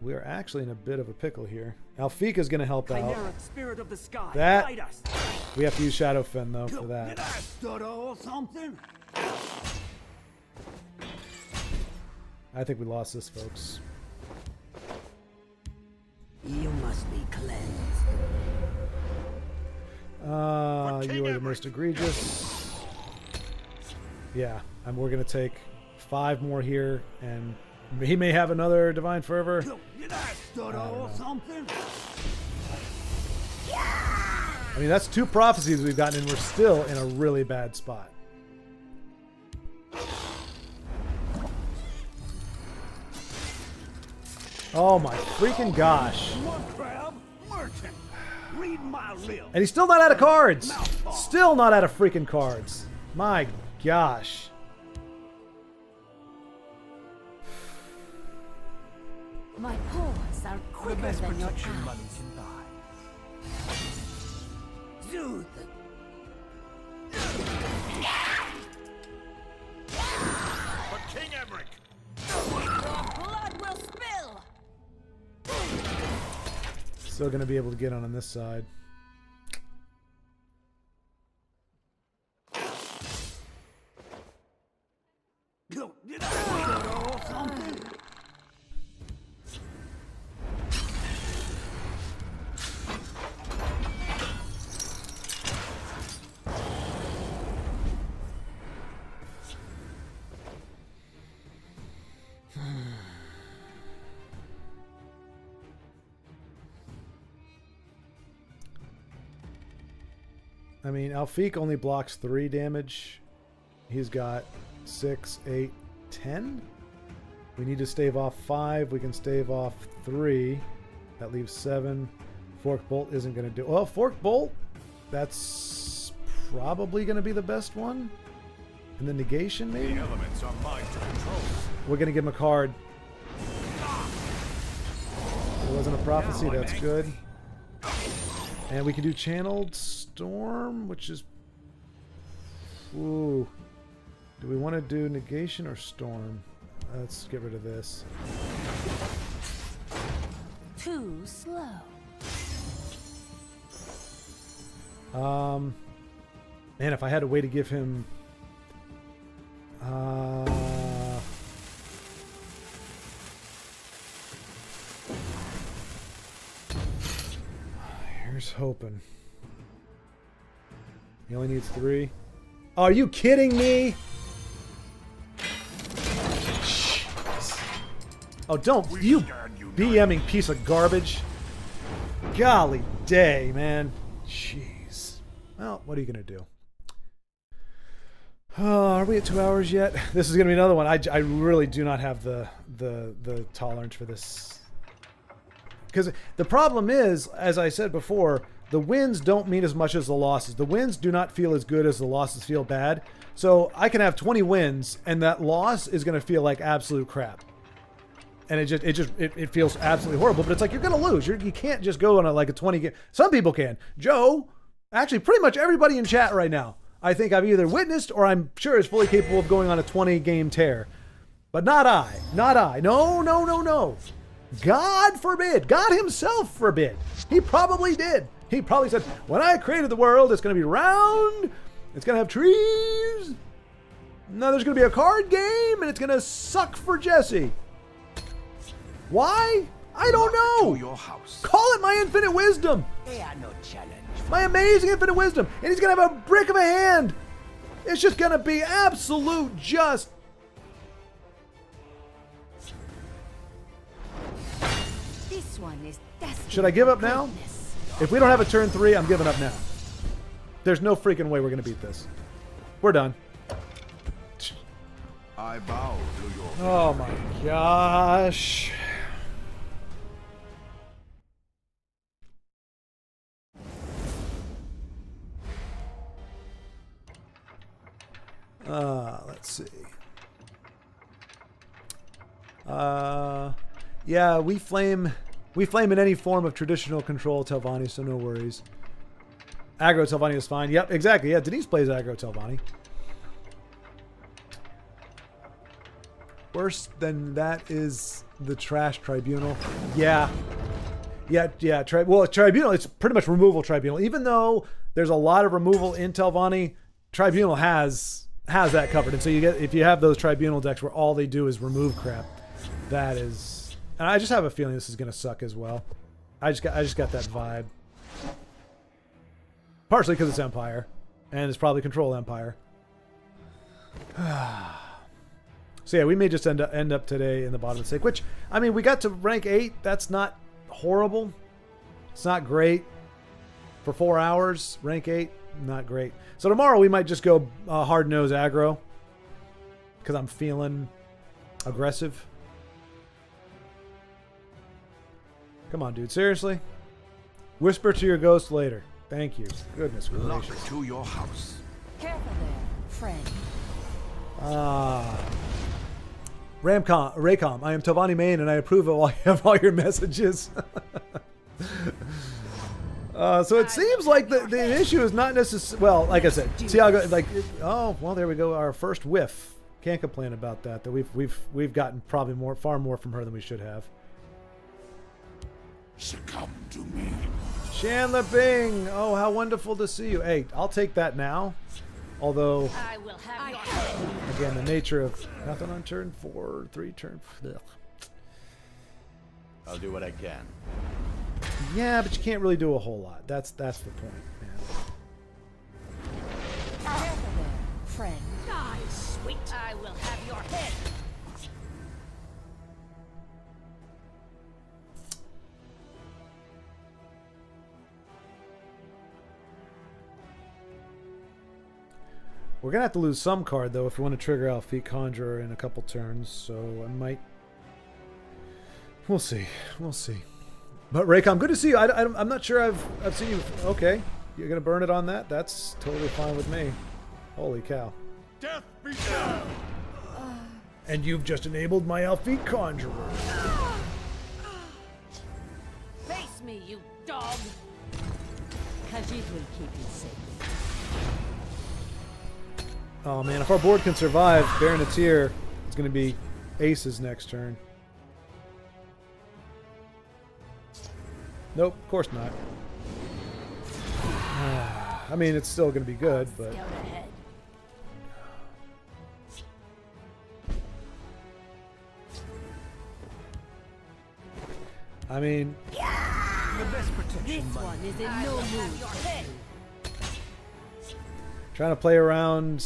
We are actually in a bit of a pickle here. Alfika's going to help out. Chimera, spirit of the sky, That- guide us. We have to use Shadowfen, though, for Did that. I stutter or something? I think we lost this, folks. You must be cleansed. You are the most egregious. Yeah, and we're going to take 5 more here, and he may have another Divine Fervor. Did I stutter or something? I mean, that's 2 prophecies we've gotten, and we're still in a really bad spot. Oh my freaking gosh. Mud crab merchant. Read my lips. And he's still not out of cards. Still not out of freaking cards. My gosh. My paws are quicker than your eyes. Zooth. But King Emmerich. Your blood will spill! Still going to be able to get on this side. Did I stutter or something? I mean, Alfiq only blocks 3 damage. He's got 6, 8, 10. We need to stave off 5. We can stave off 3. That leaves 7. Fork Bolt isn't going to do... Well, Fork Bolt, that's probably going to be the best one. And then Negation, maybe? The elements are mine to control. We're going to give him a card. It wasn't a prophecy. That's good. And we can do Channeled Storm, which is... Ooh. Do we want to do Negation or Storm? Let's get rid of this. Too slow. Man, if I had a way to give him... Here's hoping. He only needs 3. Oh, are you kidding me? Jeez. Oh, don't you BMing piece of garbage. Golly day, man. Jeez. Well, what are you going to do? Are we at 2 hours yet? This is going to be another one. I really do not have the tolerance for this. Because the problem is, as I said before, the wins don't mean as much as the losses. The wins do not feel as good as the losses feel bad. So I can have 20 wins, and that loss is going to feel like absolute crap. And it feels absolutely horrible. But it's like, you're going to lose. You can't just go on like a 20 game. Some people can. Joe, actually pretty much everybody in chat right now, I think I've either witnessed or I'm sure is fully capable of going on a 20 game tear. But not I. Not I. No, no, no, no. God forbid. God himself forbid. He probably did. He probably said, when I created the world, it's going to be round. It's going to have trees. Now there's going to be a card game, and it's going to suck for Jesse. Why? I don't know. To your house. Call it my infinite wisdom. They are no challenge. My amazing infinite wisdom. And he's going to have a brick of a hand. It's just going to be absolute just. This one is destined. Should I give up now? greatness. If we don't have a turn 3, I'm giving up now. There's no freaking way we're going to beat this. We're done. I bow to your. Oh my gosh. Let's see. Yeah, we flame in any form of traditional control Telvanni, so no worries. Aggro Telvanni is fine. Yep, exactly. Yeah, Denise plays aggro Telvanni. Worse than that is the Trash Tribunal. Yeah. Yeah. Tribunal, it's pretty much removal Tribunal. Even though there's a lot of removal in Telvanni, Tribunal has that covered. And so you get, if you have those Tribunal decks where all they do is remove crap, that is, and I just have a feeling this is going to suck as well. I just got that vibe. Partially because it's Empire, and it's probably Control Empire. So yeah, we may just end up today in the bottom of the stake, which, I mean, we got to rank 8. That's not horrible. It's not great. For 4 hours, rank 8, not great. So tomorrow we might just go hard-nose aggro, because I'm feeling aggressive. Come on, dude. Seriously? Whisper to your ghost later. Thank you. Goodness Luck gracious. to your house. Careful there, friend. Raycom, I am Telvanni Main, and I approve of all your messages. So it seems like the issue is not necessarily, well, like I said, see how oh, well, there we go, our first whiff. Can't complain about that. That we've gotten probably far more from her than we should have. Succumb to me. Chandler Bing, oh, how wonderful to see you. Hey, I'll take that now. Although, I will have your head. again, the nature of nothing on turn 4, 3 turn. Ugh. I'll do what I can. Yeah, but you can't really do a whole lot. That's the point, man. Careful there, friend. Die, sweet. I will have your head. We're gonna have to lose some card though if we want to trigger Alfie Conjurer in a couple turns. So I might. We'll see. We'll see. But Raycom, good to see you. I'm not sure I've seen you. Okay, you're gonna burn it on that. That's totally fine with me. Holy cow! Death be done. And you've just enabled my Alfie Conjurer. Face me, you dog. Khajiit will keep you safe. Oh man, if our board can survive, Baroneteer is gonna be aces next turn. Nope, of course not. I mean, it's still going to be good, but... Scout ahead. I mean... The best protection This one is in no mood. Your head. Trying to play around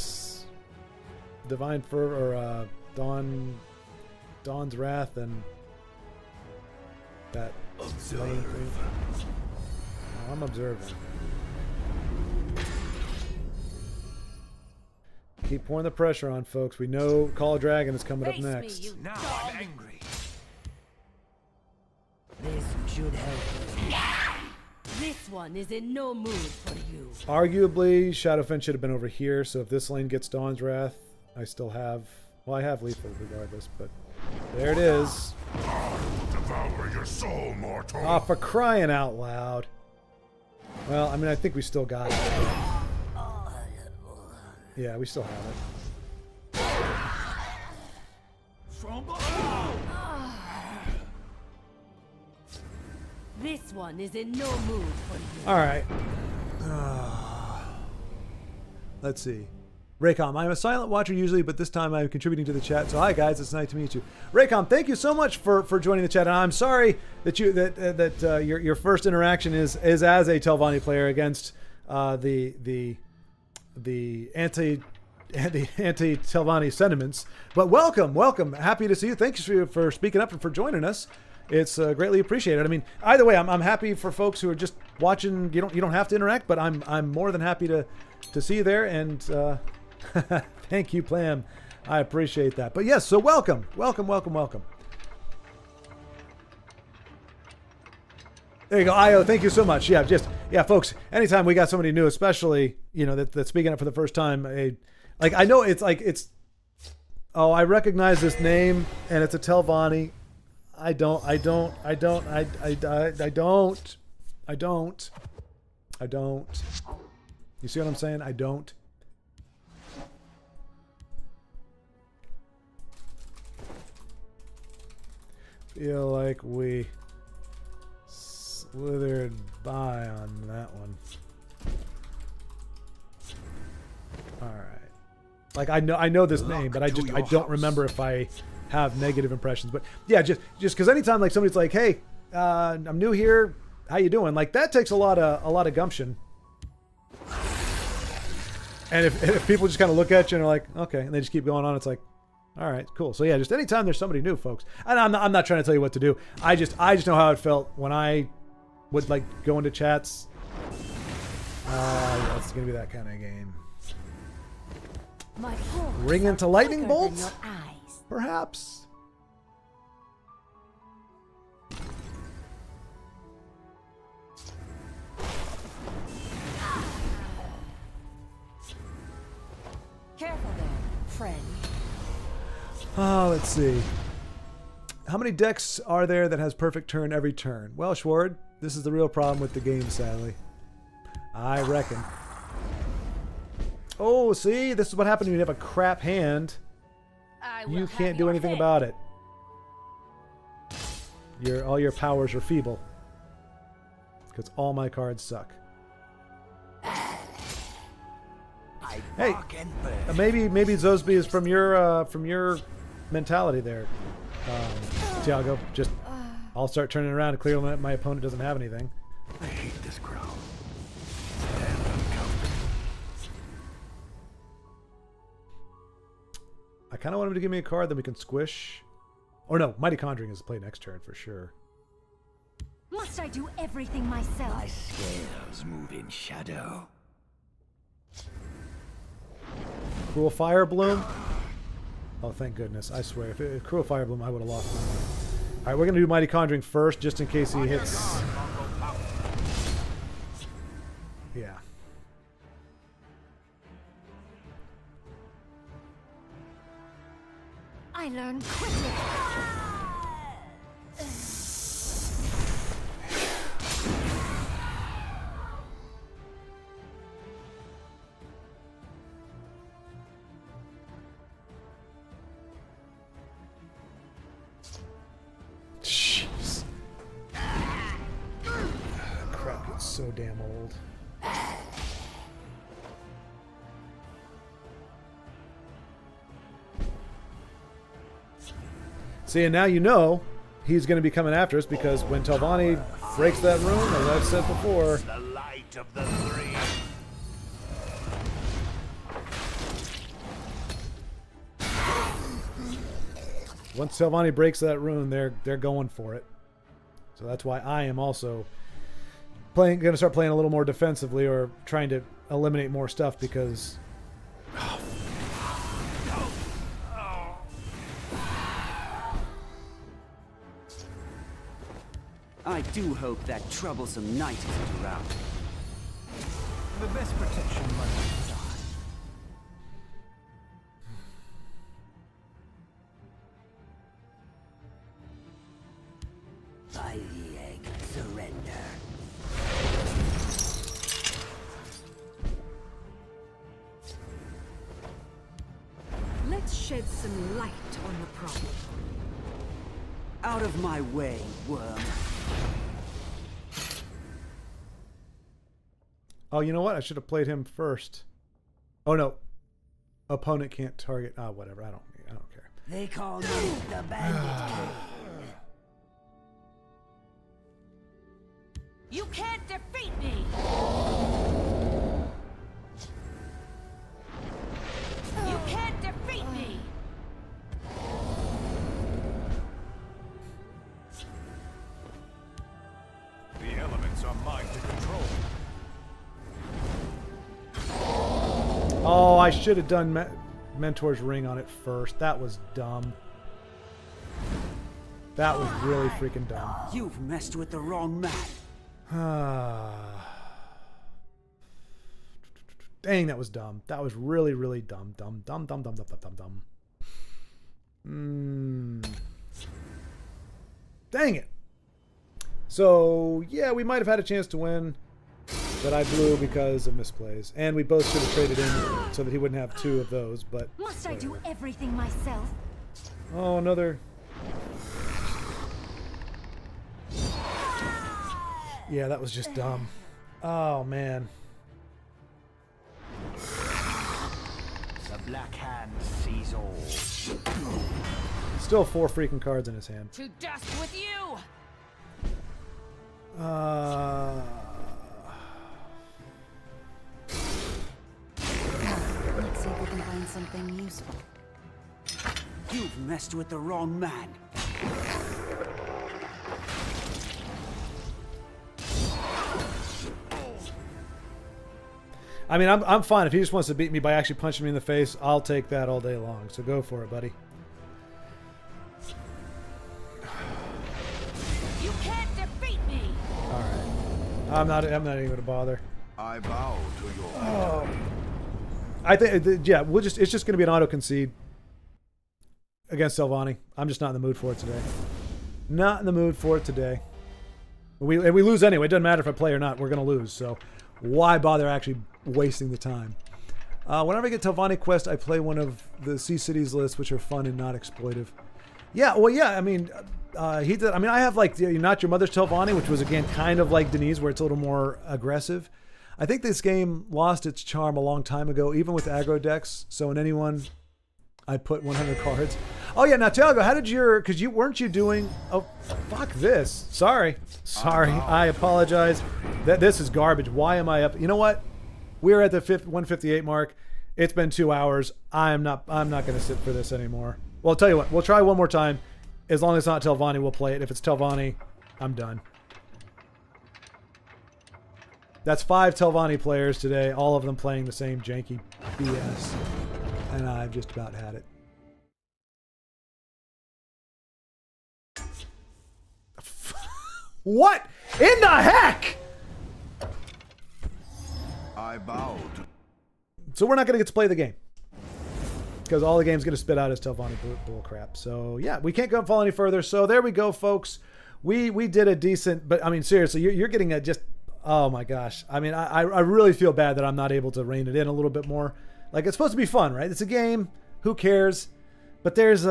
Divine Fervor, or Dawn's Wrath, and that slaying thing. Oh, I'm observing. Keep pouring the pressure on, folks. We know Call of Dragon is coming up Face me, next. you Now dog. I'm angry. This should help. This one is in no mood for you. Arguably, Shadowfen should have been over here, so if this lane gets Dawn's Wrath, I still have... Well, I have Lethal regardless, but there it is. Devour your soul, mortal. Oh, for crying out loud. Well, I mean, I think we still got it. Yeah, we still have it. This one is in no mood for you. All right. Let's see. Raycom, I'm a silent watcher usually, but this time I'm contributing to the chat. So hi guys, it's nice to meet you. Raycom, thank you so much for joining the chat. And I'm sorry that your first interaction is as a Telvanni player against the anti-Telvanni sentiments. But welcome. Happy to see you. Thanks for speaking up and for joining us. It's greatly appreciated. I mean, either way, I'm happy for folks who are just watching. You don't have to interact, but I'm more than happy to see you there. And thank you, Plam. I appreciate that. But yes, so welcome. There you go, Io. Thank you so much. Yeah, folks. Anytime we got somebody new, especially that's speaking up for the first time, I know it's. Oh, I recognize this name, and it's a Telvanni. I don't. You see what I'm saying? I don't. Feel like we slithered by on that one. All right. Like I know this name, but I don't remember if I have negative impressions. But yeah, just because anytime like somebody's like, "Hey, I'm new here. How you doing?" Like that takes a lot of gumption. And if people just kind of look at you and are like, "Okay," and they just keep going on, it's like, all right, cool. So yeah, just anytime there's somebody new, folks. And I'm not trying to tell you what to do. I just know how it felt when I would like go into chats. Yeah, it's gonna be that kind of game. My horns Ring into are lightning quicker than bolts? your eyes. Perhaps. Careful there, friend. Oh, let's see. How many decks are there that has perfect turn every turn? Well, Schward, this is the real problem with the game, sadly. I reckon. Oh, see? This is what happens when you have a crap hand. You can't do anything about it. All your powers are feeble. Because all my cards suck. Hey, maybe Zosby is from your mentality there, Tiago. Just I'll start turning around and clearly my opponent doesn't have anything. I hate this crowd. I kind of want him to give me a card that we can squish. Or no, Mighty Conjuring is play next turn for sure. Must I do everything myself? My scales move in shadow. Cruel Fire Bloom. Oh, thank goodness. I swear. If Cruel Fire Bloom, I would have lost my mind. All right, we're going to do Mighty Conjuring first, just in case he hits. Yeah. I learn quickly. Jeez. Crap, it's so damn old. See, and now you know he's going to be coming after us because when Telvanni breaks that rune, as I've said before, The light of the three. once Telvanni breaks that rune, they're going for it. So that's why I am also going to start playing a little more defensively or trying to eliminate more stuff because. I do hope that troublesome knight isn't around. The best protection must die. By the egg, surrender. Let's shed some light on the problem. Out of my way, worm. Oh, you know what? I should have played him first. Oh no, opponent can't target. Ah, whatever. I don't care. They call me the Bandit King. You can't defeat me! You can't defeat me! The elements are mine to control. Oh, I should have done Mentor's Ring on it first. That was dumb. That was really freaking dumb. You've messed with the wrong man. Dang, that was dumb. That was really, really dumb. Dumb. Dang it. So, yeah, we might have had a chance to win, but I blew because of misplays. And we both should have traded in so that he wouldn't have two of those, but... Must I do everything myself? Oh, another... Yeah, that was just dumb. Oh, man. The Black Hand sees all. Still 4 freaking cards in his hand. To dust with you! Let's see if we can find something useful. You've messed with the wrong man. I mean, I'm fine. If he just wants to beat me by actually punching me in the face, I'll take that all day long. So go for it, buddy. You can't defeat me! All right. I'm not even going to bother. I bow to your Oh. I think, yeah, it's just going to be an auto concede against Selvani. I'm just not in the mood for it today. Not in the mood for it today. We lose anyway. It doesn't matter if I play or not. We're going to lose. So why bother actually wasting the time? Whenever I get Telvanni quest, I play one of the Sea Cities lists, which are fun and not exploitive. Yeah, well, yeah. I mean, he did. I mean, I have like Not Your Mother's Telvanni, which was again kind of like Denise, where it's a little more aggressive. I think this game lost its charm a long time ago, even with aggro decks. So in anyone, I put 100 cards. Oh yeah, now Tiago, how did because weren't you doing? Oh, fuck this. Sorry. I apologize. This is garbage. Why am I up? You know what? We're at the 158 mark. It's been 2 hours. I'm not going to sit for this anymore. Well, I'll tell you what. We'll try one more time. As long as it's not Telvanni, we'll play it. If it's Telvanni, I'm done. That's 5 Telvanni players today, all of them playing the same janky BS. And I've just about had it. What in the heck? I bow to So we're not going to get to play the game. Because all the game's going to spit out is Telvanni bull crap. So yeah, we can't go fall any further. So there we go, folks. We did a decent, but I mean, seriously, you're getting a just... Oh my gosh. I mean, I really feel bad that I'm not able to rein it in a little bit more. Like, it's supposed to be fun, right? It's a game. Who cares? But there's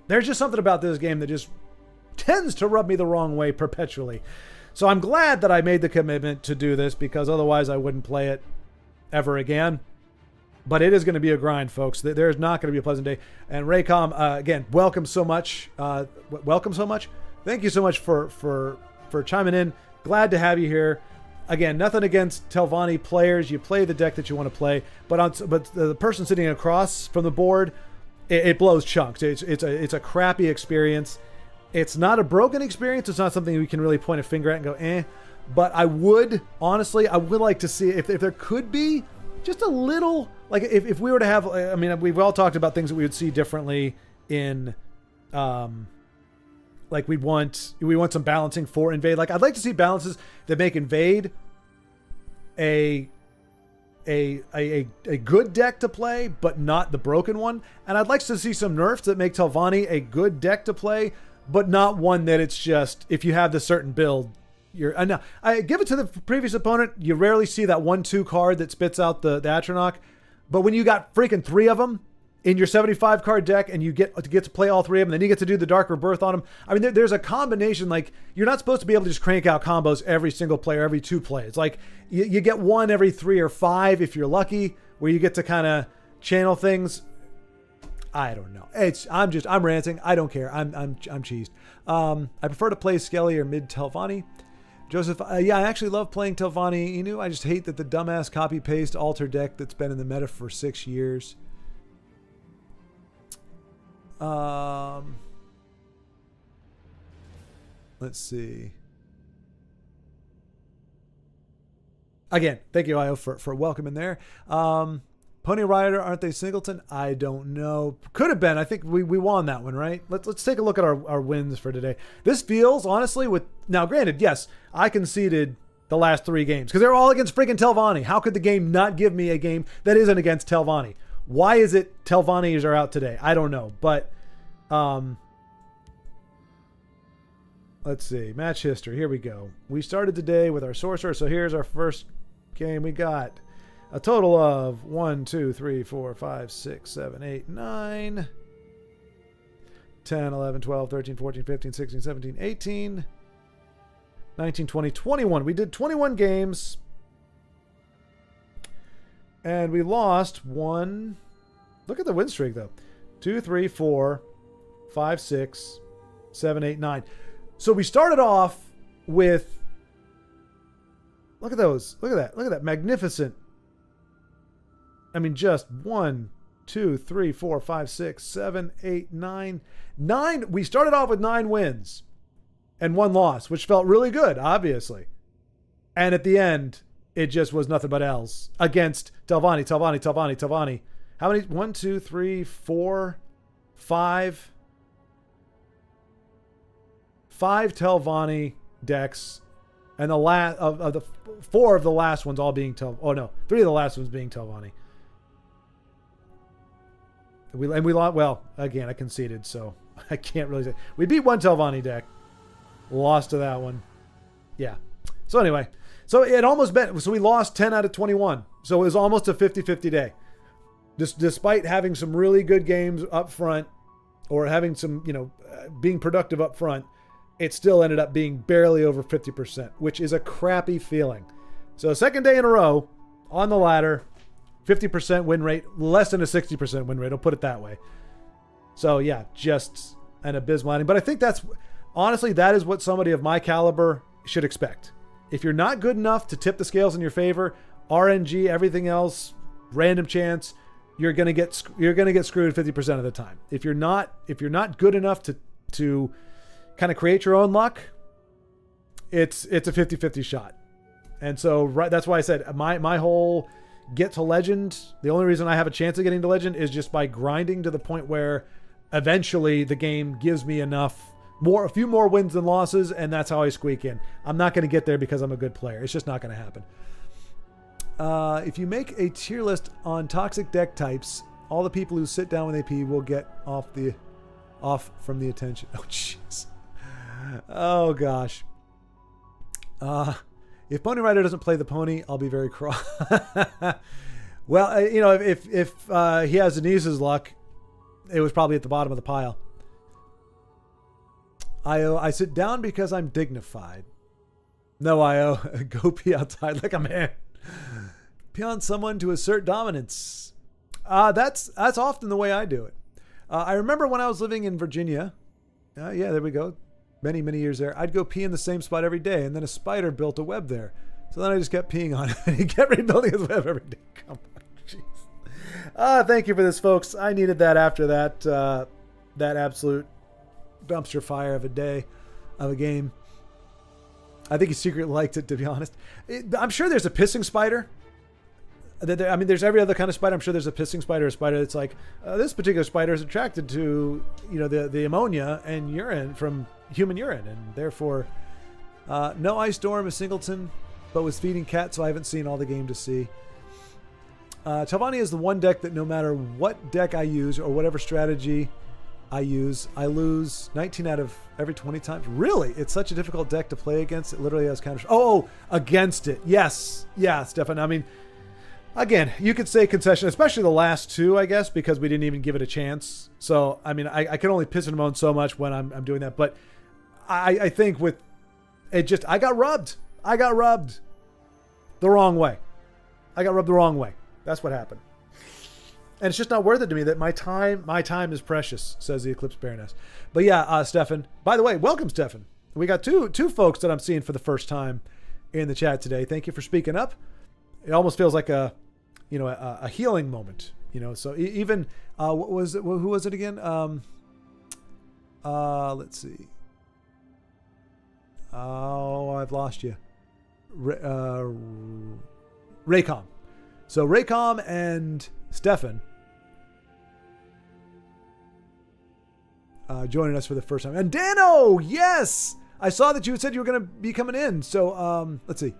just something about this game that just tends to rub me the wrong way perpetually. So I'm glad that I made the commitment to do this, because otherwise I wouldn't play it ever again. But it is going to be a grind, folks. There's not going to be a pleasant day. And Raycom, again, welcome so much. Welcome so much. Thank you so much for chiming in. Glad to have you here. Again, nothing against Telvanni players. You play the deck that you want to play, but the person sitting across from the board, it blows chunks. It's a crappy experience. It's not a broken experience. It's not something we can really point a finger at and go, eh. But I would like to see if there could be just a little, like if we were to have, I mean, we've all talked about things that we would see differently in, like we want some balancing for Invade. Like I'd like to see balances that make Invade a good deck to play, but not the broken one. And I'd like to see some nerfs that make Telvanni a good deck to play, but not one that it's just, if you have this certain build, you're... now, I give it to the previous opponent, you rarely see that 1-2 card that spits out the Atronach, but when you got freaking 3 of them, in your 75 card deck, and you get to play all three of them. Then you get to do the Dark Rebirth on them. I mean, there's a combination. Like, you're not supposed to be able to just crank out combos every single player, every 2 plays. Like, you get one every 3 or 5 if you're lucky, where you get to kind of channel things. I don't know. I'm ranting. I don't care. I'm cheesed. I prefer to play Skelly or mid Telvanni. Joseph, yeah, I actually love playing Telvanni Inu. I just hate that the dumbass copy-paste alter deck that's been in the meta for 6 years. Let's see. Again, thank you, Io, for welcoming there. Pony Rider, aren't they singleton? I don't know. Could have been. I think we won that one, right? Let's take a look at our wins for today. This feels, honestly, now granted, yes, I conceded the last 3 games because they're all against freaking Telvanni. How could the game not give me a game that isn't against Telvanni? Why is it Telvannis are out today? I don't know. But let's see. Match history. Here we go. We started today with our sorcerer. So here's our first game. We got a total of 1, 2, 3, 4, 5, 6, 7, 8, 9, 10, 11, 12, 13, 14, 15, 16, 17, 18, 19, 20, 21. We did 21 games. And we lost 1. Look at the win streak, though. 2, 3, 4, 5, 6, 7, 8, 9. So we started off with, look at those. Look at that. Look at that. Magnificent. I mean, just 1, 2, 3, 4, 5, 6, 7, 8, 9. 9. We started off with 9 wins and 1 loss, which felt really good, obviously. And at the end, it just was nothing but L's against Telvanni. How many? 1, 2, 3, 4, 5. 5 Telvanni decks, and the last of the 4 of the last ones all being 3 of the last ones being Telvanni. We lost. Well, again, I conceded, so I can't really say. We beat 1 Telvanni deck, lost to that one. Yeah. So anyway, so it almost been. So we lost 10 out of 21. So it was almost a 50-50 day. Despite having some really good games up front, or having some, being productive up front, it still ended up being barely over 50%, which is a crappy feeling. So second day in a row on the ladder, 50% win rate, less than a 60% win rate. I'll put it that way. So yeah, just an abysmal ending. But I think honestly, that is what somebody of my caliber should expect. If you're not good enough to tip the scales in your favor, RNG, everything else, random chance, you're gonna get screwed 50% of the time. If you're not good enough to kind of create your own luck, it's a 50-50 shot. And so that's why I said my whole get to legend, the only reason I have a chance of getting to legend is just by grinding to the point where eventually the game gives me a few more wins than losses, and that's how I squeak in. I'm not going to get there because I'm a good player. It's just not going to happen. If you make a tier list on toxic deck types, all the people who sit down with AP will get off from the attention. Oh, jeez. Oh, gosh. If Pony Rider doesn't play the pony, I'll be very cross. Well, if he has Denise's luck, it was probably at the bottom of the pile. I sit down because I'm dignified. No, Io, go pee outside like a man. Pee on someone to assert dominance. That's often the way I do it. I remember when I was living in Virginia. Yeah, there we go. Many, many years there. I'd go pee in the same spot every day, and then a spider built a web there. So then I just kept peeing on it, and he kept rebuilding his web every day. Come on, jeez. Thank you for this, folks. I needed that after that absolute dumpster fire of a game. I think he secretly liked it, to be honest. I'm sure there's a pissing spider. There's every other kind of spider. I'm sure there's a pissing spider, a spider that's like, this particular spider is attracted to, the ammonia and urine from human urine, and therefore, no Ice Storm is singleton, but was feeding cat, so I haven't seen all the game to see. Telvanni is the one deck that no matter what deck I use or whatever strategy I use, I lose 19 out of every 20 times. Really? It's such a difficult deck to play against. It literally has counters. Oh, against it. Yes. Yeah, Stefan. Again, you could say concession, especially the last two, I guess, because we didn't even give it a chance. So, I mean, I can only piss and moan so much when I'm doing that. But I think with it just, I got rubbed. I got rubbed the wrong way. I got rubbed the wrong way. That's what happened. And it's just not worth it to me that my time is precious, says the Eclipse Baroness. But yeah, Stefan, by the way, welcome, Stefan. We got two folks that I'm seeing for the first time in the chat today. Thank you for speaking up. It almost feels like a healing moment, so even who was it again? Let's see. Oh, I've lost you. Raycom. So Raycom and Stefan joining us for the first time. And Dano, yes! I saw that you said you were going to be coming in. So let's see.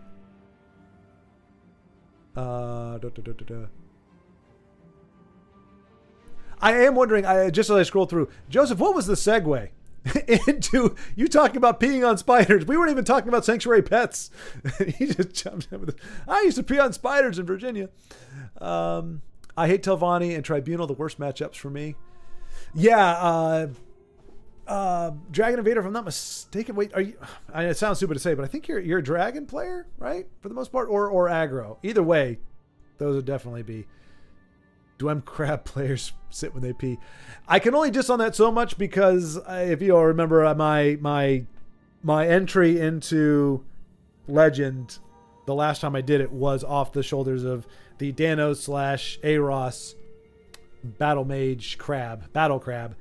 I am wondering, just as I scroll through, Joseph, what was the segue into you talking about peeing on spiders? We weren't even talking about sanctuary pets. He just jumped in with it. I used to pee on spiders in Virginia. I hate Telvanni and Tribunal, the worst matchups for me. Yeah, Dragon Invader, if I'm not mistaken. Wait, are you? It sounds stupid to say, but I think you're a dragon player, right? For the most part, or aggro. Either way, those would definitely be. Dwem crab players sit when they pee. I can only diss on that so much because if you all remember my entry into Legend, the last time I did it was off the shoulders of the Dano/Aros battle crab.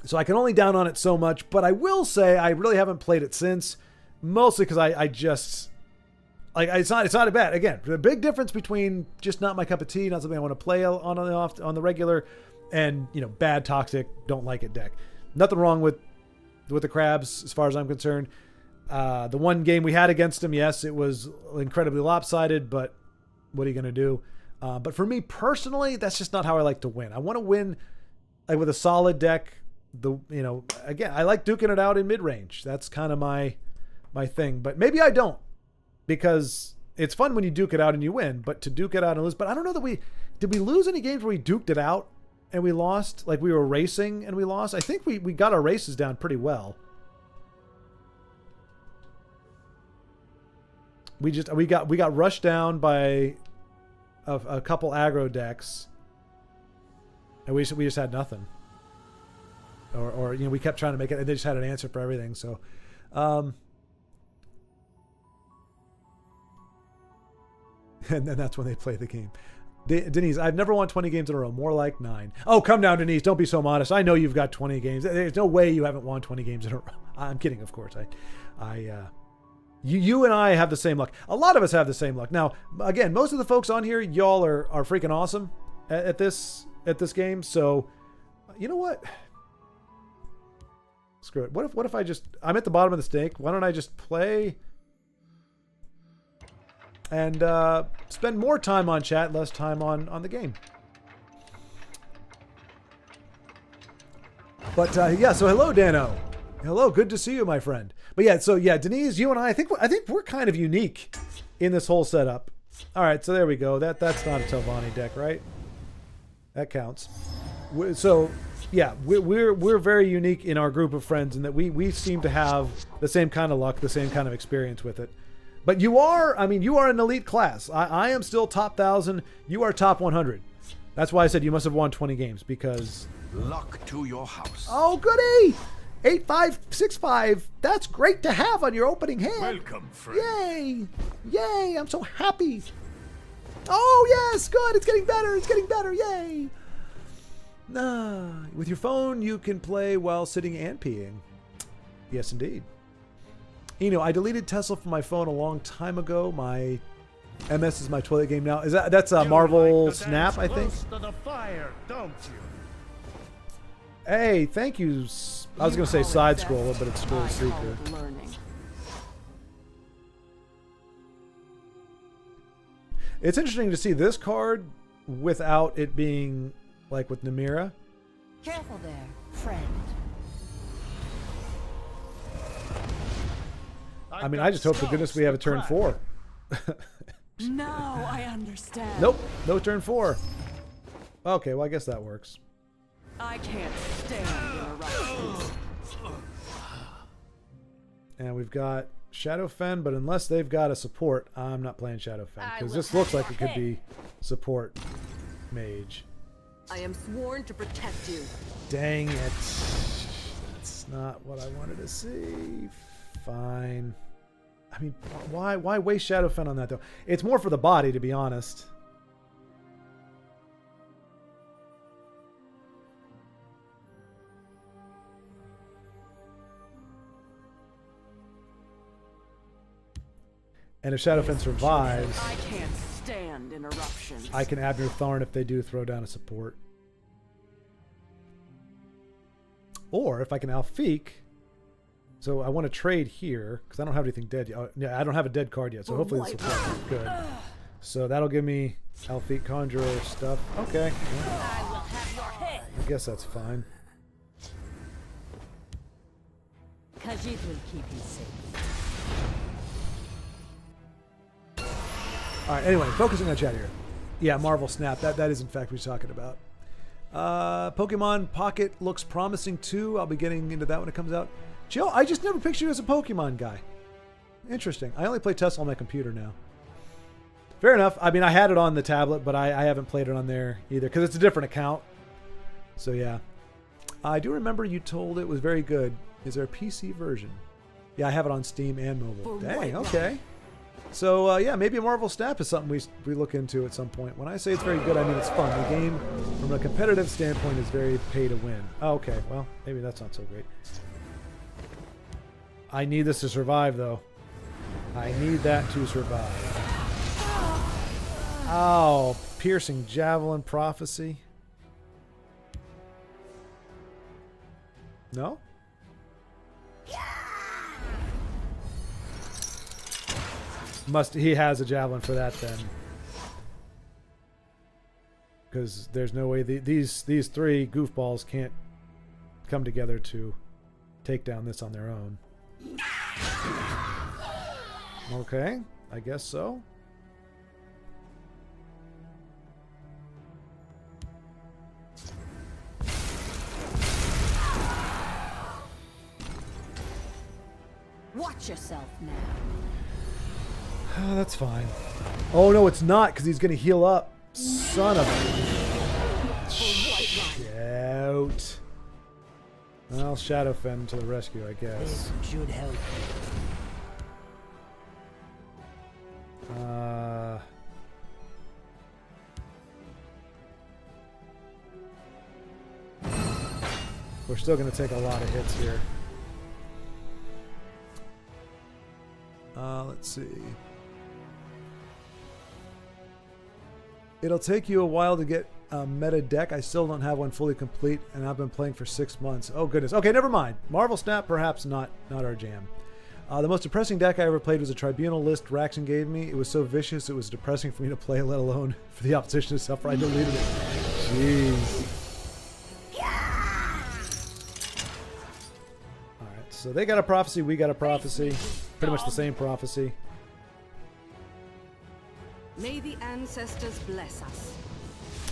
So I can only down on it so much, but I will say I really haven't played it since, mostly because I just like it's not a bad. Again, the big difference between just not my cup of tea, not something I want to play on the regular, and bad toxic, don't like it deck. Nothing wrong with the crabs as far as I'm concerned. The one game we had against them, yes, it was incredibly lopsided, but what are you going to do? But for me personally, that's just not how I like to win. I want to win like with a solid deck. Again, I like duking it out in mid range. That's kind of my thing. But maybe I don't, because it's fun when you duke it out and you win. But to duke it out and lose, but I don't know that did we lose any games where we duked it out and we lost? Like we were racing and we lost. I think we got our races down pretty well. We got rushed down by a couple aggro decks, and we just had nothing. Or we kept trying to make it, and they just had an answer for everything. So, and then that's when they play the game. Denise, I've never won 20 games in a row. More like 9. Oh, come down, Denise. Don't be so modest. I know you've got 20 games. There's no way you haven't won 20 games in a row. I'm kidding, of course. You and I have the same luck. A lot of us have the same luck. Now, again, most of the folks on here, y'all are freaking awesome at this game. So, you know what? Screw it. What if I'm at the bottom of the stake. Why don't I just play and spend more time on chat, less time on the game? But yeah, so hello, Dano. Hello, good to see you, my friend. But yeah, so yeah, Denise, you and I think we're kind of unique in this whole setup. All right, so there we go. That's not a Telvanni deck, right? That counts. So yeah, we're very unique in our group of friends in that we seem to have the same kind of luck, the same kind of experience with it. But you are an elite class. I am still top 1,000. You are top 100. That's why I said you must have won 20 games, because Luck to your house. oh goody, 8565. That's great to have on your opening hand. Welcome, friend. Yay! Yay! I'm so happy. Oh yes, good. It's getting better. It's getting better. Yay! With your phone, you can play while sitting and peeing. Yes, indeed. I deleted TESL from my phone a long time ago. My MS is my toilet game now. That's a Marvel Snap, I think. To the fire, don't you? Hey, thank you. I was going to say side scroller, but it's scroll seeker. It's interesting to see this card without it being like with Namira. Careful there, friend. I mean, I just hope to goodness we have a turn 4. Now I understand. Nope. No turn 4. Okay, well, I guess that works. I can't stand interruptions. And we've got Shadowfen, but unless they've got a support, I'm not playing Shadowfen. I Because will this looks have like it your could be support mage. I am sworn to protect you. Dang it. That's not what I wanted to see. Fine. I mean, why waste Shadowfen on that, though? It's more for the body, to be honest. And if Shadowfen survives, I can't stand interruptions. I can Abner Thorn if they do throw down a support. Or if I can Alfiq. So I want to trade here because I don't have anything dead yet. Yeah, I don't have a dead card yet, so hopefully this will work good. So that'll give me Alfiq Conjurer stuff. Okay. Well, I will have your head. I guess that's fine. Khajiit will keep you safe. All right. Anyway, focusing on chat here. Yeah, Marvel Snap. That is in fact what we're talking about. Pokemon Pocket looks promising too. I'll be getting into that when it comes out. Jill, I just never pictured you as a Pokemon guy. Interesting. I only play TESL on my computer now. Fair enough. I mean, I had it on the tablet, but I haven't played it on there either because it's a different account. So yeah. I do remember you told it was very good. Is there a PC version? Yeah, I have it on Steam and mobile. Dang, okay. So yeah, maybe a Marvel Snap is something we look into at some point. When I say it's very good, I mean it's fun. The game, from a competitive standpoint, is very pay to win. Oh, okay, well, maybe that's not so great. I need this to survive, though. I need that to survive. Oh, piercing javelin prophecy. No? He has a javelin for that then. Because there's no way these three goofballs can't come together to take down this on their own. Okay, I guess so. Watch yourself now. Oh, that's fine. Oh no, it's not because he's gonna heal up. Son of a shout. Well, Shadowfen to the rescue, I guess. This should help. We're still gonna take a lot of hits here. Let's see. It'll take you a while to get a meta deck. I still don't have one fully complete, and I've been playing for 6 months. Oh, goodness. Okay, never mind. Marvel Snap, perhaps not our jam. The most depressing deck I ever played was a Tribunal list Raxon gave me. It was so vicious, it was depressing for me to play, let alone for the opposition to suffer. I deleted it. Jeez. All right, so they got a prophecy, we got a prophecy. Pretty much the same prophecy. May the ancestors bless us.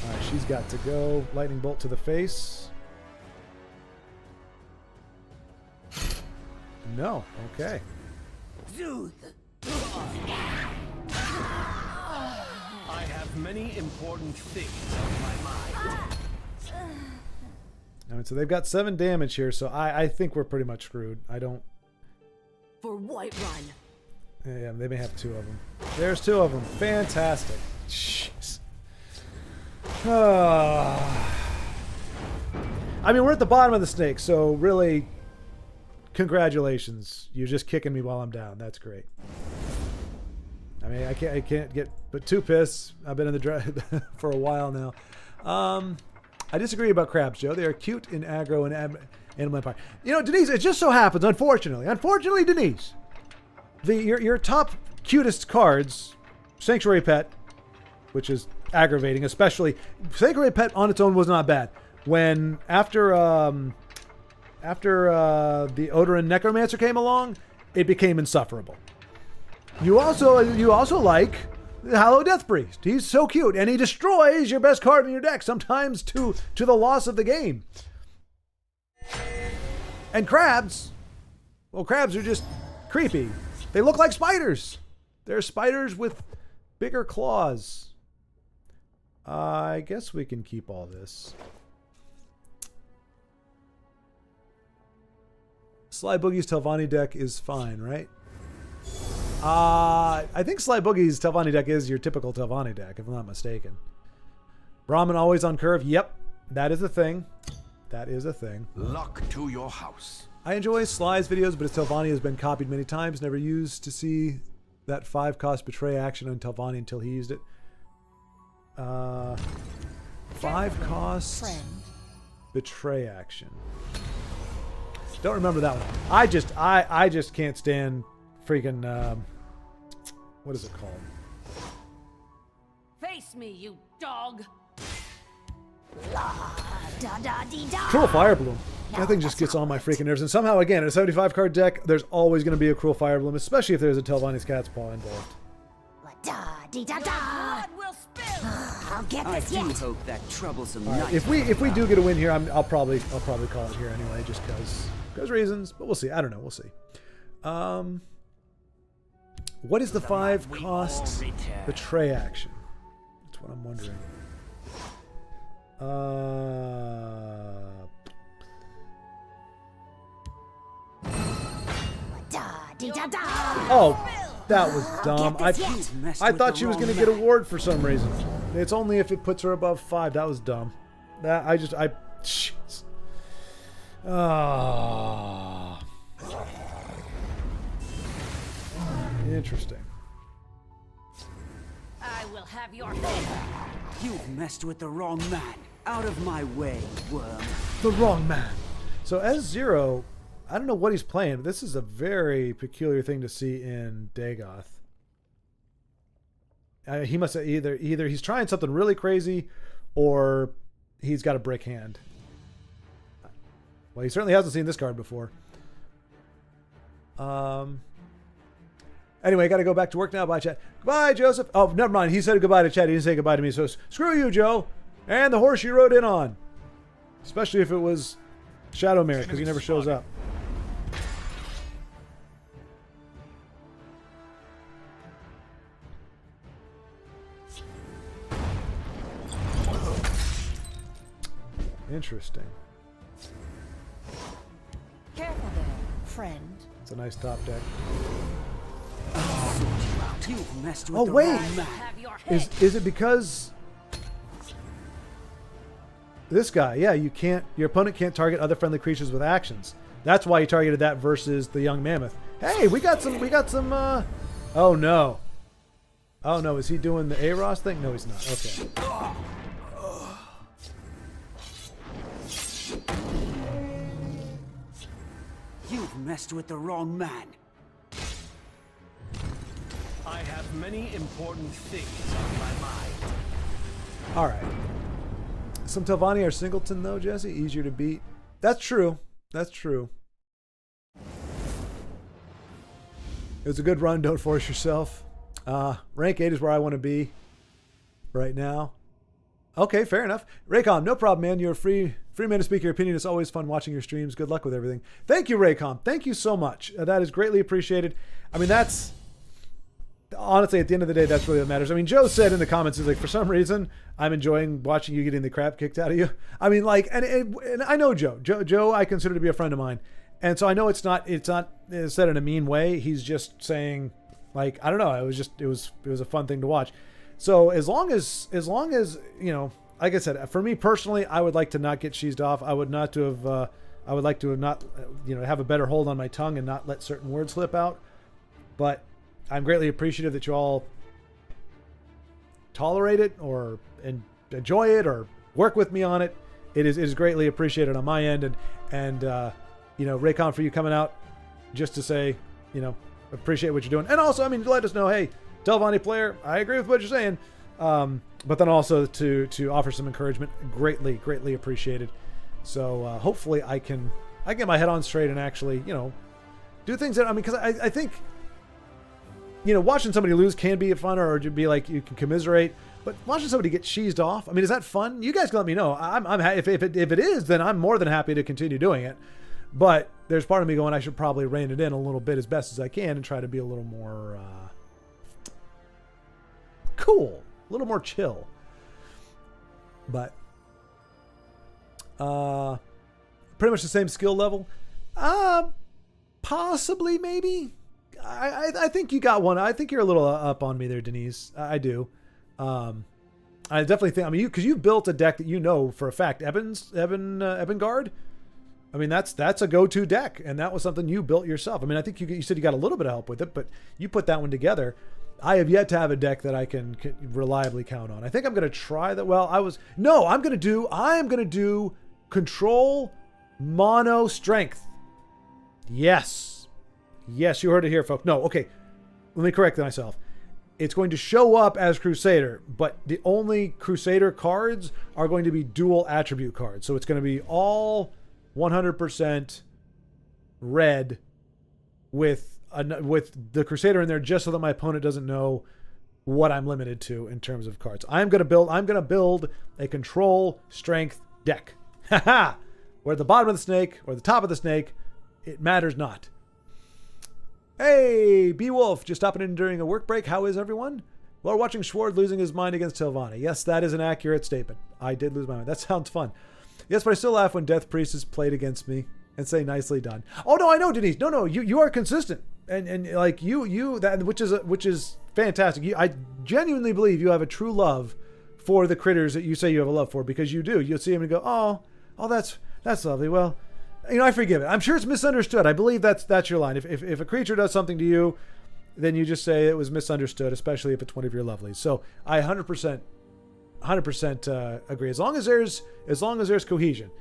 All right, she's got to go. Lightning bolt to the face. No. Okay. I have many important things on my mind. I mean, so they've got 7 damage here, so I think we're pretty much screwed. I don't... For Whiterun. Yeah, they may have 2 of them. There's 2 of them. Fantastic. Jeez. I mean, we're at the bottom of the snake, so really, congratulations. You're just kicking me while I'm down. That's great. I mean, I can't get but too pissed. I've been in the draft for a while now. I disagree about crabs, Joe. They are cute in aggro and Animal Empire. You know, Denise, it just so happens, unfortunately, Denise, your top cutest cards, Sanctuary Pet, which is aggravating, especially Sanctuary Pet on its own was not bad. When after the Odoran Necromancer came along, it became insufferable. You also like The Hollow Death Priest. He's so cute, and he destroys your best card in your deck, sometimes to the loss of the game. And crabs. Well, crabs are just creepy. They look like spiders. They're spiders with bigger claws. I guess we can keep all this. Sly Boogie's Telvanni deck is fine, right? I think Sly Boogie's Telvanni deck is your typical Telvanni deck, if I'm not mistaken. Brahmin always on curve. Yep, that is a thing. That is a thing. Luck to your house. I enjoy Sly's videos, but his Telvanni has been copied many times. Never used to see that 5-cost betray action on Telvanni until he used it. 5-cost betray action. Don't remember that one. I just can't stand freaking what is it called? Face me, you dog. Cruel Fire Bloom. That thing just gets on my freaking nerves. And somehow, again, in a 75 card deck, there's always going to be a Cruel Fire Bloom, especially if there's a Telvanni's Cat's Paw involved. Blood will spill. I'll get I this do yet. hope that troublesome All right, night. if we do get a win here, I'll probably call it here anyway, just because reasons. But we'll see. I don't know. We'll see. What is the 5-cost betray action? That's what I'm wondering. Oh, that was dumb. I thought she was going to get a ward for some reason. It's only if it puts her above 5. That was dumb. Jeez. Ah. Interesting. I will have your head. You've messed with the wrong man. Out of my way, worm. The wrong man. So S0, I don't know what he's playing, but this is a very peculiar thing to see in Dagoth. He must have either he's trying something really crazy, or he's got a brick hand. Well, he certainly hasn't seen this card before. Anyway, got to go back to work now. Bye, chat. Goodbye, Joseph. Oh, never mind. He said goodbye to chat. He didn't say goodbye to me. So screw you, Joe. And the horse you rode in on. Especially if it was Shadow Mirror, because he never shows up. Interesting. Careful there, friend. It's a nice top deck. You've messed with Oh, the wait. wrong man. Have your head. Is it because this guy? Yeah, your opponent can't target other friendly creatures with actions. That's why he targeted that versus the young mammoth. Hey, we got some oh no. Oh no, is he doing the Aros thing? No, he's not. Okay. You've messed with the wrong man. I have many important things on my mind. All right. Some Telvanni are singleton though, Jesse. Easier to beat. That's true. That's true. It was a good run. Don't force yourself. Rank 8 is where I want to be right now. Okay, fair enough. Raycom, no problem, man. You're a free man to speak your opinion. It's always fun watching your streams. Good luck with everything. Thank you, Raycom. Thank you so much. That is greatly appreciated. I mean, that's honestly, at the end of the day, that's really what matters. I mean, Joe said in the comments, he's like, for some reason, I'm enjoying watching you getting the crap kicked out of you. I mean, like, and I know Joe. Joe, I consider to be a friend of mine, and so I know it's not said in a mean way. He's just saying, like, I don't know. It was a fun thing to watch. So as long as you know, like I said, for me personally, I would like to not get cheesed off. I would like to have not, you know, have a better hold on my tongue and not let certain words slip out. But I'm greatly appreciative that you all tolerate it or enjoy it or work with me on it. It is greatly appreciated on my end, and you know, Raycon, for you coming out just to say, you know, appreciate what you're doing, and also, I mean, let us know, hey, Telvanni player, I agree with what you're saying, but then also to offer some encouragement, greatly appreciated. So hopefully I can get my head on straight and actually, you know, do things that, I mean, because I think watching somebody lose can be fun, or to be like you can commiserate. But watching somebody get cheesed off, I mean, is that fun? You guys can let me know. If it is, then I'm more than happy to continue doing it. But there's part of me going, I should probably rein it in a little bit as best as I can and try to be a little more cool, a little more chill. But pretty much the same skill level. Possibly, maybe. I think you got one. I think you're a little up on me there, Denise. I do. I definitely think. I mean, because you've built a deck that you know for a fact. Ebengard. I mean, that's a go-to deck, and that was something you built yourself. I mean, I think you said you got a little bit of help with it, but you put that one together. I have yet to have a deck that I can reliably count on. I think I'm going to try that. Well, I am going to do control mono strength. Yes, you heard it here, folks. No, okay. Let me correct myself. It's going to show up as Crusader, but the only Crusader cards are going to be dual attribute cards. So it's going to be all 100% red with the Crusader in there, just so that my opponent doesn't know what I'm limited to in terms of cards. I'm going to build a control strength deck. Haha! We're at the bottom of the snake or the top of the snake. It matters not. Hey, Beowulf, just stopping in during a work break. How is everyone? Well, watching Schwartz losing his mind against Tilvani. Yes, that is an accurate statement. I did lose my mind. That sounds fun. Yes, but I still laugh when Death Priest is played against me and say nicely done. Oh no, I know, Denise. No, you are consistent. And like you that which is fantastic. I genuinely believe you have a true love for the critters that you say you have a love for, because you do. You'll see them and go, oh, that's lovely. Well, I forgive it. I'm sure it's misunderstood. I believe that's your line. If a creature does something to you, then you just say it was misunderstood, especially if it's one of your lovelies. So I 100% agree. As long as there's cohesion.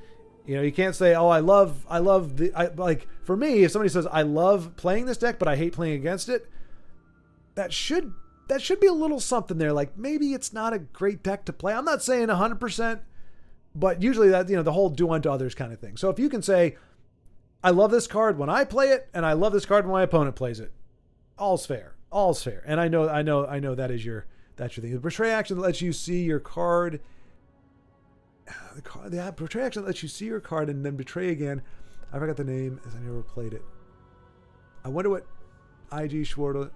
You can't say, oh, I love like for me, if somebody says I love playing this deck, but I hate playing against it, that should be a little something there. Like maybe it's not a great deck to play. I'm not saying 100%, but usually that, the whole do unto others kind of thing. So if you can say, I love this card when I play it, and I love this card when my opponent plays it, all's fair. And I know that's your thing. The betray action that lets you see your card. The betray action that lets you see your card and then betray again. I forgot the name as I never played it. I wonder what IG Schwartz.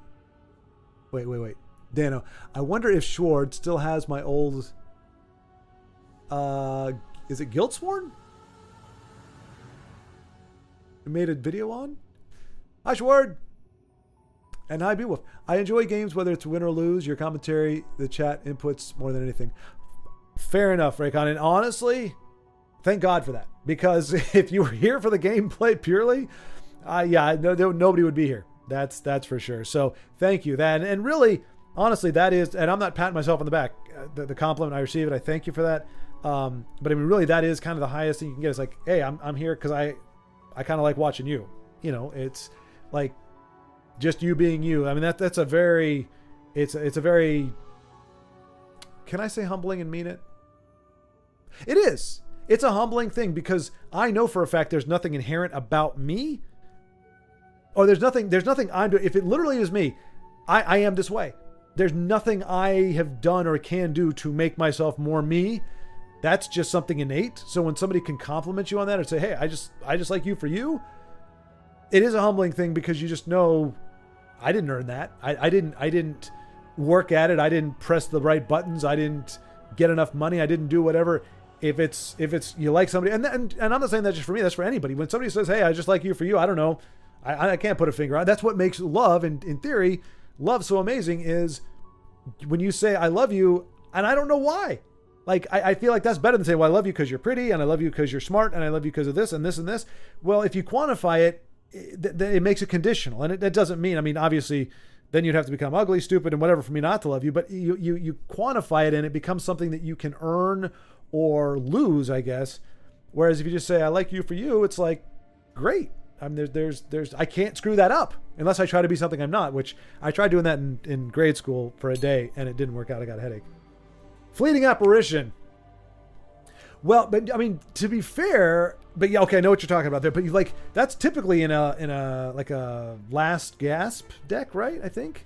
Wait. Dano. I wonder if Schwartz still has my old. Is it Guildsworn? I made a video on. Hi, Schwartz. And hi, Beowulf. I enjoy games whether it's win or lose. Your commentary, the chat inputs more than anything. Fair enough, Raycon. And honestly, thank God for that. Because if you were here for the gameplay purely, nobody would be here. That's for sure. So thank you. And really, honestly, that is, and I'm not patting myself on the back. The compliment I received, I thank you for that. But I mean, really, that is kind of the highest thing you can get. It's like, hey, I'm here because I kind of like watching you. It's like just you being you. I mean, that's a very, it's a very, can I say humbling and mean it? It is. It's a humbling thing because I know for a fact there's nothing inherent about me, or there's nothing I'm doing. If it literally is me, I am this way. There's nothing I have done or can do to make myself more me. That's just something innate. So when somebody can compliment you on that or say, hey, I just like you for you, it is a humbling thing because you just know I didn't earn that. I didn't work at it. I didn't press the right buttons. I didn't get enough money. I didn't do whatever. If it's you like somebody, and I'm not saying that just for me, that's for anybody. When somebody says, hey, I just like you for you, I don't know. I can't put a finger on. That's what makes love, in theory, love so amazing is when you say I love you, and I don't know why. Like, I feel like that's better than saying, well, I love you because you're pretty, and I love you because you're smart, and I love you because of this and this and this. Well, if you quantify it, it makes it conditional. And it doesn't mean, I mean, obviously, then you'd have to become ugly, stupid, and whatever for me not to love you. But you quantify it, and it becomes something that you can earn or lose, I guess. Whereas if you just say, I like you for you, it's like, great. I mean, there's I can't screw that up unless I try to be something I'm not, which I tried doing that in grade school for a day, and it didn't work out. I got a headache. Fleeting apparition. Well, but I mean, to be fair, but yeah, okay, I know what you're talking about there. But that's typically in a like a last gasp deck, right? I think.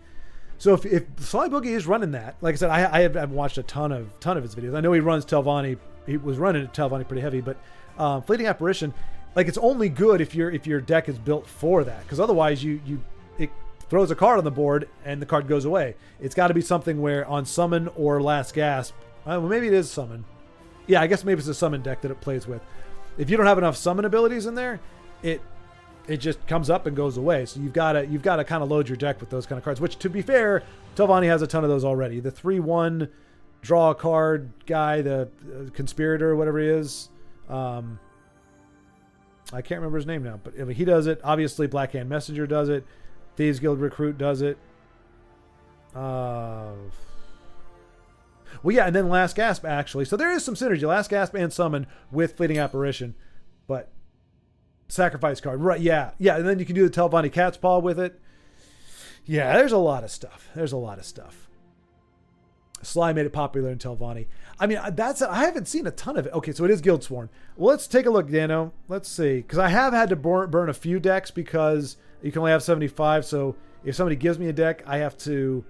So if Sly Boogie is running that, like I said, I haven't watched a ton of his videos. I know he runs Telvanni. He was running Telvanni pretty heavy, but Fleeting Apparition, like it's only good if your deck is built for that, because otherwise it throws a card on the board and the card goes away. It's got to be something where on summon or last gasp, well, maybe it is summon. Yeah, I guess maybe it's a summon deck that it plays with. If you don't have enough summon abilities in there, it just comes up and goes away. So you've got to kind of load your deck with those kind of cards, which to be fair, Telvanni has a ton of those already. The 3/1 draw a card guy, the conspirator or whatever he is. I can't remember his name now, but I mean, he does it. Obviously, Blackhand Messenger does it. Thieves Guild Recruit does it. Well, yeah, and then Last Gasp, actually. So there is some synergy. Last Gasp and Summon with Fleeting Apparition. But Sacrifice card. Right, yeah. Yeah, and then you can do the Telvanni Cat's Paw with it. Yeah, there's a lot of stuff. Sly made it popular in Telvanni. I mean, I haven't seen a ton of it. Okay, so it is Guildsworn. Well, let's take a look, Dano. Let's see. Because I have had to burn a few decks because you can only have 75. So if somebody gives me a deck, I have to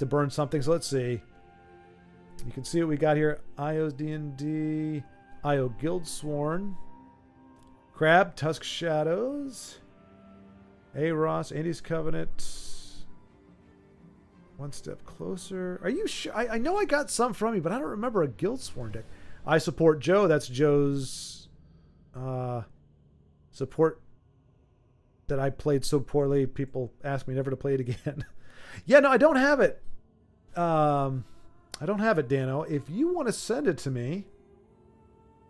burn something. So let's see. You can see what we got here. IO's D&D. IO Guildsworn. Crab, Tusk Shadows. A. Ross, Andy's Covenant. One Step Closer. Are you sure? I know I got some from you, but I don't remember a Guildsworn deck. I Support Joe. That's Joe's support that I played so poorly. People ask me never to play it again. Yeah, no, I don't have it. I don't have it, Dano. If you want to send it to me,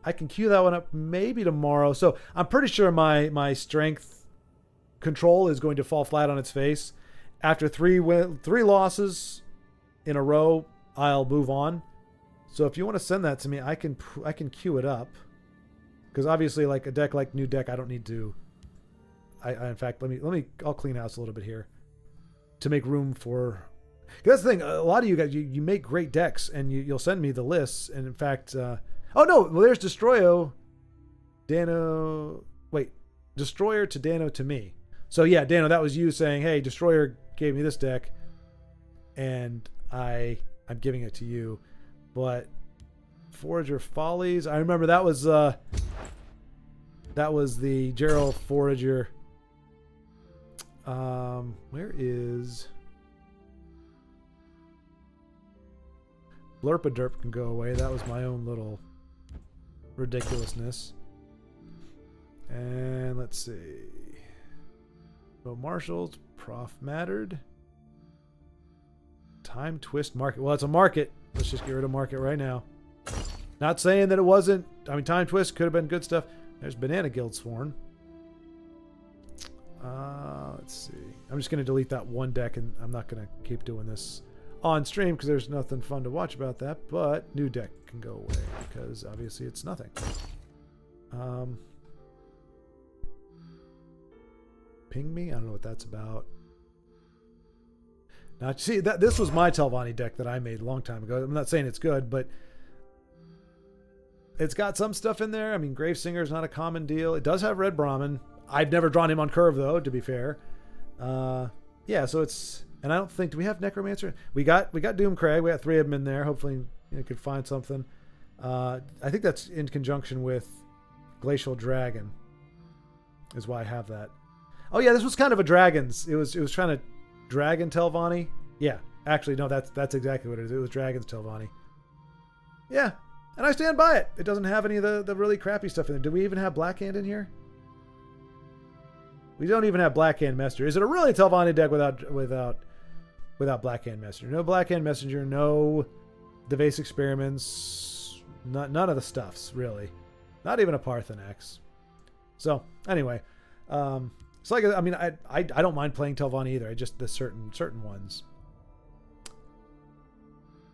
I can queue that one up maybe tomorrow. So I'm pretty sure my strength control is going to fall flat on its face. After three losses in a row, I'll move on. So if you want to send that to me, I can queue it up. Because obviously, like a deck like New Deck, I don't need to. In fact, I'll clean house a little bit here to make room for. That's the thing. A lot of you guys, you make great decks, and you'll send me the lists. And in fact, oh no, well there's Destroyo, Dano. Wait, Destroyer to Dano to me. So yeah, Dano, that was you saying, hey, Destroyer gave me this deck, and I'm giving it to you. But Forager Follies, I remember that was the Gerald Forager. Where is Blurpaderp can go away. That was my own little ridiculousness. And let's see. Bo Marshalls, Prof Mattered. Time Twist Market. Well, it's a market. Let's just get rid of market right now. Not saying that it wasn't. I mean, Time Twist could have been good stuff. There's Banana Guildsworn. Let's see. I'm just going to delete that one deck, and I'm not going to keep doing this on stream because there's nothing fun to watch about that. But New Deck can go away because obviously it's nothing. Ping Me? I don't know what that's about. Now, see, this was my Telvanni deck that I made a long time ago. I'm not saying it's good, but it's got some stuff in there. I mean, Gravesinger is not a common deal. It does have Red Brahmin. I've never drawn him on curve, though, to be fair. Yeah, so it's... And I don't think... Do we have Necromancer? We got Doomcrag. We got 3 of them in there. Hopefully, you could find something. I think that's in conjunction with Glacial Dragon is why I have that. Oh, yeah, this was kind of a Dragons. It was trying to Dragon Telvanni. Yeah, actually, no, that's exactly what it is. It was Dragons Telvanni. Yeah, and I stand by it. It doesn't have any of the really crappy stuff in there. Do we even have Blackhand in here? We don't even have Blackhand Messenger. Is it a really Telvanni deck without Blackhand Messenger? No Blackhand Messenger, no Devace Experiments, none of the stuffs, really. Not even a Parthenax. So, anyway, it's like, I mean, I don't mind playing Telvanni either. I just the certain ones.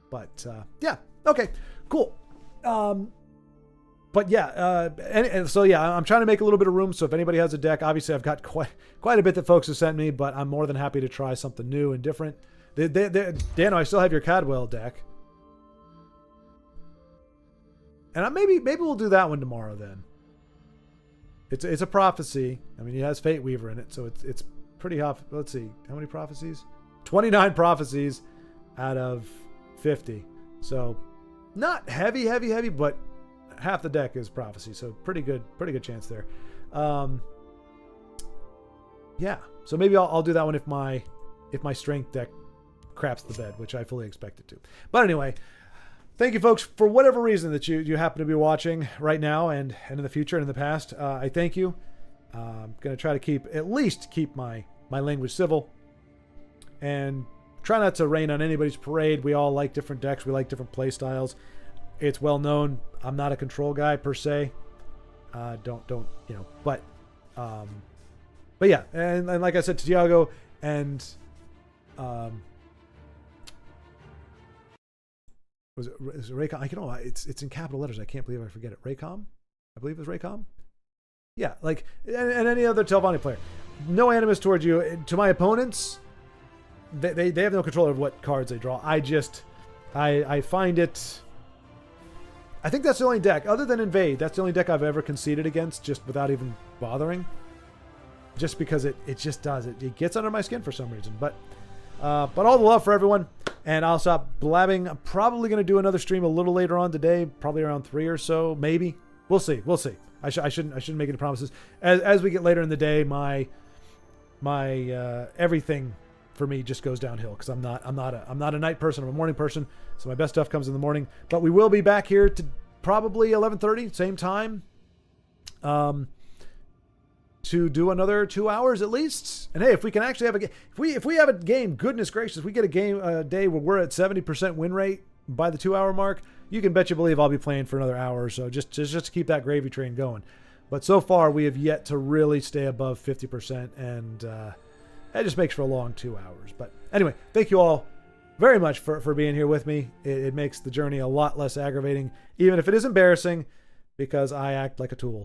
But yeah, okay, cool. But yeah, and so yeah, I'm trying to make a little bit of room. So if anybody has a deck, obviously I've got quite a bit that folks have sent me, but I'm more than happy to try something new and different. Dano, I still have your Cadwell deck, and maybe we'll do that one tomorrow then. It's a prophecy. I mean, it has Fate Weaver in it, so it's pretty hot. Let's see, how many prophecies? 29 prophecies out of 50. So not heavy, but half the deck is prophecy. So pretty good chance there. Yeah. So maybe I'll do that one if my strength deck craps the bed, which I fully expect it to. But anyway, thank you folks for whatever reason that you happen to be watching right now and in the future and in the past. I thank you. I'm going to try to at least keep my language civil and try not to rain on anybody's parade. We all like different decks. We like different play styles. It's well known. I'm not a control guy per se. But yeah. And like I said to Tiago and, is it Raycom? I don't know. It's in capital letters. I can't believe I forget it. Raycom? I believe it was Raycom. Yeah, like and any other Telvanni player. No animus towards you. To my opponents, they have no control of what cards they draw. I find it. I think that's the only deck, other than Invade, that's the only deck I've ever conceded against, just without even bothering. Just because it just does. It gets under my skin for some reason. But all the love for everyone. And I'll stop blabbing. I'm probably going to do another stream a little later on today, probably around 3 or so, maybe. We'll see. I shouldn't make any promises. As we get later in the day, my everything for me just goes downhill because I'm not a night person. I'm a morning person. So my best stuff comes in the morning. But we will be back here to probably 11:30, same time. To do another 2 hours at least. And hey, if we can actually have a game, if we have a game, goodness gracious, we get a day where we're at 70% win rate by the 2 hour mark, you can bet you believe I'll be playing for another hour or so just to keep that gravy train going. But so far we have yet to really stay above 50%, and that just makes for a long 2 hours. But anyway, thank you all very much for being here with me. It makes the journey a lot less aggravating, even if it is embarrassing, because I act like a tool